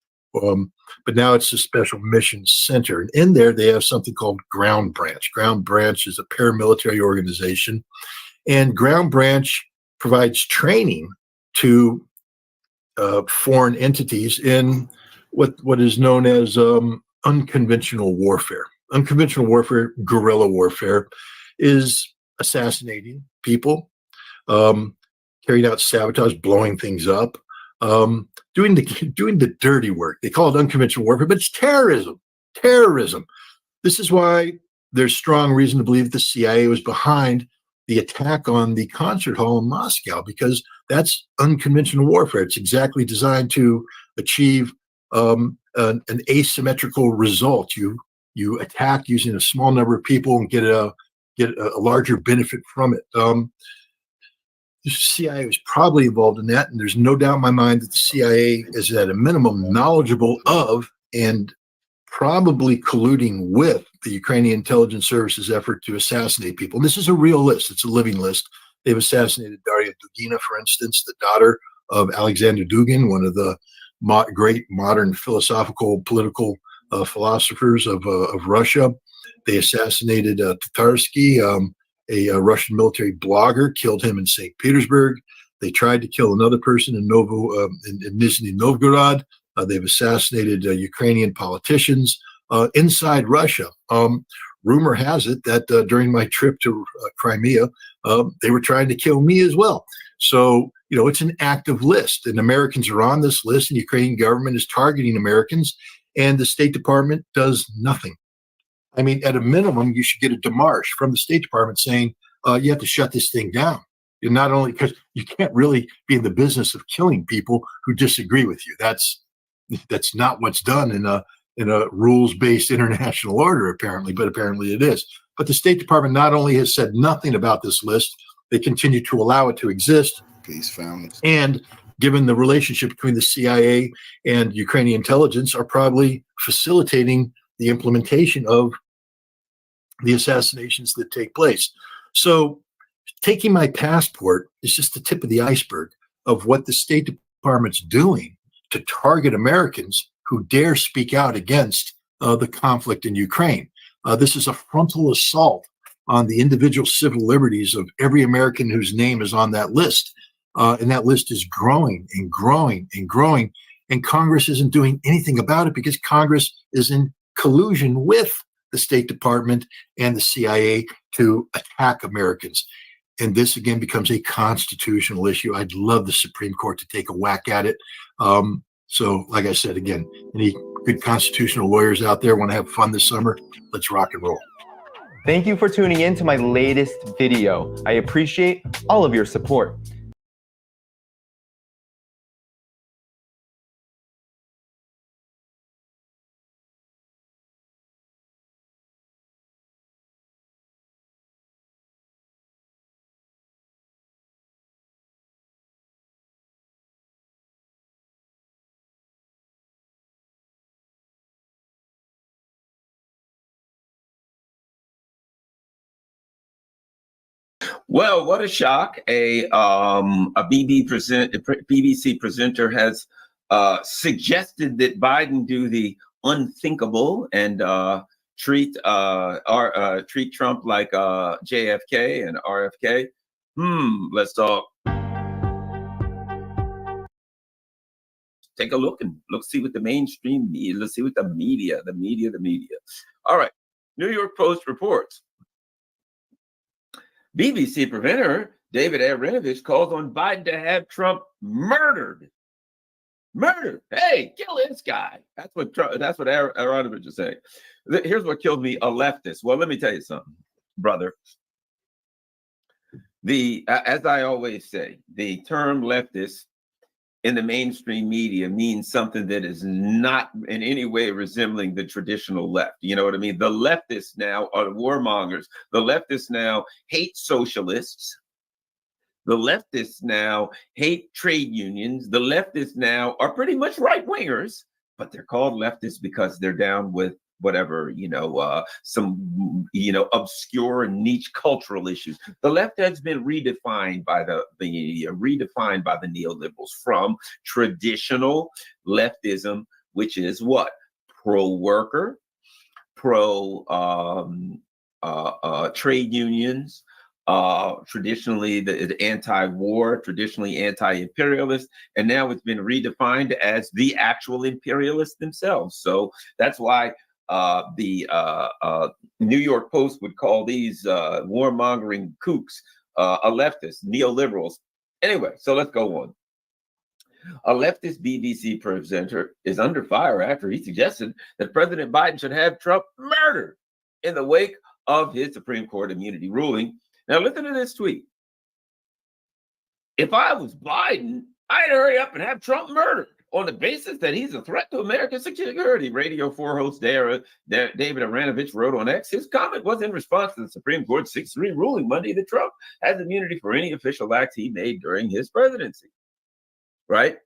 But now it's the Special Missions Center. And in there, they have something called Ground Branch. Ground Branch is a paramilitary organization. And Ground Branch provides training to foreign entities in what is known as unconventional warfare. Unconventional warfare, guerrilla warfare, is assassinating people, carrying out sabotage, blowing things up, doing the dirty work. They call it unconventional warfare, but it's terrorism. Terrorism. This is why there's strong reason to believe the CIA was behind the attack on the concert hall in Moscow, because that's unconventional warfare. It's exactly designed to achieve an asymmetrical result. You attack using a small number of people and get a larger benefit from it. The CIA was probably involved in that, and there's no doubt in my mind that the CIA is at a minimum knowledgeable of and probably colluding with the Ukrainian intelligence services effort to assassinate people. And this is a real list. It's a living list. They've assassinated Daria Dugina, for instance, the daughter of Alexander Dugin, one of the great modern philosophical, political philosophers of Russia. They assassinated Tatarsky, a Russian military blogger, killed him in St. Petersburg. They tried to kill another person in Nizhny Novgorod. They've assassinated Ukrainian politicians inside Russia. Rumor has it that during my trip to Crimea, they were trying to kill me as well. So, you know, it's an active list, and Americans are on this list, and the Ukrainian government is targeting Americans, and the State Department does nothing. I mean, at a minimum, you should get a démarche from the State Department saying you have to shut this thing down. You're not only, because you can't really be in the business of killing people who disagree with you. That's not what's done in a rules-based international order, apparently, but apparently it is. But the State Department not only has said nothing about this list, they continue to allow it to exist. Peace, families. And given the relationship between the CIA and Ukrainian intelligence, are probably facilitating the implementation of the assassinations that take place. So taking my passport is just the tip of the iceberg of what the State Department's doing to target Americans who dare speak out against the conflict in Ukraine. This is a frontal assault on the individual civil liberties of every American whose name is on that list. And that list is growing and growing and growing. And Congress isn't doing anything about it because Congress is in collusion with the State Department and the CIA to attack Americans. And this again becomes a constitutional issue. I'd love the Supreme Court to take a whack at it. So like I said, again, any good constitutional lawyers out there want to have fun this summer? Let's rock and roll. Thank you for tuning in to my latest video. I appreciate all of your support. Well, what a shock! A BBC presenter has suggested that Biden do the unthinkable and treat Trump like JFK and RFK. Let's talk. Take a look and see what the mainstream media. Let's see what the media. All right, New York Post reports. BBC presenter David Aaronovitch calls on Biden to have Trump murdered. Murdered. Hey, kill this guy. That's what Aaronovitch is saying. Here's what killed me: a leftist. Well, let me tell you something, brother. As I always say, the term leftist in the mainstream media means something that is not in any way resembling the traditional left. You know what I mean? The leftists now are warmongers. The leftists now hate socialists. The leftists now hate trade unions. The leftists now are pretty much right-wingers, but they're called leftists because they're down with whatever, some, obscure and niche cultural issues. The left has been redefined by the neoliberals from traditional leftism, which is what? Pro-worker, trade unions, traditionally the anti-war, traditionally anti-imperialist, and now it's been redefined as the actual imperialists themselves. So that's why the New York Post would call these warmongering kooks a leftist, neoliberals. Anyway, so let's go on. A leftist BBC presenter is under fire after he suggested that President Biden should have Trump murdered in the wake of his Supreme Court immunity ruling. Now, listen to this tweet. If I was Biden, I'd hurry up and have Trump murdered on the basis that he's a threat to American security. Radio 4 host David Aronovich wrote on X. His comment was in response to the Supreme Court's 6-3 ruling Monday that Trump has immunity for any official acts he made during his presidency. Right?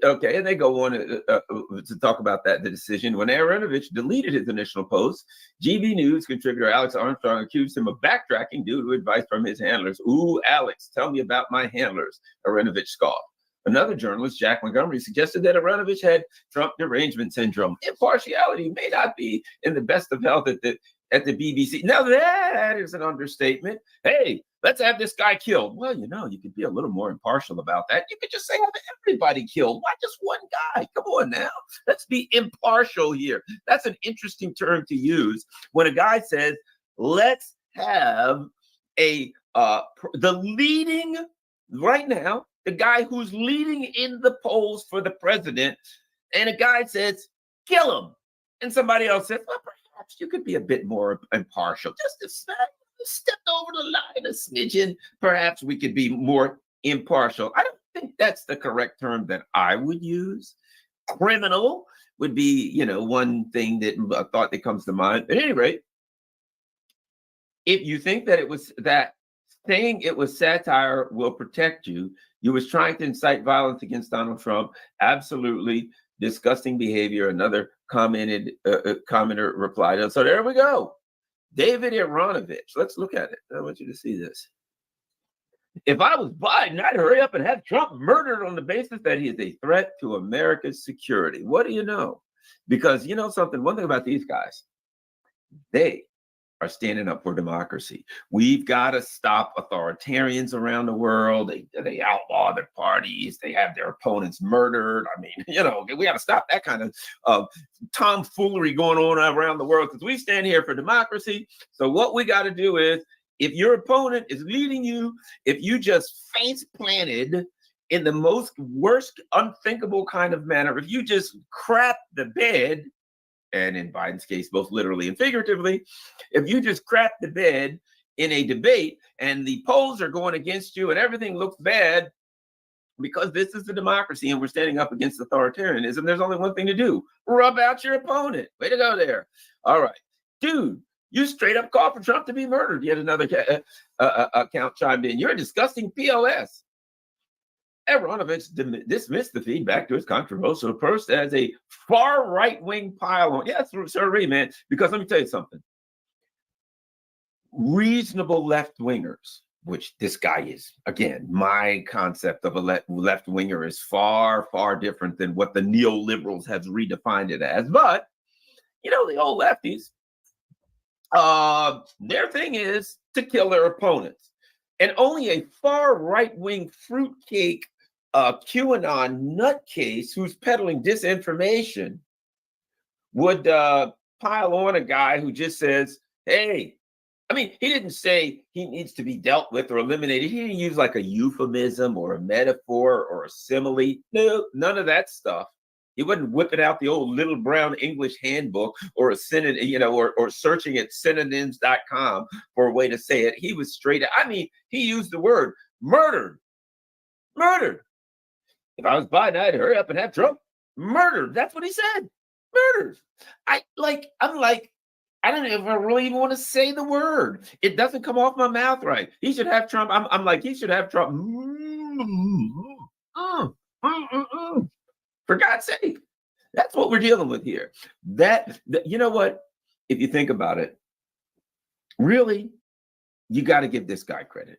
Okay, and they go on to talk about the decision. When Aronovich deleted his initial post, GB News contributor Alex Armstrong accused him of backtracking due to advice from his handlers. Ooh, Alex, tell me about my handlers, Aronovich scoffed. Another journalist, Jack Montgomery, suggested that Aronovich had Trump derangement syndrome. Impartiality may not be in the best of health at the BBC. Now that is an understatement. Hey, let's have this guy killed. Well, you could be a little more impartial about that. You could just say have everybody killed. Why just one guy? Come on now. Let's be impartial here. That's an interesting term to use when a guy says, let's have the leading right now, the guy who's leading in the polls for the president, and a guy says, kill him. And somebody else says, well, perhaps you could be a bit more impartial. Just stepped over the line a smidgen. Perhaps we could be more impartial. I don't think that's the correct term that I would use. Criminal would be, one thing that a thought that comes to mind. At any rate, if you think that it was that saying it was satire will protect you, you was trying to incite violence against Donald Trump. Absolutely disgusting behavior. Another commenter replied. So there we go. David Aronovich. Let's look at it. I want you to see this. If I was Biden, I'd hurry up and have Trump murdered on the basis that he is a threat to America's security. What do you know? Because you know something, one thing about these guys, they are standing up for democracy. We've got to stop authoritarians around the world. They outlaw their parties. They have their opponents murdered. I mean, we got to stop that kind of tomfoolery going on around the world because we stand here for democracy. So what we got to do is, if your opponent is leading you, if you just face planted in the most worst unthinkable kind of manner, if you just crap the bed, and in Biden's case, both literally and figuratively, if you just crap the bed in a debate and the polls are going against you and everything looks bad, because this is a democracy and we're standing up against authoritarianism, there's only one thing to do. Rub out your opponent. Way to go there. All right. Dude, you straight up called for Trump to be murdered. Yet another account chimed in. You're a disgusting POS. Aronovich dismissed the feedback to his controversial post as a far right-wing pile-on. Yeah, sorry, man, because let me tell you something. Reasonable left-wingers, which this guy is, again, my concept of a left-winger is far, far different than what the neoliberals have redefined it as. But, the old lefties, their thing is to kill their opponents. And only a far right-wing fruitcake QAnon nutcase who's peddling disinformation would pile on a guy who just says, hey, I mean, he didn't say he needs to be dealt with or eliminated. He didn't use like a euphemism or a metaphor or a simile. No, none of that stuff. He wasn't whipping out the old Little Brown English handbook or a synonym, or searching at synonyms.com for a way to say it. He was straight. I mean, he used the word murdered. Murdered. If I was Biden, I'd hurry up and have Trump murdered. That's what he said. Murdered. I'm like, I don't know if I really even want to say the word. It doesn't come off my mouth right. He should have Trump. I'm like, he should have Trump. For God's sake. That's what we're dealing with here. That you know what? If you think about it, really, you got to give this guy credit.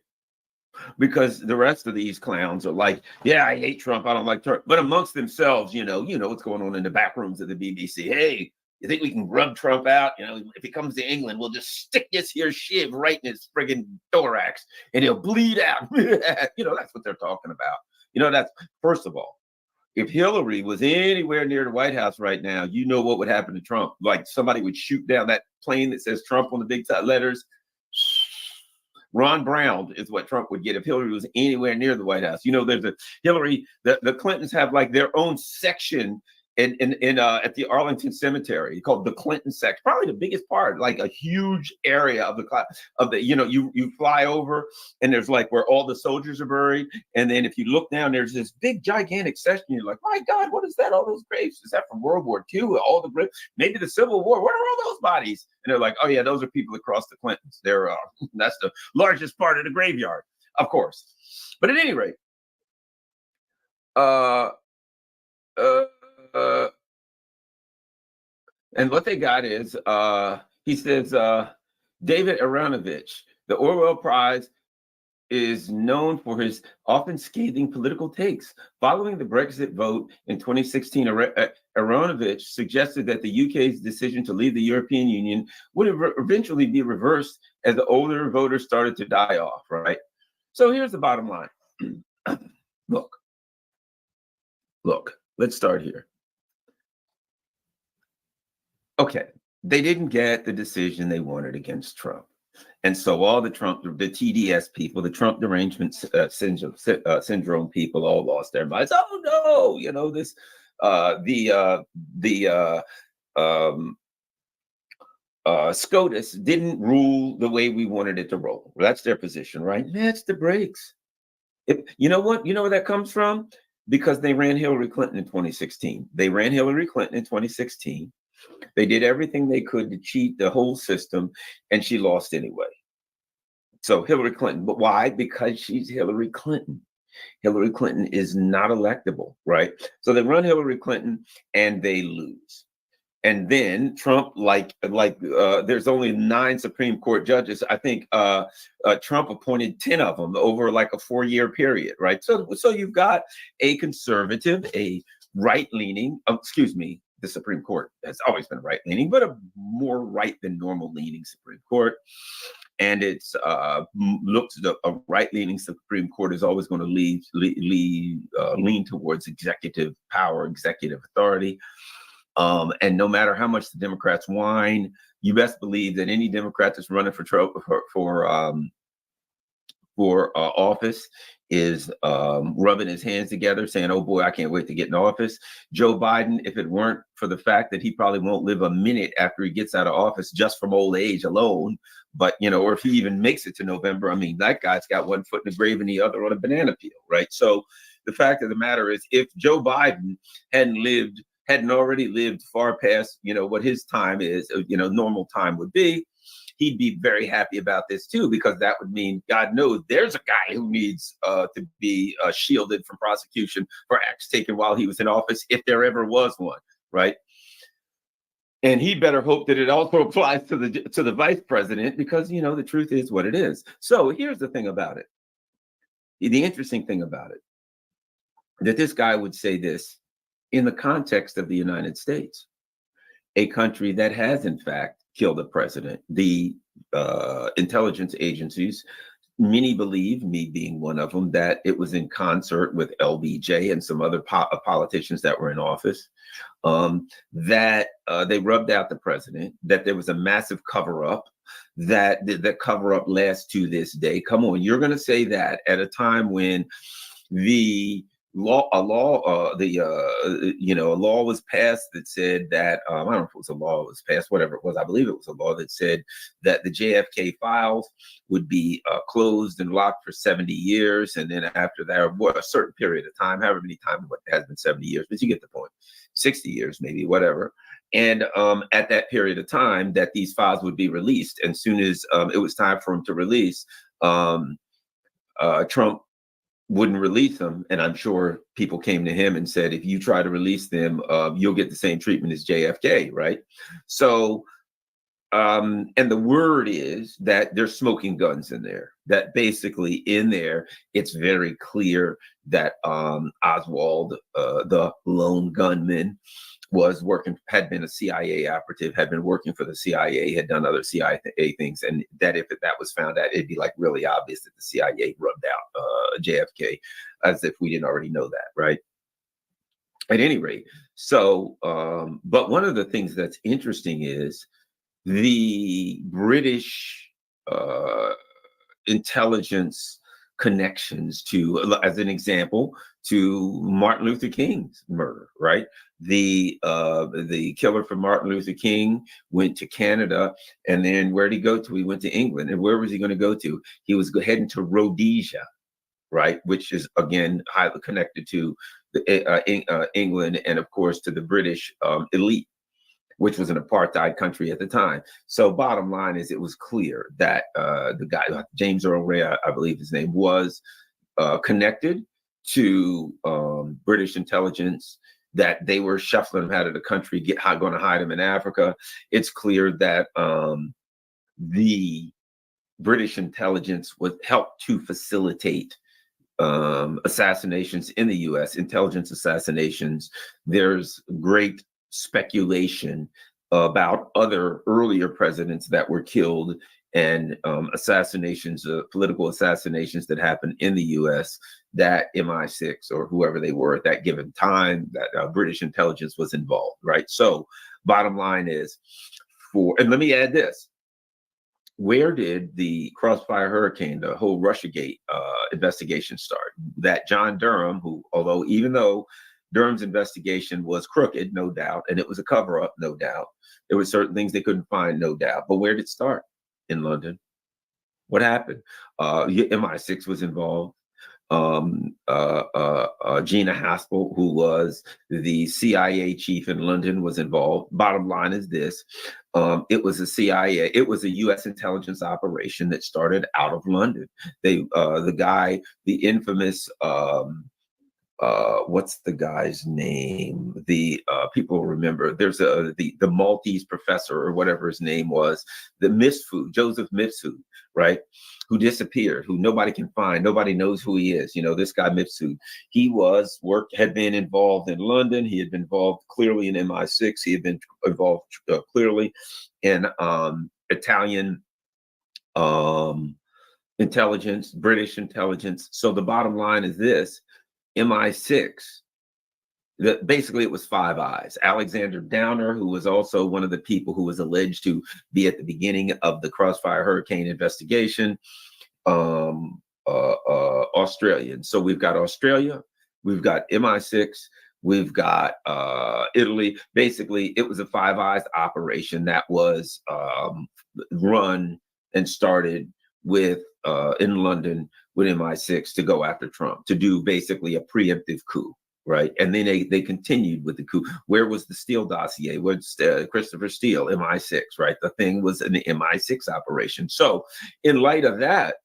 Because the rest of these clowns are like, yeah, I hate Trump. I don't like Trump. But amongst themselves, you know what's going on in the back rooms of the BBC. Hey, you think we can rub Trump out? If he comes to England, we'll just stick this here shiv right in his friggin' thorax and he'll bleed out. That's what they're talking about. That's, first of all, if Hillary was anywhere near the White House right now, you know what would happen to Trump. Like somebody would shoot down that plane that says Trump on the big letters. Ron Brown is what Trump would get if Hillary was anywhere near the White House. There's a Hillary, the Clintons have like their own section in at the Arlington Cemetery called the Clinton section, probably the biggest part, like a huge area of the you fly over and there's like where all the soldiers are buried, and then if you look down, there's this big gigantic section. You're like, my God, what is that? All those graves? Is that from World War II? All the graves, maybe the Civil War. Where are all those bodies? And they're like, oh yeah, those are people across the Clintons. They're that's the largest part of the graveyard, of course. But at any rate, and what they got is, he says, David Aronovich, the Orwell Prize, is known for his often scathing political takes. Following the Brexit vote in 2016, Aronovich suggested that the UK's decision to leave the European Union would eventually be reversed as the older voters started to die off, right? So here's the bottom line. Look, let's start here. Okay, they didn't get the decision they wanted against Trump. And so all the TDS people, the Trump derangement syndrome people all lost their minds. Oh no, this, SCOTUS didn't rule the way we wanted it to roll. Well, that's their position, right? That's the brakes. You know what? You know where that comes from? Because they ran Hillary Clinton in 2016. They ran Hillary Clinton in 2016. They did everything they could to cheat the whole system, and she lost anyway. So Hillary Clinton, but why? Because she's Hillary Clinton. Hillary Clinton is not electable, right? So they run Hillary Clinton and they lose. And then Trump, there's only 9 Supreme Court judges. I think Trump appointed 10 of them over like a 4-year period, right? So you've got a conservative, a right-leaning, the Supreme Court has always been right-leaning, but a more right than normal leaning Supreme Court. And it's a right-leaning Supreme Court is always going to lean towards executive power, executive authority. And no matter how much the Democrats whine, you best believe that any Democrat that's running for office is rubbing his hands together saying, oh boy, I can't wait to get in office. Joe Biden, if it weren't for the fact that he probably won't live a minute after he gets out of office just from old age alone, but or if he even makes it to November, I mean, that guy's got one foot in the grave and the other on a banana peel, right? So the fact of the matter is, if Joe Biden hadn't already lived far past, what his time is, normal time would be, he'd be very happy about this too, because that would mean, God knows, there's a guy who needs to be shielded from prosecution for acts taken while he was in office, if there ever was one, right? And he better hope that it also applies to the vice president, because the truth is what it is. So here's the thing about it. The interesting thing about it, that this guy would say this in the context of the United States, a country that has in fact killed a president. The intelligence agencies, many believe, me being one of them, that it was in concert with LBJ and some other politicians that were in office, that they rubbed out the president, that there was a massive cover-up, that the cover-up lasts to this day. Come on, you're going to say that at a time when the a law was passed that said that I don't know if it was a law was passed, whatever it was. I believe it was a law that said that the JFK files would be closed and locked for 70 years, and then after that, or a certain period of time, however many times it has been 70 years, but you get the point, 60 years maybe, whatever. And at that period of time, that these files would be released. And as soon as it was time for them to release, Trump wouldn't release them. And I'm sure people came to him and said, if you try to release them, you'll get the same treatment as JFK, right? So, and the word is that there's smoking guns in there, that basically in there, it's very clear that Oswald, the lone gunman, was working, had been a CIA operative, had been working for the CIA, had done other CIA things, and that if that was found out, it'd be like really obvious that the CIA rubbed out JFK, as if we didn't already know that, right? At any rate, so, but one of the things that's interesting is the British intelligence connections to, as an example, to Martin Luther King's murder, right? The killer for Martin Luther King went to Canada, and then where did he go to? He went to England. And where was he going to go to? He was heading to Rhodesia, right? Which is, again, highly connected to the, England, and of course to the British elite, which was an apartheid country at the time. So bottom line is, it was clear that the guy, James Earl Ray, I believe his name, was connected to British intelligence, that they were shuffling him out of the country, going to hide him in Africa. It's clear that the British intelligence would help to facilitate assassinations in the US, intelligence assassinations. There's great speculation about other earlier presidents that were killed, and assassinations, political assassinations that happened in the US, that MI6 or whoever they were at that given time, that British intelligence was involved, right? So bottom line is, and let me add this, where did the Crossfire Hurricane, the whole Russiagate investigation start? That John Durham, who, even though Durham's investigation was crooked, no doubt, and it was a cover-up, no doubt, there were certain things they couldn't find, no doubt, but where did it start? In London. What happened? MI6 was involved. Gina Haspel, who was the CIA chief in London, was involved. Bottom line is this: it was a CIA, it was a U.S. intelligence operation that started out of London. The guy, the infamous, what's the guy's name? The people remember. There's the Maltese professor, or whatever his name was, the Mifsud, Joseph Mifsud, right? Who disappeared, who nobody can find, nobody knows who he is. This guy Mifsud, he had been involved in London. He had been involved clearly in MI6. He had been involved clearly in Italian intelligence, British intelligence. So the bottom line is this: MI6, basically it was Five Eyes. Alexander Downer, who was also one of the people who was alleged to be at the beginning of the Crossfire Hurricane investigation, Australian. So we've got Australia, we've got MI6, we've got Italy. Basically, it was a Five Eyes operation that was run and started with in London with MI6 to go after Trump, to do basically a preemptive coup, right? And then they continued with the coup. Where was the Steele dossier? Where's Christopher Steele, MI6, right? The thing was an MI6 operation. So in light of that,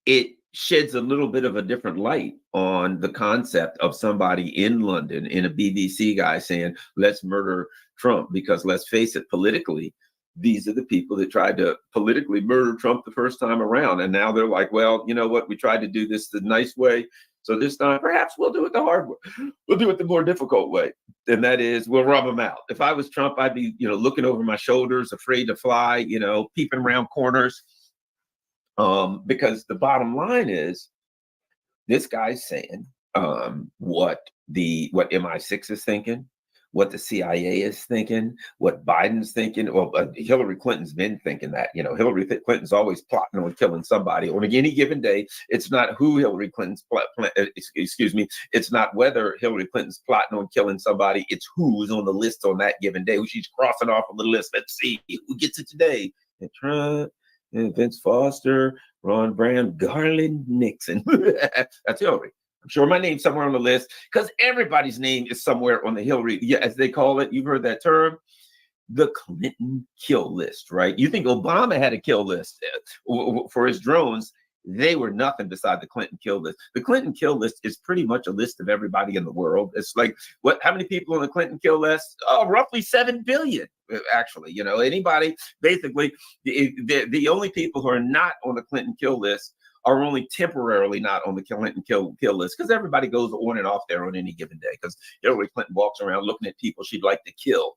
it sheds a little bit of a different light on the concept of somebody in London, in a BBC guy, saying, let's murder Trump, because let's face it, politically, these are the people that tried to politically murder Trump the first time around. And now they're like, well, you know what? We tried to do this the nice way. So this time, perhaps we'll do it the hard way. We'll do it the more difficult way. And that is, we'll rub them out. If I was Trump, I'd be, looking over my shoulders, afraid to fly, peeping around corners. Because the bottom line is, this guy's saying what MI6 is thinking, what the CIA is thinking, what Biden's thinking. Well, Hillary Clinton's been thinking that. Hillary Clinton's always plotting on killing somebody on any given day. It's not who Hillary Clinton's it's not whether Hillary Clinton's plotting on killing somebody. It's who's on the list on that given day. Who she's crossing off on the list. Let's see who gets it today. And Trump, and Vince Foster, Ron Brown, Garland, Nixon. That's Hillary. I'm sure my name's somewhere on the list because everybody's name is somewhere on the Hillary, as they call it. You've heard that term, the Clinton kill list, right? You think Obama had a kill list for his drones? They were nothing beside the Clinton kill list. The Clinton kill list is pretty much a list of everybody in the world. It's like how many people on the Clinton kill list? Oh, roughly 7 billion. Actually, anybody. Basically, the only people who are not on the Clinton kill list are only temporarily not on the Clinton kill list because everybody goes on and off there on any given day because Hillary Clinton walks around looking at people she'd like to kill.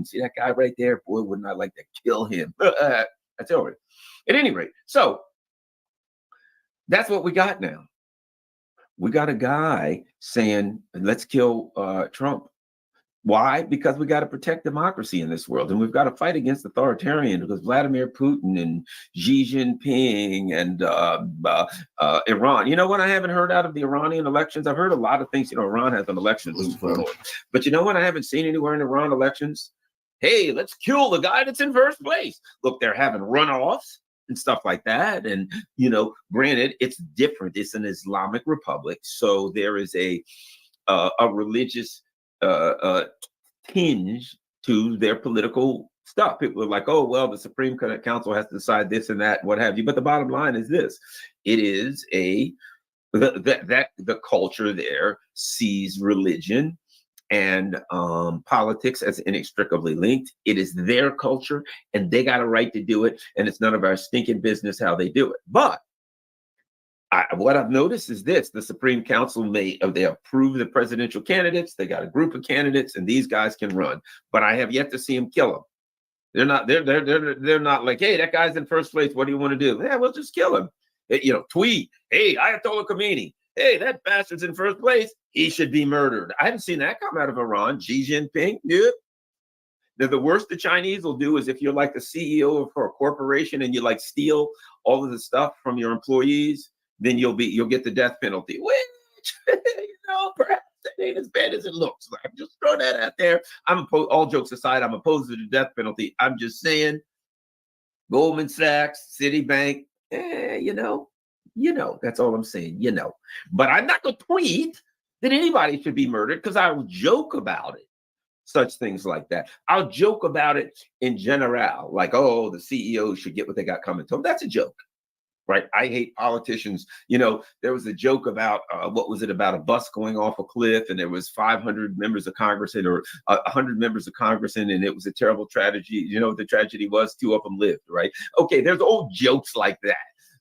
See that guy right there? Boy, wouldn't I like to kill him? That's Hillary. At any rate, so that's what we got now. We got a guy saying, let's kill Trump. Why? Because we got to protect democracy in this world. And we've got to fight against authoritarian because Vladimir Putin and Xi Jinping and Iran. You know what I haven't heard out of the Iranian elections? I've heard a lot of things. Iran has an election. But you know what I haven't seen anywhere in Iran elections? Hey, let's kill the guy that's in first place. Look, they're having runoffs and stuff like that. And, granted, it's different. It's an Islamic republic. So there is a religious tinge to their political stuff. People are like, oh, well, the Supreme Council has to decide this and that, what have you. But the bottom line is this. It is the culture there sees religion and politics as inextricably linked. It is their culture and they got a right to do it. And it's none of our stinking business how they do it. But what I've noticed is this: the Supreme Council they approve the presidential candidates. They got a group of candidates, and these guys can run. But I have yet to see them kill them. They're not like, hey, that guy's in first place. What do you want to do? Yeah, we'll just kill him. Tweet, hey, Ayatollah Khomeini. Hey, that bastard's in first place. He should be murdered. I haven't seen that come out of Iran. Xi Jinping, nope. The worst the Chinese will do is if you're like the CEO of a corporation and you like steal all of the stuff from your employees, then you'll get the death penalty, which, perhaps that ain't as bad as it looks. I'm just throwing that out there. All jokes aside, I'm opposed to the death penalty. I'm just saying, Goldman Sachs, Citibank, that's all I'm saying, But I'm not going to tweet that anybody should be murdered because I will joke about it. Such things like that. I'll joke about it in general, like, oh, the CEO should get what they got coming to them. That's a joke. Right. I hate politicians. There was a joke about what was it about a bus going off a cliff and there was 500 members of Congress or 100 members of Congress and it was a terrible tragedy. The tragedy was 2 of them lived. Right. OK, there's old jokes like that.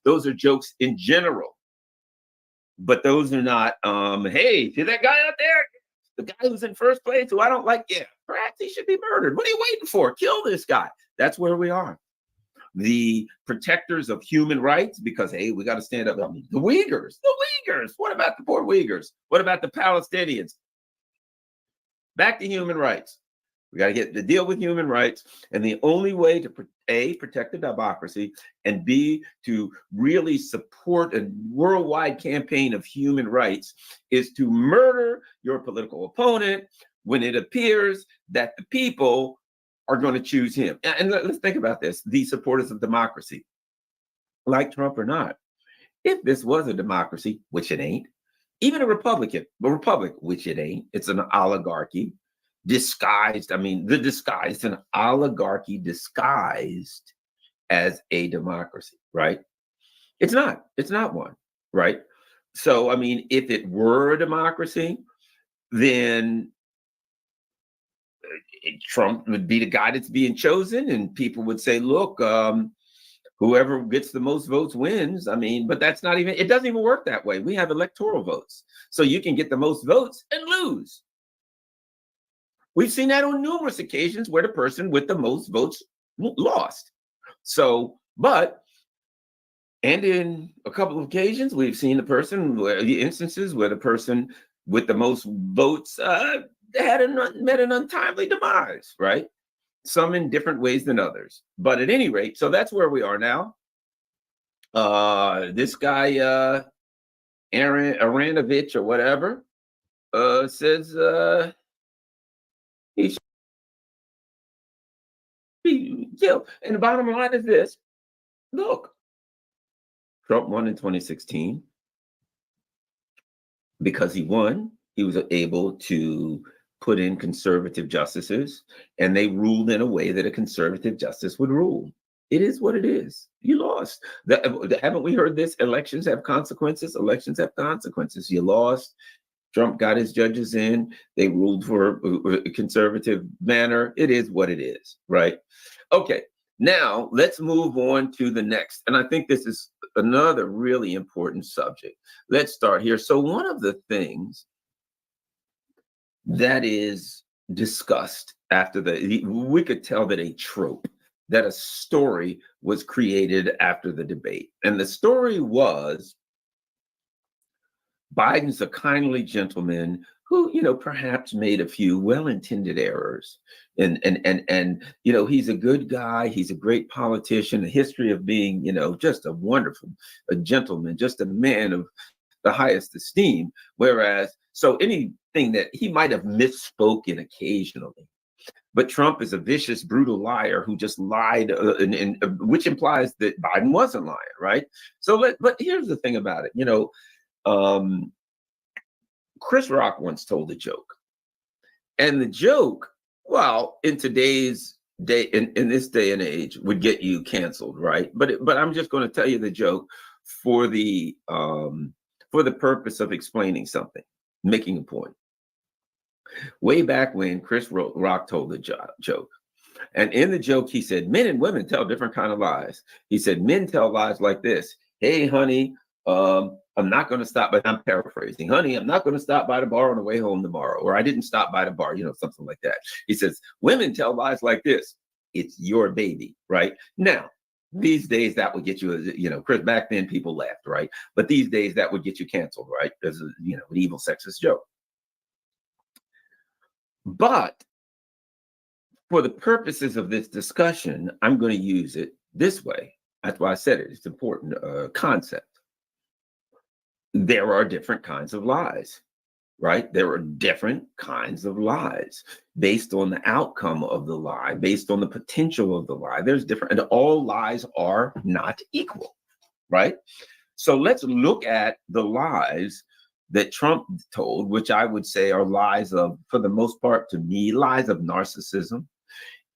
Those are jokes in general. But those are not. Hey, see that guy out there? The guy who's in first place who I don't like. Yeah, perhaps he should be murdered. What are you waiting for? Kill this guy. That's where we are. The protectors of human rights, because, hey, we got to stand up. The Uyghurs. What about the poor Uyghurs? What about the Palestinians? Back to human rights. We got to get to deal with human rights. And the only way to, A, protect the democracy, and B, to really support a worldwide campaign of human rights is to murder your political opponent when it appears that the people are going to choose him. And let's think about this. These supporters of democracy, like Trump or not, if this was a democracy, which it ain't, even a republic, which it ain't, it's an oligarchy disguised. It's an oligarchy disguised as a democracy, right? It's not one, right? So, if it were a democracy, then Trump would be the guy that's being chosen, and people would say, look, whoever gets the most votes wins. But that's not even, it doesn't even work that way. We have electoral votes. So you can get the most votes and lose. We've seen that on numerous occasions where the person with the most votes lost. And in a couple of occasions, we've seen instances where the person with the most votes met an untimely demise, right? Some in different ways than others. But at any rate, so that's where we are now. This guy, Aranovich or whatever, says he should be killed. And the bottom line is this. Look, Trump won in 2016. Because he won, he was able to put in conservative justices, and they ruled in a way that a conservative justice would rule. It is what it is. You lost. Haven't we heard this? Elections have consequences. Elections have consequences. You lost. Trump got his judges in. They ruled for a conservative manner. It is what it is, right? Okay. Now, let's move on to the next. And I think this is another really important subject. Let's start here. So one of the things that is discussed after we could tell that a trope, that a story was created after the debate. And the story was Biden's a kindly gentleman who, perhaps made a few well-intended errors. And he's a good guy. He's a great politician, a history of being, just a gentleman, just a man of the highest esteem. Whereas, so anything that he might have misspoken occasionally, but Trump is a vicious, brutal liar who just lied, which implies that Biden wasn't lying, right? But here's the thing about it, Chris Rock once told a joke, and the joke, well, in today's day, in this day and age, would get you canceled, right? But I'm just going to tell you the joke for the purpose of explaining something, making a point. Way back when Chris Rock told the joke, and in the joke he said, men and women tell different kind of lies. He said, men tell lies like this: "Hey, honey, I'm not going to stop by," I'm paraphrasing, "honey, I'm not going to stop by the bar on the way home tomorrow," or "I didn't stop by the bar," something like that. He says, women tell lies like this: "It's your baby," right? Now, these days that would get you, Chris, back then people laughed, right? But these days that would get you canceled, right? Because, an evil sexist joke. But for the purposes of this discussion, I'm going to use it this way. That's why I said it. It's an important concept. There are different kinds of lies, right? There are different kinds of lies based on the outcome of the lie, based on the potential of the lie. There's different, and all lies are not equal, right? So let's look at the lies that Trump told, which I would say are lies of, for the most part, to me, lies of narcissism,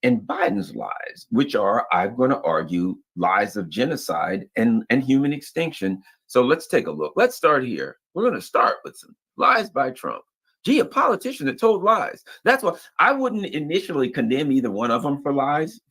and Biden's lies, which are, I'm going to argue, lies of genocide and human extinction. So let's take a look. Let's start here. We're going to start with some lies by Trump. Gee, a politician that told lies. That's why I wouldn't initially condemn either one of them for lies,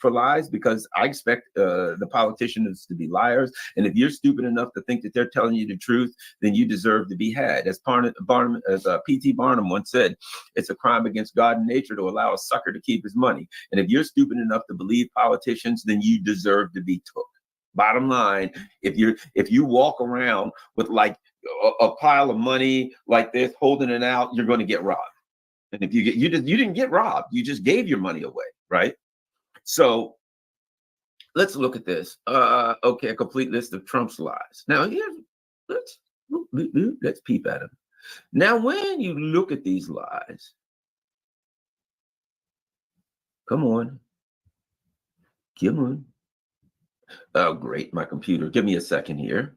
because I expect the politicians to be liars. And if you're stupid enough to think that they're telling you the truth, then you deserve to be had. As P.T. Barnum once said, it's a crime against God and nature to allow a sucker to keep his money. And if you're stupid enough to believe politicians, then you deserve to be took. Bottom line, if you walk around with like a pile of money like this, holding it out, you're going to get robbed. And if you didn't get robbed, you just gave your money away, right? So let's look at this. Okay, a complete list of Trump's lies. Now let's peep at them. Now, when you look at these lies, come on. Oh, great, my computer. Give me a second here.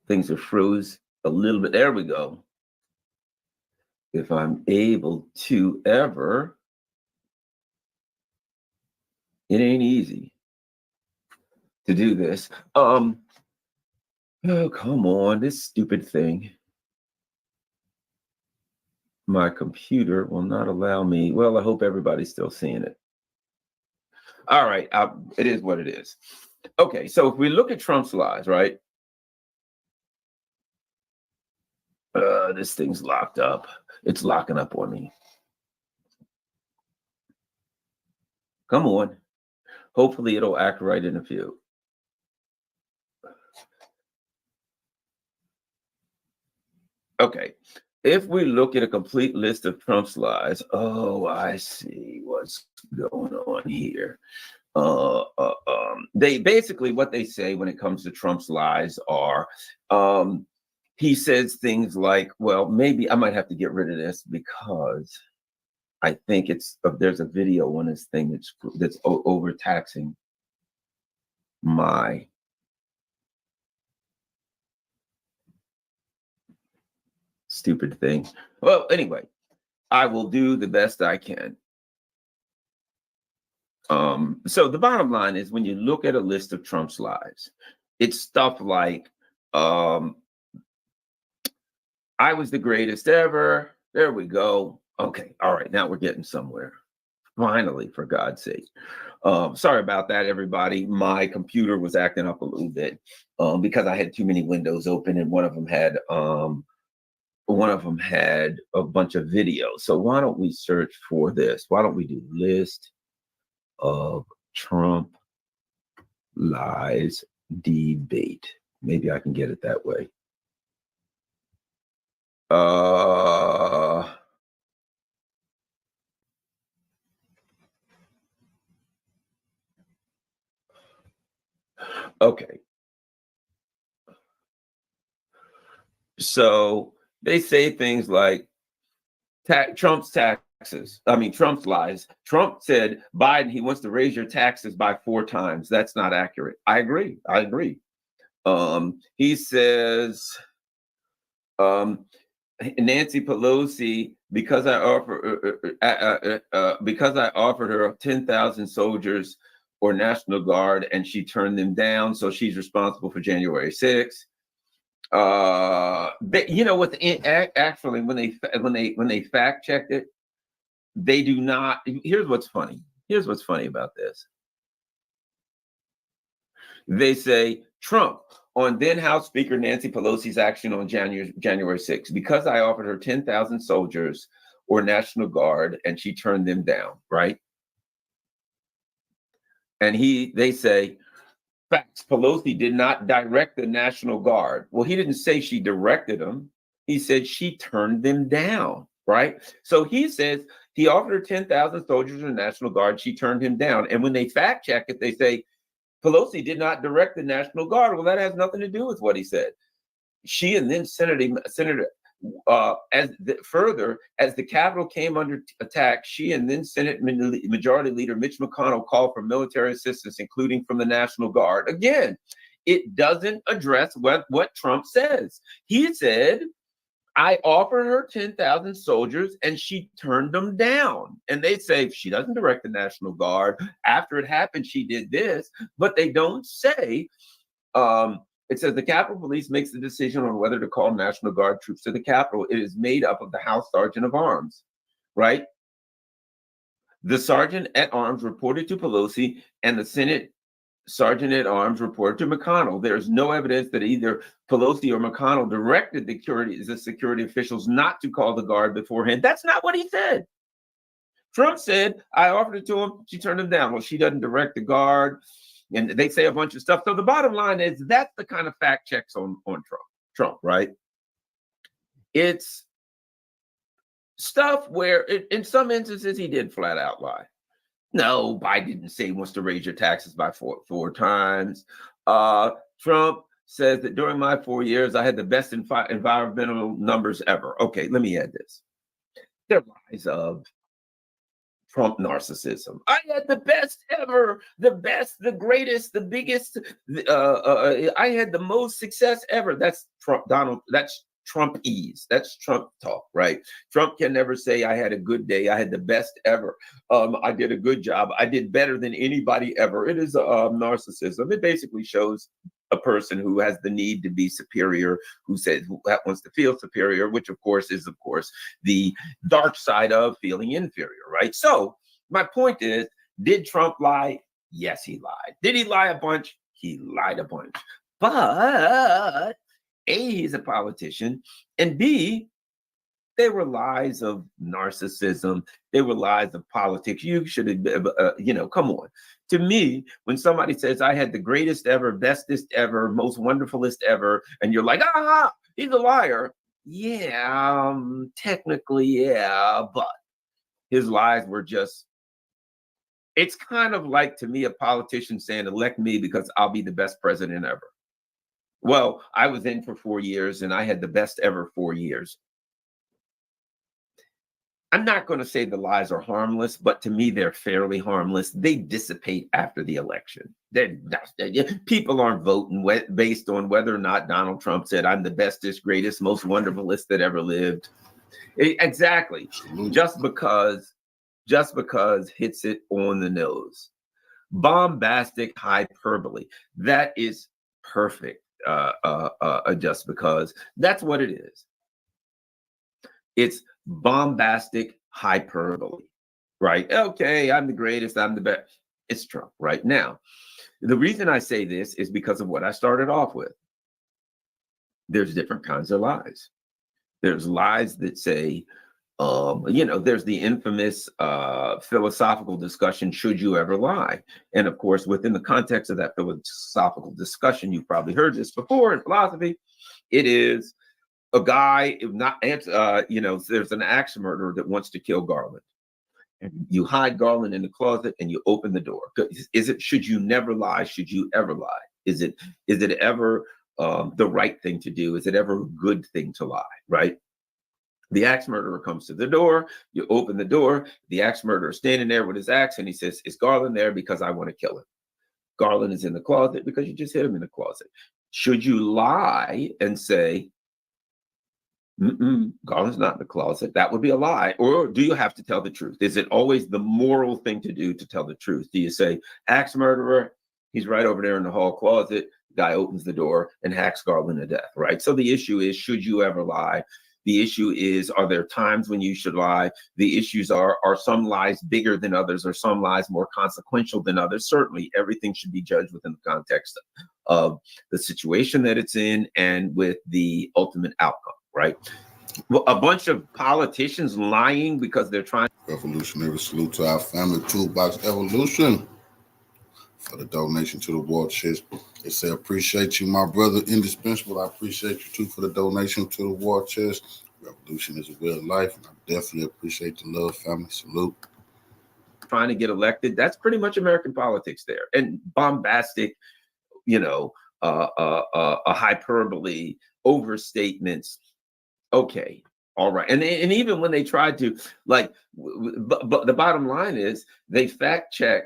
Things are froze a little bit. There we go. If I'm able to ever, it ain't easy to do this. Oh, come on, this stupid thing. My computer will not allow me. Well, I hope everybody's still seeing it. All right, it is what it is. Okay, so if we look at Trump's lies, right? This thing's locked up. It's locking up on me. Come on. Hopefully it'll act right in a few. Okay, if we look at a complete list of Trump's lies, oh, I see what's going on here. They basically, what they say when it comes to Trump's lies are, he says things like, well, maybe I might have to get rid of this because I think there's a video on this thing that's overtaxing my stupid thing. Well, anyway, I will do the best I can. So the bottom line is, when you look at a list of Trump's lies, it's stuff like, I was the greatest ever. There we go. Okay. All right. Now we're getting somewhere. Finally, for God's sake. Sorry about that, everybody. My computer was acting up a little bit because I had too many windows open, and one of them had a bunch of videos. So why don't we search for this? Why don't we do list of Trump lies debate? Maybe I can get it that way. Okay. So they say things like Trump's taxes. I mean, Trump's lies. Trump said, Biden, he wants to raise your taxes by 4 times. That's not accurate. I agree. He says, Nancy Pelosi, because I offered her 10,000 soldiers or National Guard and she turned them down, so she's responsible for January 6th. You know what? Actually, when they fact checked it, they do not. Here's what's funny. Here's what's funny about this. They say Trump on then House Speaker Nancy Pelosi's action on January 6th, because I offered her 10,000 soldiers or National Guard and she turned them down, right? And they say, facts, Pelosi did not direct the National Guard. Well, he didn't say she directed them. He said she turned them down, right? So he says he offered her 10,000 soldiers and National Guard. She turned him down. And when they fact check it, they say Pelosi did not direct the National Guard. Well, that has nothing to do with what he said. She and then further, as the Capitol came under attack, she and then Senate Majority Leader Mitch McConnell called for military assistance, including from the National Guard. Again, it doesn't address what Trump says. He said, I offered her 10,000 soldiers and she turned them down. And they say she doesn't direct the National Guard. After it happened, she did this, but they don't say, it says the Capitol Police makes the decision on whether to call National Guard troops to the Capitol. It is made up of the House Sergeant of Arms, right? The Sergeant at Arms reported to Pelosi and the Senate Sergeant at Arms reported to McConnell. There is no evidence that either Pelosi or McConnell directed the security officials not to call the Guard beforehand. That's not what he said. Trump said, I offered it to him. She turned him down. Well, she doesn't direct the Guard. And they say a bunch of stuff. So the bottom line is that's the kind of fact checks on Trump, right? It's stuff where in some instances he did flat out lie. No, Biden didn't say he wants to raise your taxes by four times. Trump says that during my 4 years, I had the best environmental numbers ever. Okay, let me add this. They're lies of Trump narcissism. I had the best ever, the best, the greatest, the biggest. I had the most success ever. That's Trump, that's Trumpese. That's Trump talk, right? Trump can never say I had a good day. I had the best ever. I did a good job. I did better than anybody ever. It is narcissism. It basically shows a person who has the need to be superior, who wants to feel superior, which of course is the dark side of feeling inferior, right? So my point is, did Trump lie? Yes, he lied. Did he lie a bunch? He lied a bunch. But A, he's a politician, and B, they were lies of narcissism. They were lies of politics. You should have, come on. To me, when somebody says, I had the greatest ever, bestest ever, most wonderfulest ever, and you're like, he's a liar. yeah, technically, yeah, but his lies were just, it's kind of like, to me, a politician saying, elect me because I'll be the best president ever. Well, I was in for 4 years and I had the best ever 4 years. I'm not going to say the lies are harmless, but to me, they're fairly harmless. They dissipate after the election. People aren't voting based on whether or not Donald Trump said, I'm the bestest, greatest, most wonderfulest that ever lived. Exactly. Just because hits it on the nose. Bombastic hyperbole. That is perfect. Just because. That's what it is. It's bombastic hyperbole, right? Okay, I'm the greatest, I'm the best. It's Trump right now. The reason I say this is because of what I started off with. There's different kinds of lies. There's lies that say, there's the infamous philosophical discussion, should you ever lie? And of course, within the context of that philosophical discussion, you've probably heard this before in philosophy, it is a guy, there's an axe murderer that wants to kill Garland. And you hide Garland in the closet and you open the door. Should you never lie? Should you ever lie? Is it ever the right thing to do? Is it ever a good thing to lie, right? The axe murderer comes to the door, you open the door, the axe murderer is standing there with his axe and he says, is Garland there because I want to kill him? Garland is in the closet because you just hit him in the closet. Should you lie and say, Garland's not in the closet? That would be a lie. Or do you have to tell the truth? Is it always the moral thing to do to tell the truth? Do you say, axe murderer, he's right over there in the hall closet, guy opens the door and hacks Garland to death, right? So the issue is, should you ever lie? The issue is, are there times when you should lie? The issues are some lies bigger than others? Are some lies more consequential than others? Certainly, everything should be judged within the context of the situation that it's in and with the ultimate outcome, right? Well, a bunch of politicians lying because they're trying. Revolutionary salute to our family, Toolbox Evolution, for the donation to the war chest. They say, appreciate you, my brother, indispensable. I appreciate you too for the donation to the war chest. Revolution is a way of life, and I definitely appreciate the love, family. Salute. Trying to get elected. That's pretty much American politics there. And bombastic, hyperbole, overstatements. Okay. All right. And even when they tried to, but the bottom line is they fact check.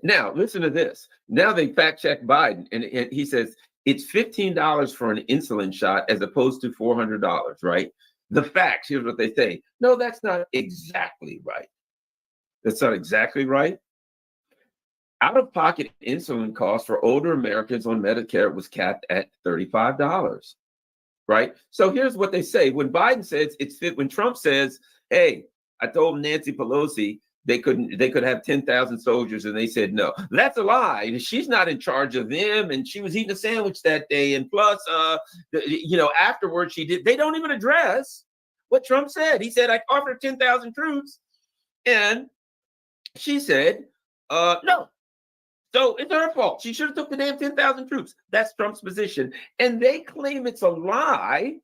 Now listen to this. Now they fact check Biden, and he says it's $15 for an insulin shot as opposed to $400, right? The facts, here's what they say. No, that's not exactly right. That's not exactly right. Out-of-pocket insulin costs for older Americans on Medicare was capped at $35, right? So here's what they say. When Biden says when Trump says, hey, I told Nancy Pelosi they could have 10,000 soldiers, and they said no. That's a lie. She's not in charge of them, and she was eating a sandwich that day. And plus, afterwards she did. They don't even address what Trump said. He said, I offered 10,000 troops, and she said, no. So it's her fault. She should have took the damn 10,000 troops. That's Trump's position. And they claim it's a lie.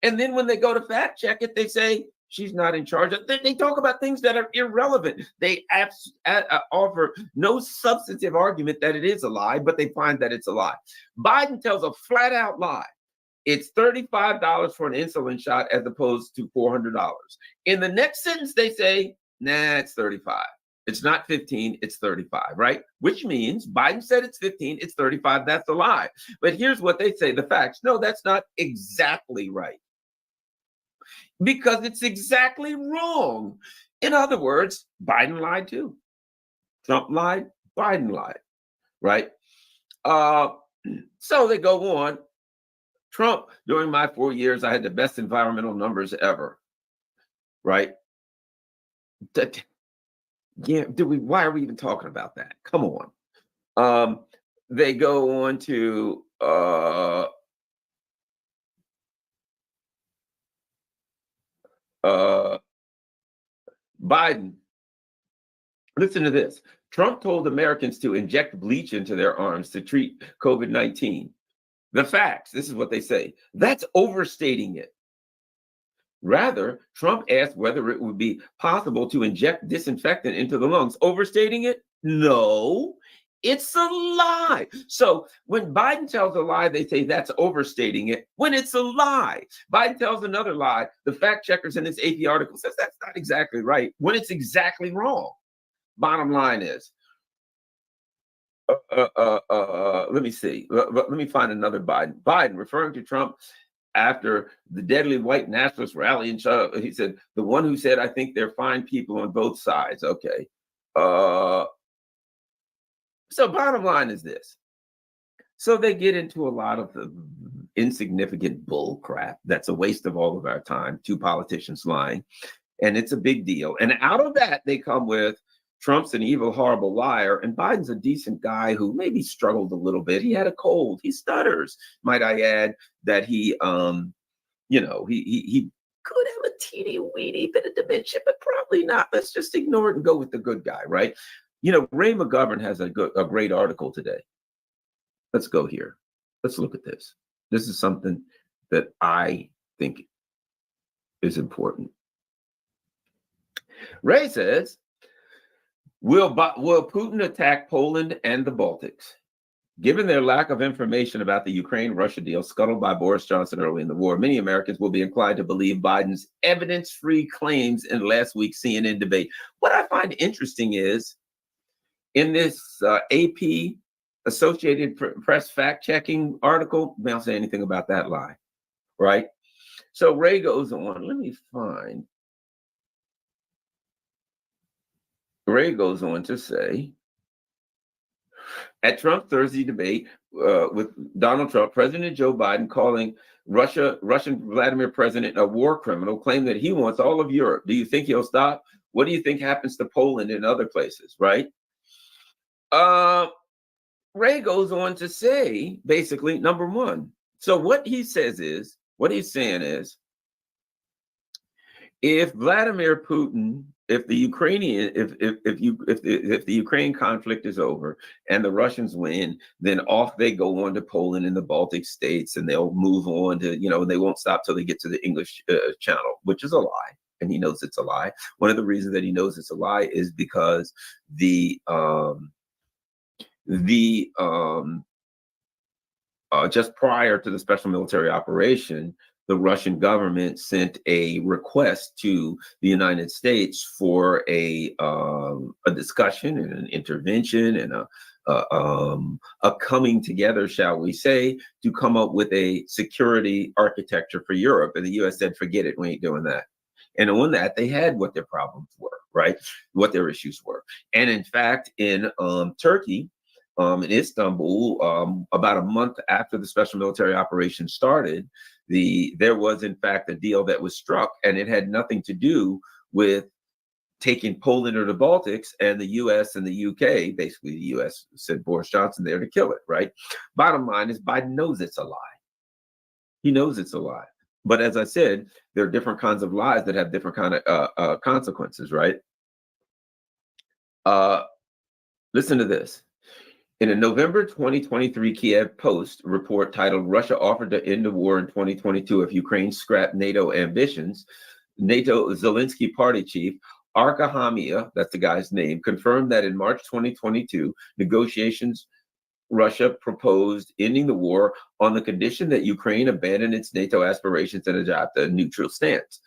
And then when they go to fact check it, they say, she's not in charge. They talk about things that are irrelevant. They offer no substantive argument that it is a lie, but they find that it's a lie. Biden tells a flat out lie. It's $35 for an insulin shot as opposed to $400. In the next sentence, they say, nah, it's 35. It's not 15, it's 35, right? Which means Biden said it's 15, it's 35. That's a lie. But here's what they say, the facts. No, that's not exactly right. Because it's exactly wrong. In other words, Biden lied too. Trump lied, Biden lied, right? So they go on. Trump, during my 4 years, I had the best environmental numbers ever, right? Yeah, why are we even talking about that? Come on. They go on to Biden. Listen to this. Trump told Americans to inject bleach into their arms to treat COVID-19. the facts. This is what they say. That's overstating it. Rather, Trump asked whether it would be possible to inject disinfectant into the lungs. Overstating it? No, it's a lie. So when Biden tells a lie, they say that's overstating it when it's a lie. Biden tells another lie. The fact checkers in this AP article says that's not exactly right when it's exactly wrong. Bottom line is, let me see. Let me find another Biden. Biden referring to Trump after the deadly white nationalist rally in China. He said, the one who said, I think they're fine people on both sides. Okay. So bottom line is this. So they get into a lot of the insignificant bull crap. That's a waste of all of our time. Two politicians lying. And it's a big deal. And out of that, they come with Trump's an evil, horrible liar, and Biden's a decent guy who maybe struggled a little bit. He had a cold. He stutters. Might I add that he could have a teeny weeny bit of dementia, but probably not. Let's just ignore it and go with the good guy, right? You know, Ray McGovern has a great article today. Let's go here. Let's look at this. This is something that I think is important. Ray says, Will Putin attack Poland and the Baltics? Given their lack of information about the Ukraine-Russia deal scuttled by Boris Johnson early in the war, many Americans will be inclined to believe Biden's evidence-free claims in last week's CNN debate. What I find interesting is, in this AP Associated Press fact-checking article, they don't say anything about that lie, right? So Ray goes on. Let me find. Ray goes on to say, at Trump's Thursday debate with Donald Trump, President Joe Biden calling Russian Vladimir president a war criminal, claimed that he wants all of Europe. Do you think he'll stop? What do you think happens to Poland and other places, right? Ray goes on to say, basically, number one. So what he's saying is, if Vladimir Putin, if the Ukraine conflict is over and the Russians win, then off they go on to Poland and the Baltic states, and they'll move on to, they won't stop till they get to the English Channel, which is a lie, and he knows it's a lie. One of the reasons that he knows it's a lie is because just prior to the special military operation, the Russian government sent a request to the United States for a discussion and an intervention and a coming together, shall we say, to come up with a security architecture for Europe. And the U.S. said, forget it, we ain't doing that. And on that, they had what their problems were, right? What their issues were. And in fact, in Turkey, in Istanbul, about a month after the special military operation started, there was in fact a deal that was struck, and it had nothing to do with taking Poland or the Baltics, and the U.S. and the U.K. Basically, the U.S. sent Boris Johnson there to kill it. Right. Bottom line is Biden knows it's a lie. He knows it's a lie. But as I said, there are different kinds of lies that have different kind of consequences. Right. Listen to this. In a November 2023 Kiev Post report titled Russia offered to end the war in 2022 if Ukraine scrapped NATO ambitions, NATO Zelensky party chief Arkahamia, that's the guy's name, confirmed that in March 2022, negotiations Russia proposed ending the war on the condition that Ukraine abandon its NATO aspirations and adopt a neutral stance.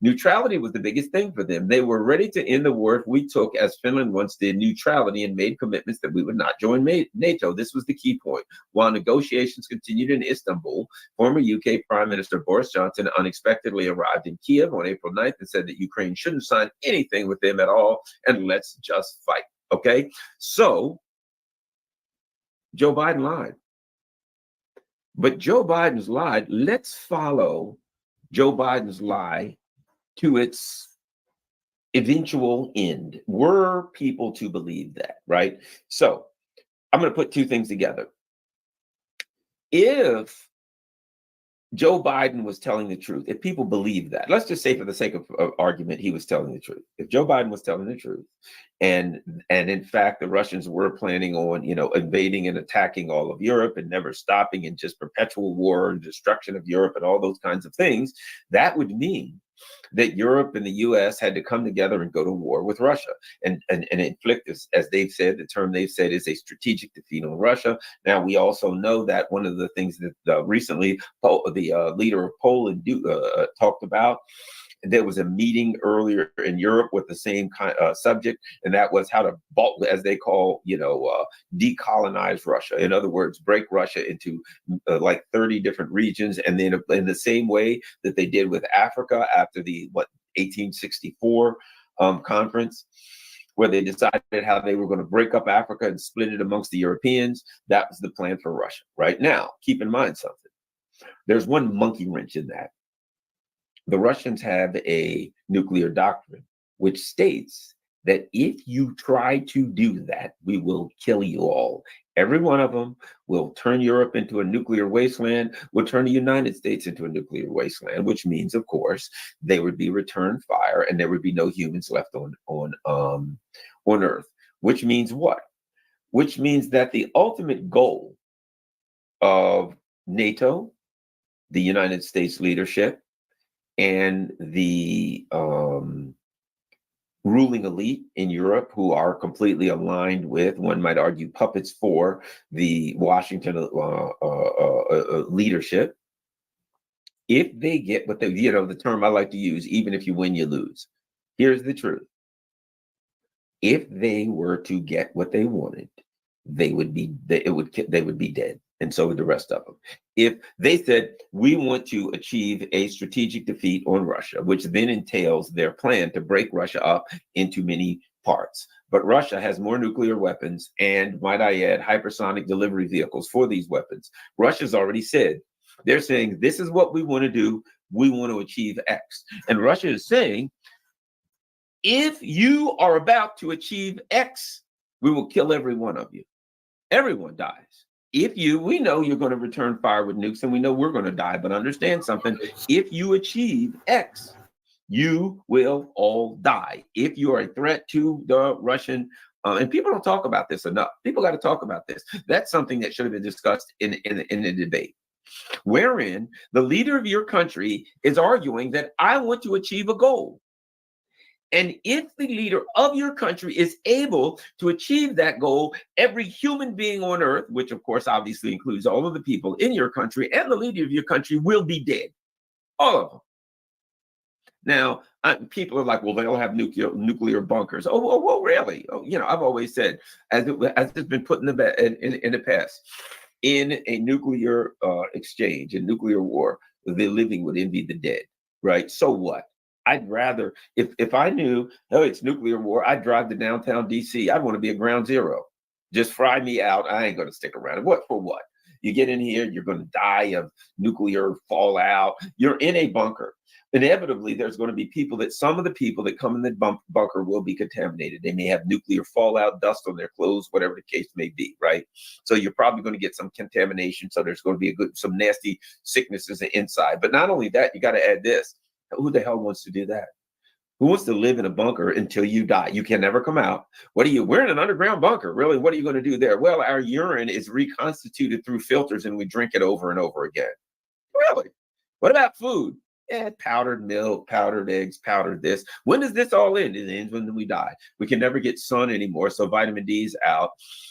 Neutrality was the biggest thing for them. They were ready to end the war if we took, as Finland once did, neutrality and made commitments that we would not join NATO. This was the key point. While negotiations continued in Istanbul, former UK Prime Minister Boris Johnson unexpectedly arrived in Kiev on April 9th and said that Ukraine shouldn't sign anything with them at all, and let's just fight. Okay? So, Joe Biden lied. But Joe Biden's lied. Let's follow Joe Biden's lie to its eventual end. Were people to believe that, right? So I'm going to put two things together. If Joe Biden was telling the truth, if people believe that, let's just say for the sake of argument, he was telling the truth. If Joe Biden was telling the truth, and in fact, the Russians were planning on, invading and attacking all of Europe and never stopping, and just perpetual war and destruction of Europe and all those kinds of things, that would mean that Europe and the US had to come together and go to war with Russia and inflict this, as they've said, the term they've said is a strategic defeat on Russia. Now, we also know that one of the things that recently the leader of Poland talked about, there was a meeting earlier in Europe with the same kind subject, and that was how to, as they call, decolonize Russia. In other words, break Russia into like 30 different regions, and then in the same way that they did with Africa after the 1864 conference, where they decided how they were going to break up Africa and split it amongst the Europeans. That was the plan for Russia. Right now, keep in mind something. There's one monkey wrench in that. The Russians have a nuclear doctrine which states that if you try to do that, we will kill you all. Every one of them will turn Europe into a nuclear wasteland, will turn the United States into a nuclear wasteland, which means, of course, they would be return fire and there would be no humans left on Earth. Which means what? Which means that the ultimate goal of NATO, the United States leadership, and the ruling elite in Europe, who are completely aligned with, one might argue, puppets for the Washington leadership, if they get what they, the term I like to use, even if you win, you lose. Here's the truth. If they were to get what they wanted, they would be dead. And so would the rest of them. If they said, we want to achieve a strategic defeat on Russia, which then entails their plan to break Russia up into many parts. But Russia has more nuclear weapons and, might I add, hypersonic delivery vehicles for these weapons. Russia's already said, they're saying, this is what we want to do. We want to achieve X. And Russia is saying, if you are about to achieve X, we will kill every one of you. Everyone dies. We know you're going to return fire with nukes, and we know we're going to die, but understand something. If you achieve X, you will all die. If you are a threat to the Russian, and people don't talk about this enough. People got to talk about this. That's something that should have been discussed in the debate, wherein the leader of your country is arguing that I want to achieve a goal. And if the leader of your country is able to achieve that goal, every human being on earth, which of course obviously includes all of the people in your country and the leader of your country, will be dead. All of them. Now, people are like, well, they'll have nuclear bunkers. Oh, really? Oh, I've always said, as it's been put in the past, in a nuclear exchange, in nuclear war, the living would envy the dead, right? So what? I'd rather, if I knew, it's nuclear war, I'd drive to downtown DC. I'd want to be at ground zero. Just fry me out. I ain't going to stick around. What for what? You get in here, you're going to die of nuclear fallout. You're in a bunker. Inevitably, there's going to be some of the people that come in the bunker will be contaminated. They may have nuclear fallout, dust on their clothes, whatever the case may be, right? So you're probably going to get some contamination. So there's going to be some nasty sicknesses inside. But not only that, you got to add this. Who the hell wants to do that? Who wants to live in a bunker until you die? You can never come out. We're in an underground bunker. Really? What are you going to do there? Well, our urine is reconstituted through filters and we drink it over and over again. Really? What about food? Powdered milk, powdered eggs, powdered this. When does this all end? It ends when we die. We can never get sun anymore, so vitamin D is out.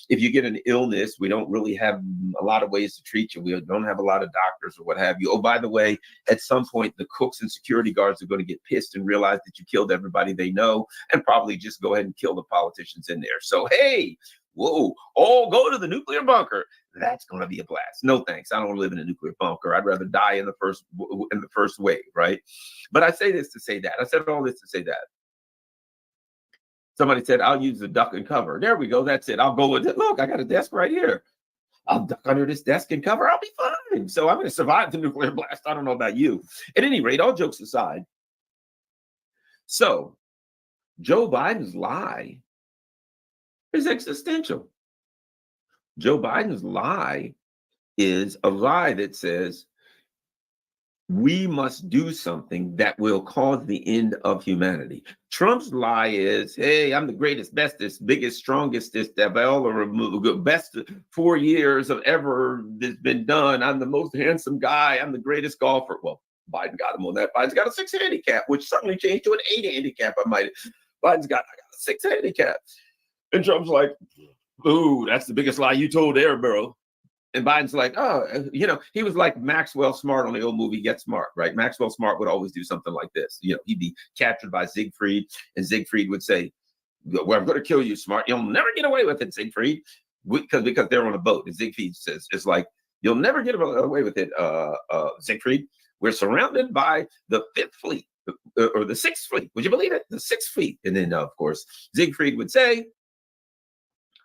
If you get an illness, we don't really have a lot of ways to treat you. We don't have a lot of doctors or what have you. Oh, by the way, at some point, the cooks and security guards are going to get pissed and realize that you killed everybody they know and probably just go ahead and kill the politicians in there. So, hey, whoa, all go to the nuclear bunker. That's going to be a blast. No, thanks. I don't want to live in a nuclear bunker. I'd rather die in the first wave, right? But I say this to say that. I said all this to say that. Somebody said, I'll use the duck and cover. There we go. That's it. I'll go with it. Look, I got a desk right here. I'll duck under this desk and cover. I'll be fine. So I'm going to survive the nuclear blast. I don't know about you. At any rate, all jokes aside. So Joe Biden's lie is existential. Joe Biden's lie is a lie that says we must do something that will cause the end of humanity. Trump's lie is, hey, I'm the greatest, bestest, biggest, strongest, of all the best 4 years of ever that's been done. I'm the most handsome guy. I'm the greatest golfer. Well, Biden got him on that. Biden's got a 6 handicap, which suddenly changed to an 8 handicap. Biden's got a 6 handicap. And Trump's like, ooh, that's the biggest lie you told there, bro. And Biden's like, oh, he was like Maxwell Smart on the old movie Get Smart, right? Maxwell Smart would always do something like this. He'd be captured by Siegfried, and Siegfried would say, well, I'm going to kill you, Smart. You'll never get away with it, Siegfried, because they're on a boat. And Siegfried says, it's like, you'll never get away with it, Siegfried. We're surrounded by the 5th fleet, or the 6th fleet. Would you believe it? The 6th fleet. And then, of course, Siegfried would say,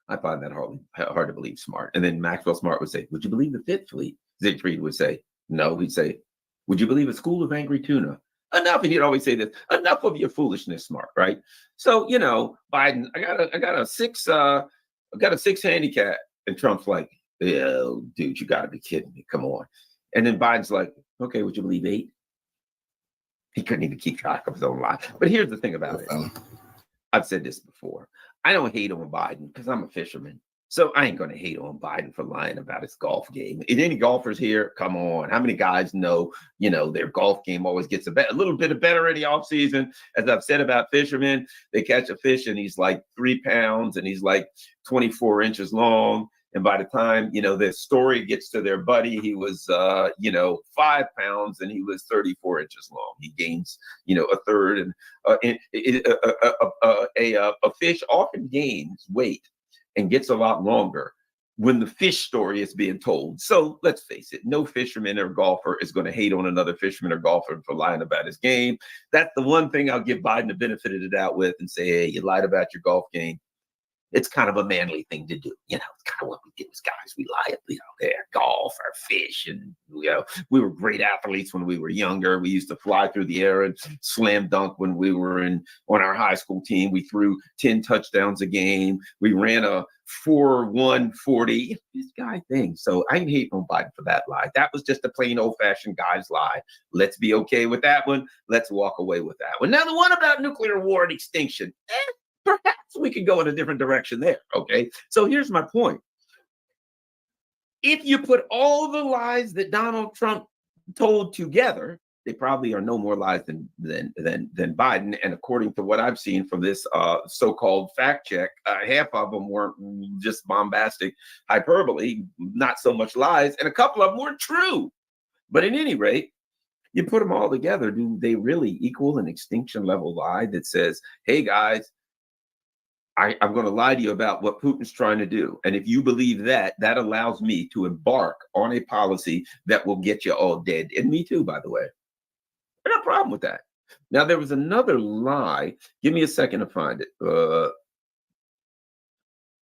I find that hard to believe, Smart. And then Maxwell Smart would say, would you believe the 5th fleet? Siegfried would say, no. He'd say, would you believe a school of angry tuna? Enough. And he'd always say this, enough of your foolishness, Smart, right? So, Biden, I got a 6 handicap. And Trump's like, yeah, dude, you gotta be kidding me. Come on. And then Biden's like, okay, would you believe 8? He couldn't even keep track of his own life. But here's the thing about it. I've said this before. I don't hate on Biden because I'm a fisherman. So I ain't going to hate on Biden for lying about his golf game. Is any golfers here? Come on. How many guys know, their golf game always gets a little bit better in the off season? As I've said about fishermen, they catch a fish and he's like 3 pounds and he's like 24 inches long. And by the time, the story gets to their buddy, he was, 5 pounds and he was 34 inches long. He gains, a third. And a fish often gains weight and gets a lot longer when the fish story is being told. So let's face it, no fisherman or golfer is going to hate on another fisherman or golfer for lying about his game. That's the one thing I'll give Biden the benefit of the doubt with and say, hey, you lied about your golf game. It's kind of a manly thing to do. It's kind of what we do as guys. We lie, golf or fish. And, we were great athletes when we were younger. We used to fly through the air and slam dunk when we were on our high school team. We threw 10 touchdowns a game. We ran a 4.1 40. This guy thing. So I ain't hating on Biden for that lie. That was just a plain old fashioned guy's lie. Let's be okay with that one. Let's walk away with that one. Now, the one about nuclear war and extinction. Perhaps we could go in a different direction there, okay? So here's my point. If you put all the lies that Donald Trump told together, they probably are no more lies than Biden. And according to what I've seen from this so-called fact check, half of them weren't just bombastic hyperbole, not so much lies, and a couple of them weren't true. But at any rate, you put them all together, do they really equal an extinction level lie that says, hey guys, I'm going to lie to you about what Putin's trying to do. And if you believe that, that allows me to embark on a policy that will get you all dead. And me too, by the way. No problem with that. Now, there was another lie. Give me a second to find it.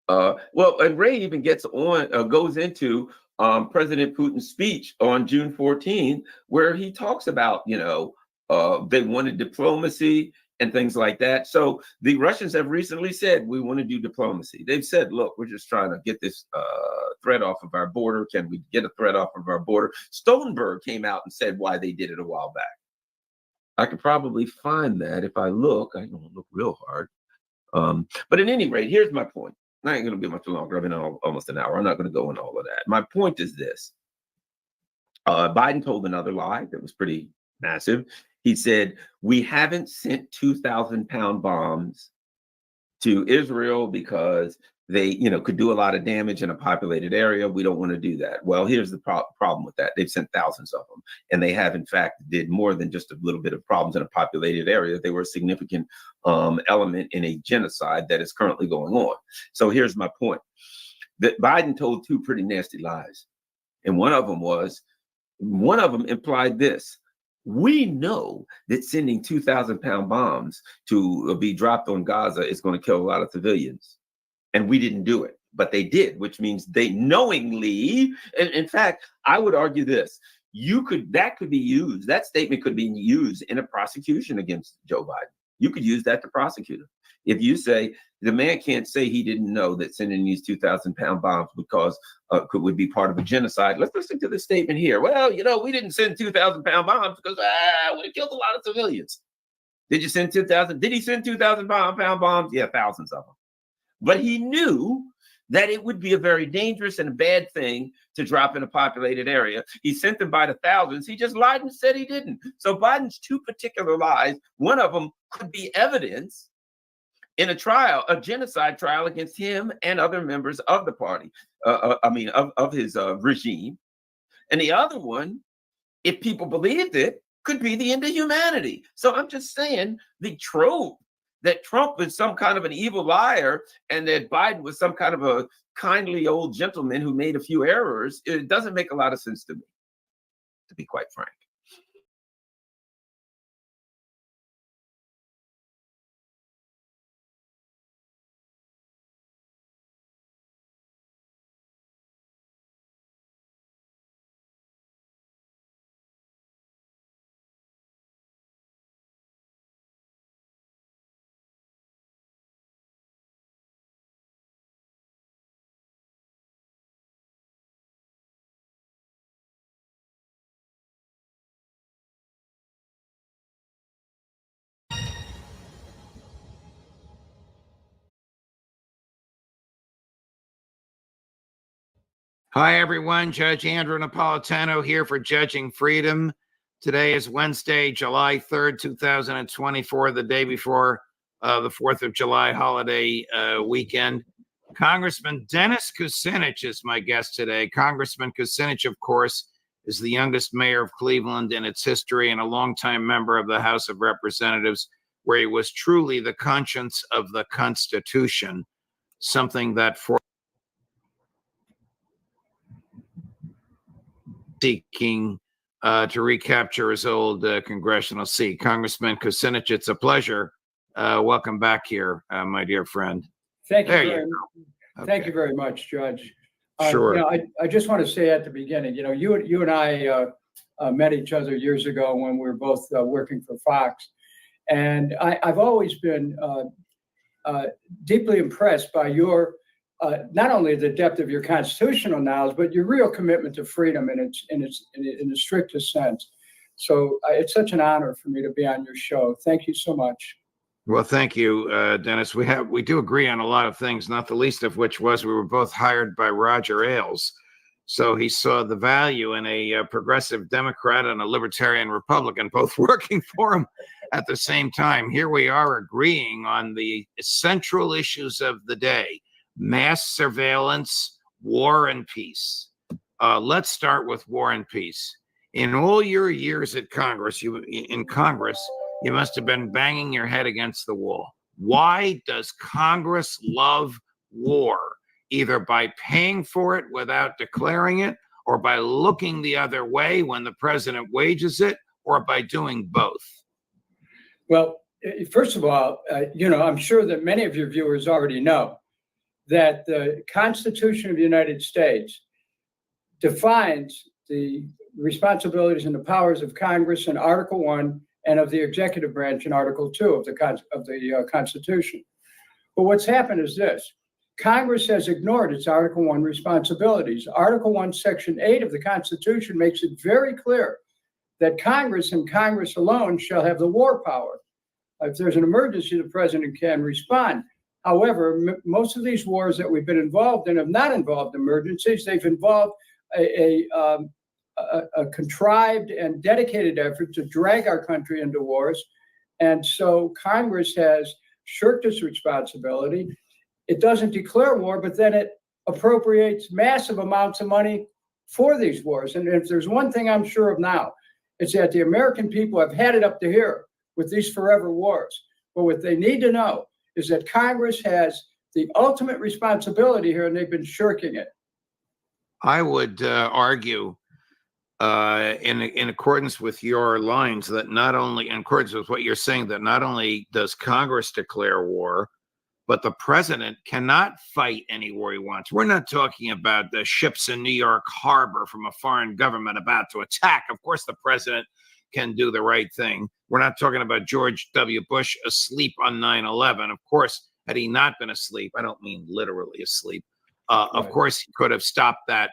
Well, and Ray even gets on, goes into President Putin's speech on June 14, where he talks about, they wanted diplomacy and things like that. So the Russians have recently said, we want to do diplomacy. They've said, look, we're just trying to get this threat off of our border. Can we get a threat off of our border? Stoltenberg came out and said why they did it a while back. I could probably find that if I look. I don't look real hard. But at any rate, here's my point. I ain't going to be much longer. I've been almost an hour. I'm not going to go into all of that. My point is this. Biden told another lie that was pretty massive. He said, we haven't sent 2,000-pound bombs to Israel because they, could do a lot of damage in a populated area. We don't want to do that. Well, here's the problem with that. They've sent thousands of them. And they have, in fact, did more than just a little bit of problems in a populated area. They were a significant element in a genocide that is currently going on. So here's my point. That Biden told 2 pretty nasty lies. And one of them implied this. We know that sending 2,000-pound bombs to be dropped on Gaza is going to kill a lot of civilians. And we didn't do it, but they did, which means they knowingly, and in fact, I would argue this, that could be used, that statement could be used in a prosecution against Joe Biden. You could use that to prosecute him. if you say the man can't say he didn't know that sending these 2,000-pound bombs would be part of a genocide. Let's listen to the statement here. Well, we didn't send 2,000-pound bombs because we killed a lot of civilians. Did you send 2,000? Did he send 2,000-pound bombs? Yeah, thousands of them. But he knew that it would be a very dangerous and a bad thing to drop in a populated area. He sent them by the thousands. He just lied and said he didn't. So Biden's two particular lies, one of them could be evidence in a trial, a genocide trial against him and other members of the party, of his regime. And the other one, if people believed it, could be the end of humanity. So I'm just saying the trope that Trump was some kind of an evil liar and that Biden was some kind of a kindly old gentleman who made a few errors, it doesn't make a lot of sense to me, to be quite frank. Hi, everyone. Judge Andrew Napolitano here for Judging Freedom. Today is Wednesday, July 3rd, 2024, the day before the 4th of July holiday weekend. Congressman Dennis Kucinich is my guest today. Congressman Kucinich, of course, is the youngest mayor of Cleveland in its history and a longtime member of the House of Representatives, where he was truly the conscience of the Constitution, something that for seeking to recapture his old congressional seat. Congressman Kucinich, it's a pleasure. Welcome back here, my dear friend. Thank you very much, Judge. Sure. I just want to say at the beginning, you and I met each other years ago when we were both working for Fox. And I've always been deeply impressed by your not only the depth of your constitutional knowledge, but your real commitment to freedom in the strictest sense. So it's such an honor for me to be on your show. Thank you so much. Well, thank you, Dennis. We do agree on a lot of things, not the least of which was we were both hired by Roger Ailes. So he saw the value in a progressive Democrat and a libertarian Republican, both working for him at the same time. Here we are agreeing on the central issues of the day: mass surveillance, war and peace. Let's start with war and peace. In all your years at Congress, you must have been banging your head against the wall. Why does Congress love war? Either by paying for it without declaring it, or by looking the other way when the president wages it, or by doing both? Well, first of all, I'm sure that many of your viewers already know that the Constitution of the United States defines the responsibilities and the powers of Congress in Article 1 and of the executive branch in Article 2 of the Constitution. But what's happened is this: Congress has ignored its Article 1 responsibilities. Article 1, Section 8 of the Constitution makes it very clear that Congress and Congress alone shall have the war power. If there's an emergency, the president can respond. However, most of these wars that we've been involved in have not involved emergencies. They've involved a contrived and dedicated effort to drag our country into wars. And so Congress has shirked its responsibility. It doesn't declare war, but then it appropriates massive amounts of money for these wars. And if there's one thing I'm sure of now, it's that the American people have had it up to here with these forever wars. But what they need to know is that Congress has the ultimate responsibility here, and they've been shirking it. I would argue, in accordance with your lines, that not only, in accordance with what you're saying, that not only does Congress declare war, but the president cannot fight any war he wants. We're not talking about the ships in New York Harbor from a foreign government about to attack. Of course, the president can do the right thing. We're not talking about George W. Bush asleep on 9/11. Of course, had he not been asleep, I don't mean literally asleep, of course, he could have stopped that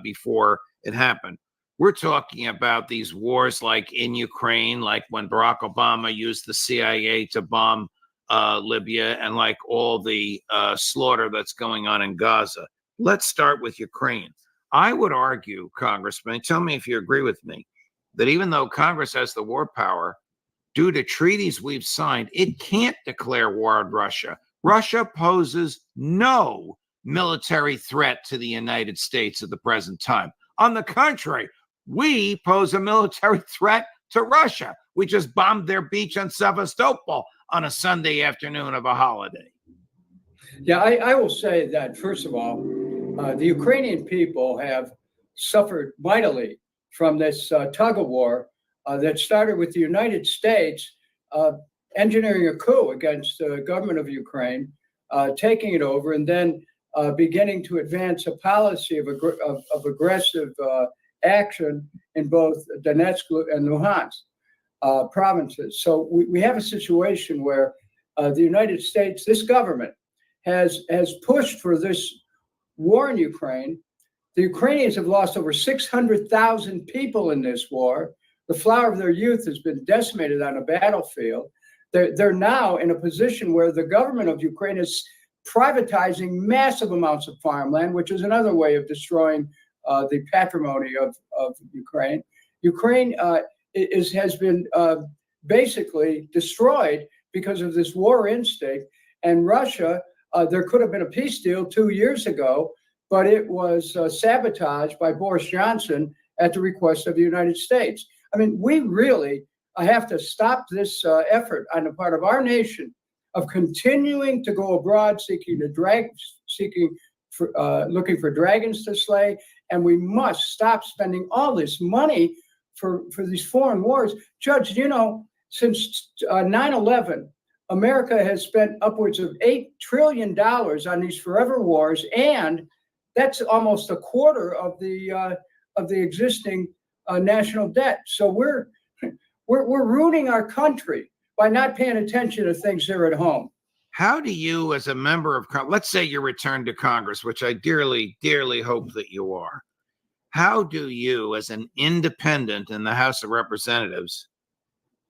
before it happened. We're talking about these wars like in Ukraine, like when Barack Obama used the CIA to bomb Libya, and like all the slaughter that's going on in Gaza. Let's start with Ukraine. I would argue, Congressman, tell me if you agree with me, that even though Congress has the war power, due to treaties we've signed, it can't declare war on Russia. Russia poses no military threat to the United States at the present time. On the contrary, we pose a military threat to Russia. We just bombed their beach on Sevastopol on a Sunday afternoon of a holiday. Yeah, I will say that, first of all, the Ukrainian people have suffered mightily from this tug of war that started with the United States engineering a coup against the government of Ukraine, taking it over, and then beginning to advance a policy of aggressive action in both Donetsk and Luhansk provinces. So we have a situation where the United States, this government, has pushed for this war in Ukraine. The Ukrainians have lost over 600,000 people in this war. The flower of their youth has been decimated on a battlefield. They're now in a position where the government of Ukraine is privatizing massive amounts of farmland, which is another way of destroying the patrimony of Ukraine. Ukraine has been basically destroyed because of this war instinct. And Russia, there could have been a peace deal 2 years ago, but it was sabotaged by Boris Johnson at the request of the United States. I mean, we really have to stop this effort on the part of our nation of continuing to go abroad, looking for dragons to slay, and we must stop spending all this money for these foreign wars. Judge, you know, since 9/11, America has spent upwards of $8 trillion on these forever wars, and that's almost a quarter of the existing national debt. So we're ruining our country by not paying attention to things here at home. How do you, as a member of Congress, let's say you return to Congress, which I dearly, dearly hope that you are, how do you, as an independent in the House of Representatives,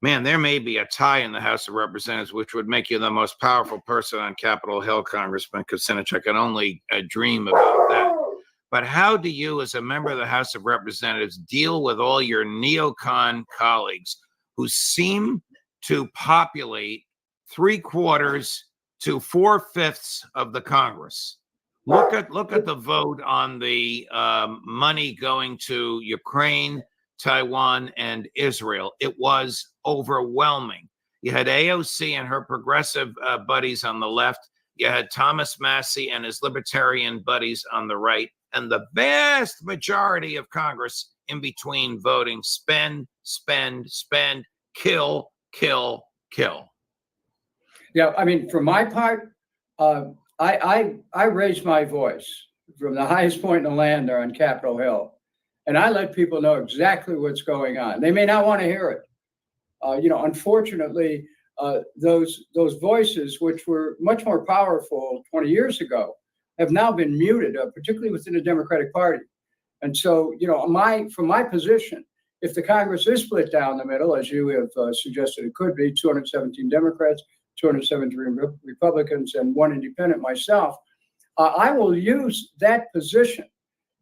man, there may be a tie in the House of Representatives, which would make you the most powerful person on Capitol Hill, Congressman Kucinich. I can only dream about that. But how do you, as a member of the House of Representatives, deal with all your neocon colleagues who seem to populate 3/4 to 4/5 of the Congress? Look at the vote on the money going to Ukraine, Taiwan, and Israel. It was overwhelming. You had AOC and her progressive buddies on the left. You had Thomas Massey and his libertarian buddies on the right. And the vast majority of Congress in between voting spend, spend, spend, kill, kill, kill. Yeah, I mean, for my part, I raised my voice from the highest point in the land there on Capitol Hill, and I let people know exactly what's going on. They may not want to hear it. Unfortunately, those voices, which were much more powerful 20 years ago, have now been muted, particularly within the Democratic Party. And so, from my position, if the Congress is split down the middle, as you have suggested it could be, 217 Democrats, 273 Republicans, and 1 independent, myself, I will use that position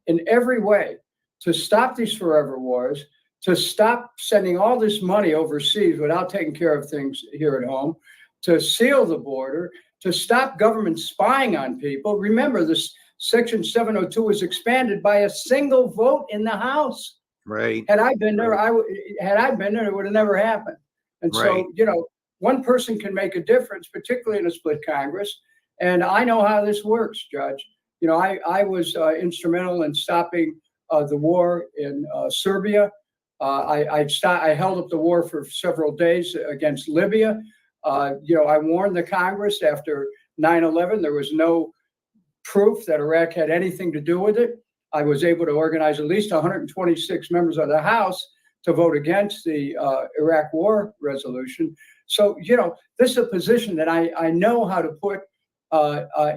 in every way to stop these forever wars, to stop sending all this money overseas without taking care of things here at home, to seal the border, to stop government spying on people. Remember, this Section 702 was expanded by a single vote in the House. Right. Had I been there, it would have never happened. And Right. so, one person can make a difference, particularly in a split Congress. And I know how this works, Judge. I was instrumental in stopping the war in Serbia. I held up the war for several days against Libya. I warned the Congress after 9/11. There was no proof that Iraq had anything to do with it. I was able to organize at least 126 members of the House to vote against the Iraq war resolution. So, this is a position that I know how to put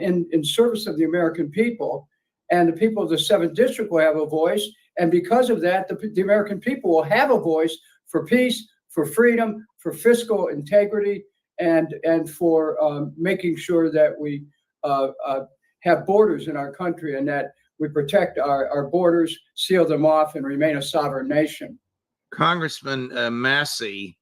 in service of the American people, and the people of the 7th District will have a voice. And because of that, the American people will have a voice for peace, for freedom, for fiscal integrity, and for making sure that we have borders in our country and that we protect our borders, seal them off, and remain a sovereign nation. Congressman Massey,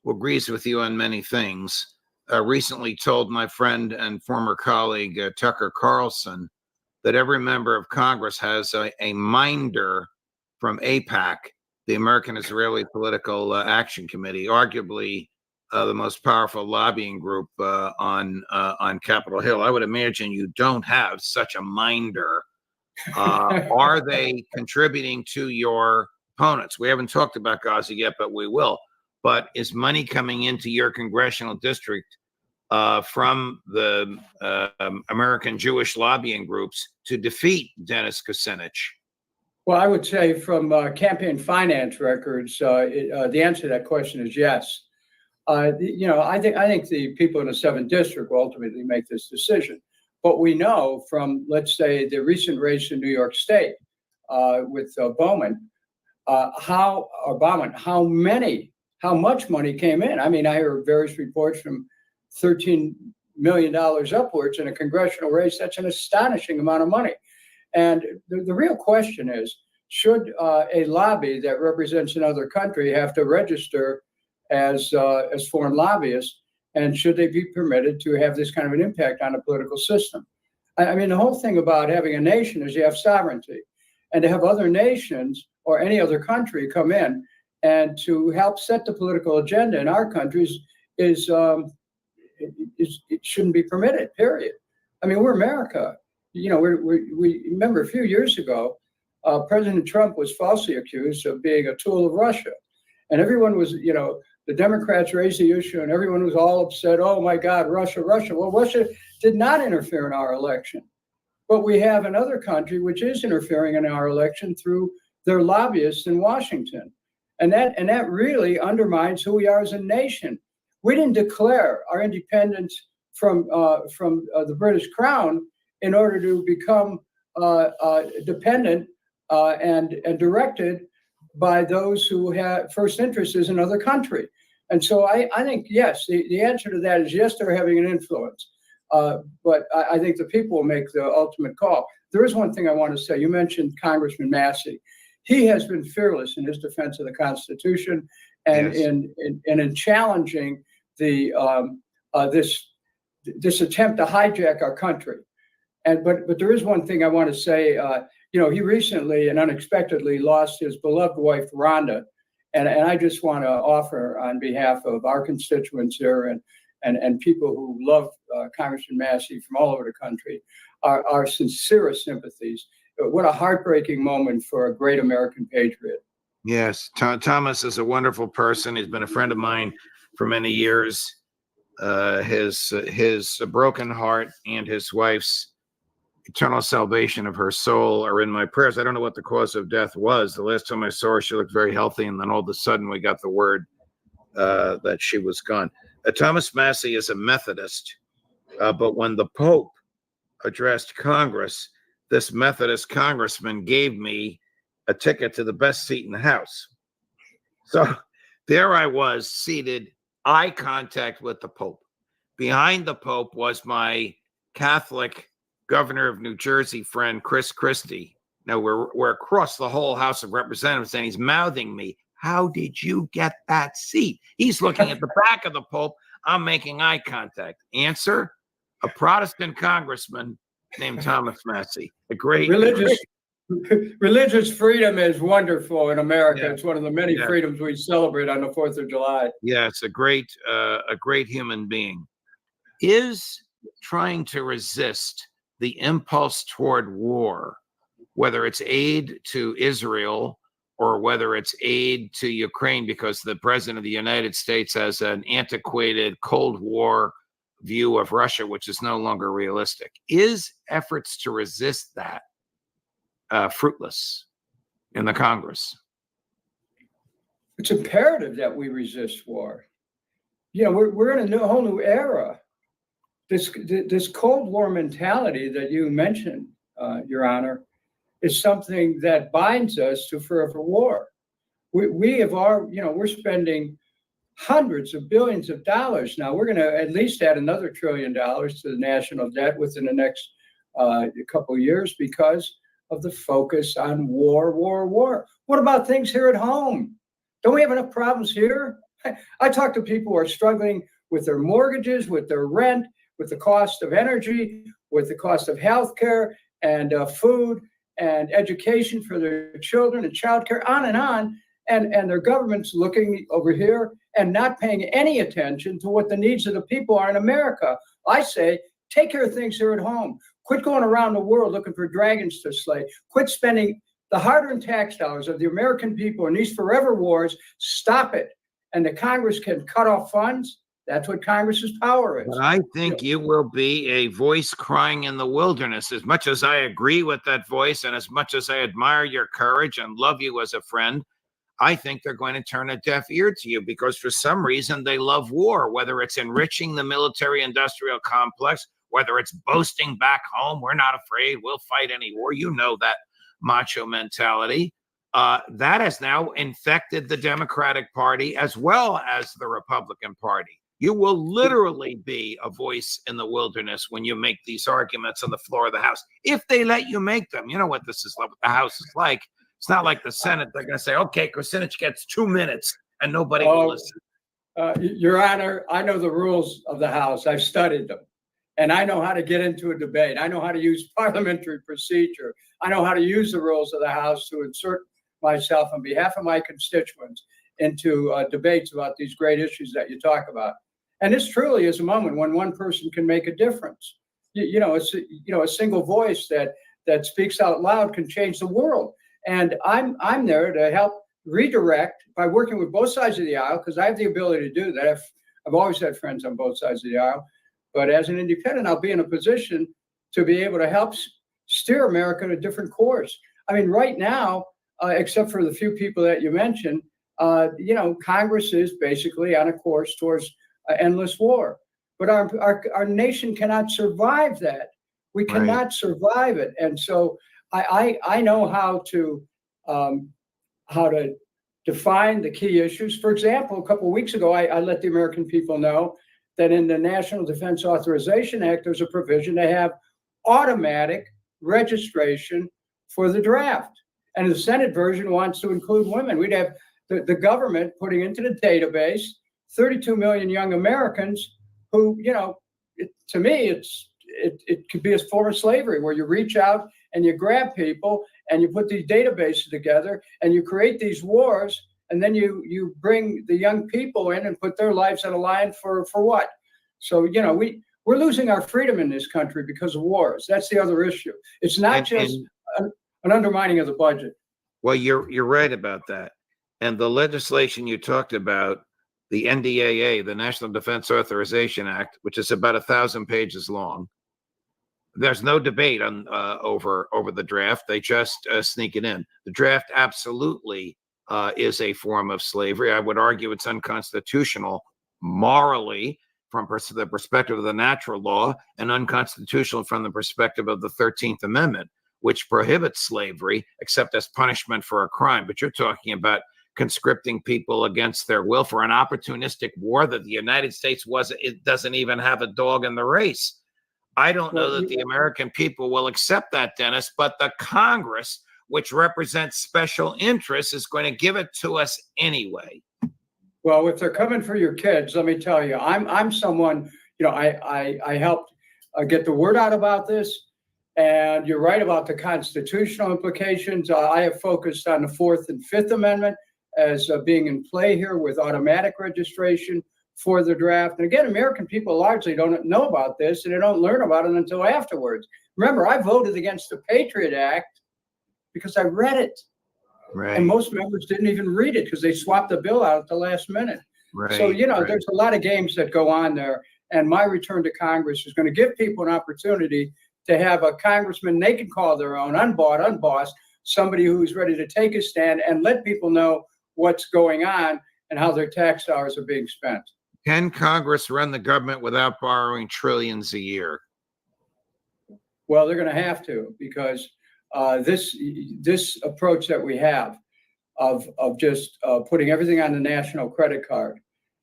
who agrees with you on many things, recently told my friend and former colleague Tucker Carlson that every member of Congress has a minder from AIPAC, the American Israeli Political Action Committee, arguably the most powerful lobbying group on Capitol Hill. I would imagine you don't have such a minder. Are they contributing to your opponents? We haven't talked about Gaza yet, but we will. But is money coming into your congressional district from the American Jewish lobbying groups to defeat Dennis Kucinich? Well, I would say from campaign finance records, the answer to that question is yes. I think the people in the 7th District will ultimately make this decision. But we know from, let's say, the recent race in New York State with Bowman, how much money came in. I mean, I heard various reports from $13 million upwards in a congressional race. That's an astonishing amount of money. And the real question is, should a lobby that represents another country have to register as foreign lobbyists, and should they be permitted to have this kind of an impact on the political system? I mean, the whole thing about having a nation is you have sovereignty, and to have other nations or any other country come in and to help set the political agenda in our countries it shouldn't be permitted, period. I mean, we're America. We remember a few years ago, President Trump was falsely accused of being a tool of Russia. And everyone was, the Democrats raised the issue and everyone was all upset. Oh my God, Russia. Well, Russia did not interfere in our election. But we have another country which is interfering in our election through their lobbyists in Washington. And that really undermines who we are as a nation. We didn't declare our independence from the British Crown in order to become dependent and directed by those who have first interests in another country. And so I think, yes, the answer to that is yes, they're having an influence. But I think the people will make the ultimate call. There is one thing I want to say. You mentioned Congressman Massey. He has been fearless in his defense of the Constitution and in challenging the this attempt to hijack our country. But there is one thing I want to say. He recently and unexpectedly lost his beloved wife, Rhonda. And I just want to offer on behalf of our constituents here and people who love Congressman Massey from all over the country, our sincerest sympathies. What a heartbreaking moment for a great American patriot. Yes, Thomas is a wonderful person. He's been a friend of mine for many years. His broken heart and his wife's eternal salvation of her soul are in my prayers. I don't know what the cause of death was. The last time I saw her, she looked very healthy, and then all of a sudden we got the word that she was gone. Thomas Massey is a Methodist, but when the Pope addressed Congress, this Methodist congressman gave me a ticket to the best seat in the House. So there I was, seated, eye contact with the Pope. Behind the Pope was my Catholic governor of New Jersey friend, Chris Christie. Now we're across the whole House of Representatives, and he's mouthing me, "How did you get that seat?" He's looking at the back of the Pope. I'm making eye contact. Answer: a Protestant congressman named Thomas Massey. A great religious freedom is wonderful in America. Yeah. It's one of the many freedoms we celebrate on the 4th of July. Yeah, it's a great human being. Is trying to resist the impulse toward war, whether it's aid to Israel or whether it's aid to Ukraine, because the president of the United States has an antiquated Cold War view of Russia, which is no longer realistic. Is efforts to resist that fruitless in the Congress? it's imperative that we resist war. You know, we're in a whole new era. This Cold War mentality that you mentioned, Your Honor, is something that binds us to forever war. We have we're spending hundreds of billions of dollars now. We're going to at least add another $1 trillion to the national debt within the next couple of years because of the focus on war. What about things here at home? Don't we have enough problems here? I talk to people who are struggling with their mortgages, with their rent, with the cost of energy, with the cost of healthcare and food and education for their children and childcare, on. And their government's looking over here and not paying any attention to what the needs of the people are in America. I say, take care of things here at home. Quit going around the world looking for dragons to slay. Quit spending the hard-earned tax dollars of the American people in these forever wars. Stop it. And the Congress can cut off funds. That's what Congress's power is. But I think you will be a voice crying in the wilderness. As much as I agree with that voice and as much as I admire your courage and love you as a friend, I think they're going to turn a deaf ear to you because for some reason they love war, whether it's enriching the military-industrial complex, whether it's boasting back home, we're not afraid, we'll fight any war. You know that macho mentality. That has now infected the Democratic Party as well as the Republican Party. You will literally be a voice in the wilderness when you make these arguments on the floor of the House, if they let you make them. You know what this is, what the House is like. It's not like the Senate. They're going to say, okay, Kucinich gets 2 minutes and nobody will listen. Your Honor, I know the rules of the House. I've studied them. And I know how to get into a debate. I know how to use parliamentary procedure. I know how to use the rules of the House to insert myself on behalf of my constituents into debates about these great issues that you talk about. And this truly is a moment when one person can make a difference. A single voice that speaks out loud can change the world. And I'm there to help redirect by working with both sides of the aisle, because I have the ability to do that. I've always had friends on both sides of the aisle. But as an independent, I'll be in a position to be able to help steer America in a different course. I mean, right now, except for the few people that you mentioned, Congress is basically on a course towards endless war. But our nation cannot survive that. We cannot survive it. And so I know how to define the key issues. For example, a couple of weeks ago, I let the American people know that in the National Defense Authorization Act, there's a provision to have automatic registration for the draft. And the Senate version wants to include women. We'd have the government putting into the database 32 million young Americans who, to me, it could be a form of slavery where you reach out and you grab people and you put these databases together and you create these wars, and then you bring the young people in and put their lives on the line for what? So, we're losing our freedom in this country because of wars. That's the other issue. It's not just an undermining of the budget. Well, you're right about that. And the legislation you talked about, the NDAA, the National Defense Authorization Act, which is about 1,000 pages long, there's no debate on over the draft. They just sneak it in. The draft absolutely is a form of slavery. I would argue it's unconstitutional morally from the perspective of the natural law, and unconstitutional from the perspective of the 13th Amendment, which prohibits slavery except as punishment for a crime. But you're talking about conscripting people against their will for an opportunistic war that the United States doesn't even have a dog in the race. I don't know that the American people will accept that, Dennis, but the Congress, which represents special interests, is going to give it to us anyway. Well, if they're coming for your kids, let me tell you, I'm someone, I helped get the word out about this. And you're right about the constitutional implications. I have focused on the 4th and 5th Amendment as being in play here with automatic registration for the draft. And again, American people largely don't know about this, and they don't learn about it until afterwards. Remember, I voted against the Patriot Act because I read it. Right. And most members didn't even read it because they swapped the bill out at the last minute. Right. So, there's a lot of games that go on there. And my return to Congress is going to give people an opportunity to have a congressman they can call their own, unbought, unbossed, somebody who's ready to take a stand and let people know what's going on and how their tax dollars are being spent. Can Congress run the government without borrowing trillions a year? Well, they're going to have to, because this approach that we have of just putting everything on the national credit card,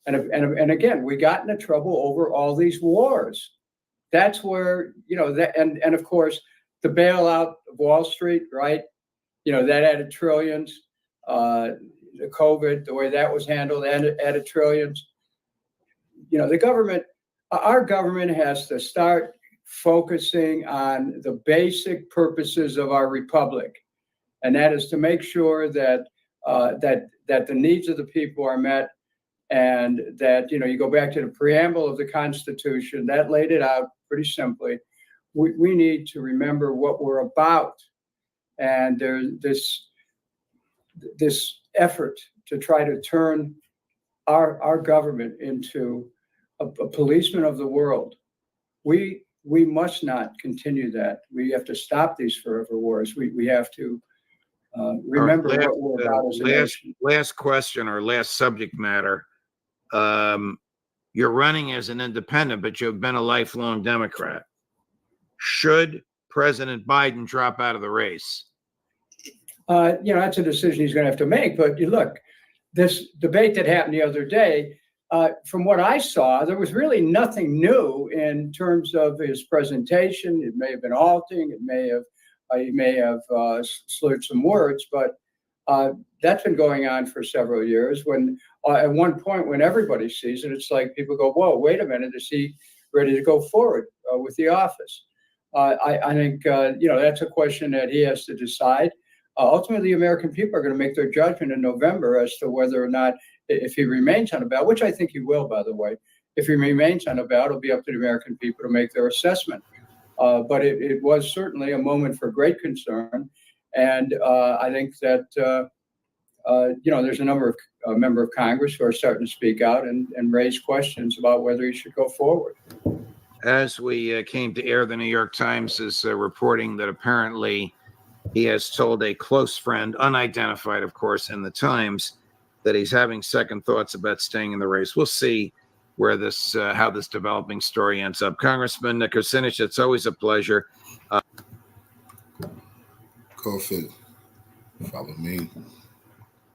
and again, we got into trouble over all these wars. That's where, and of course the bailout of Wall Street, right? That added trillions. The COVID, the way that was handled, added trillions. The government, our government has to start focusing on the basic purposes of our republic, and that is to make sure that that the needs of the people are met, and that you go back to the preamble of the Constitution that laid it out pretty simply. We need to remember what we're about, and there's this effort to try to turn our government into a policeman of the world. We must not continue that. We have to stop these forever wars. We have to remember what we're about as a nation. Last question, or last subject matter. You're running as an independent, but you've been a lifelong Democrat. Should President Biden drop out of the race? That's a decision he's going to have to make. But look, this debate that happened the other day, from what I saw, there was really nothing new in terms of his presentation. It may have been halting. He may have slurred some words, but that's been going on for several years. When at one point, when everybody sees it, it's like people go, "Whoa, wait a minute! Is he ready to go forward with the office?" I think that's a question that he has to decide. Ultimately, the American people are going to make their judgment in November as to whether or not, if he remains on the ballot, which I think he will, by the way. If he remains on the ballot, it'll be up to the American people to make their assessment. But it was certainly a moment for great concern. And I think that, there's a number of member of Congress who are starting to speak out and raise questions about whether he should go forward. As we came to air, the New York Times is reporting that apparently he has told a close friend, unidentified, of course, in the Times, that he's having second thoughts about staying in the race. We'll see where this, how this developing story ends up. Congressman Kucinich, it's always a pleasure. Go ahead. Follow me.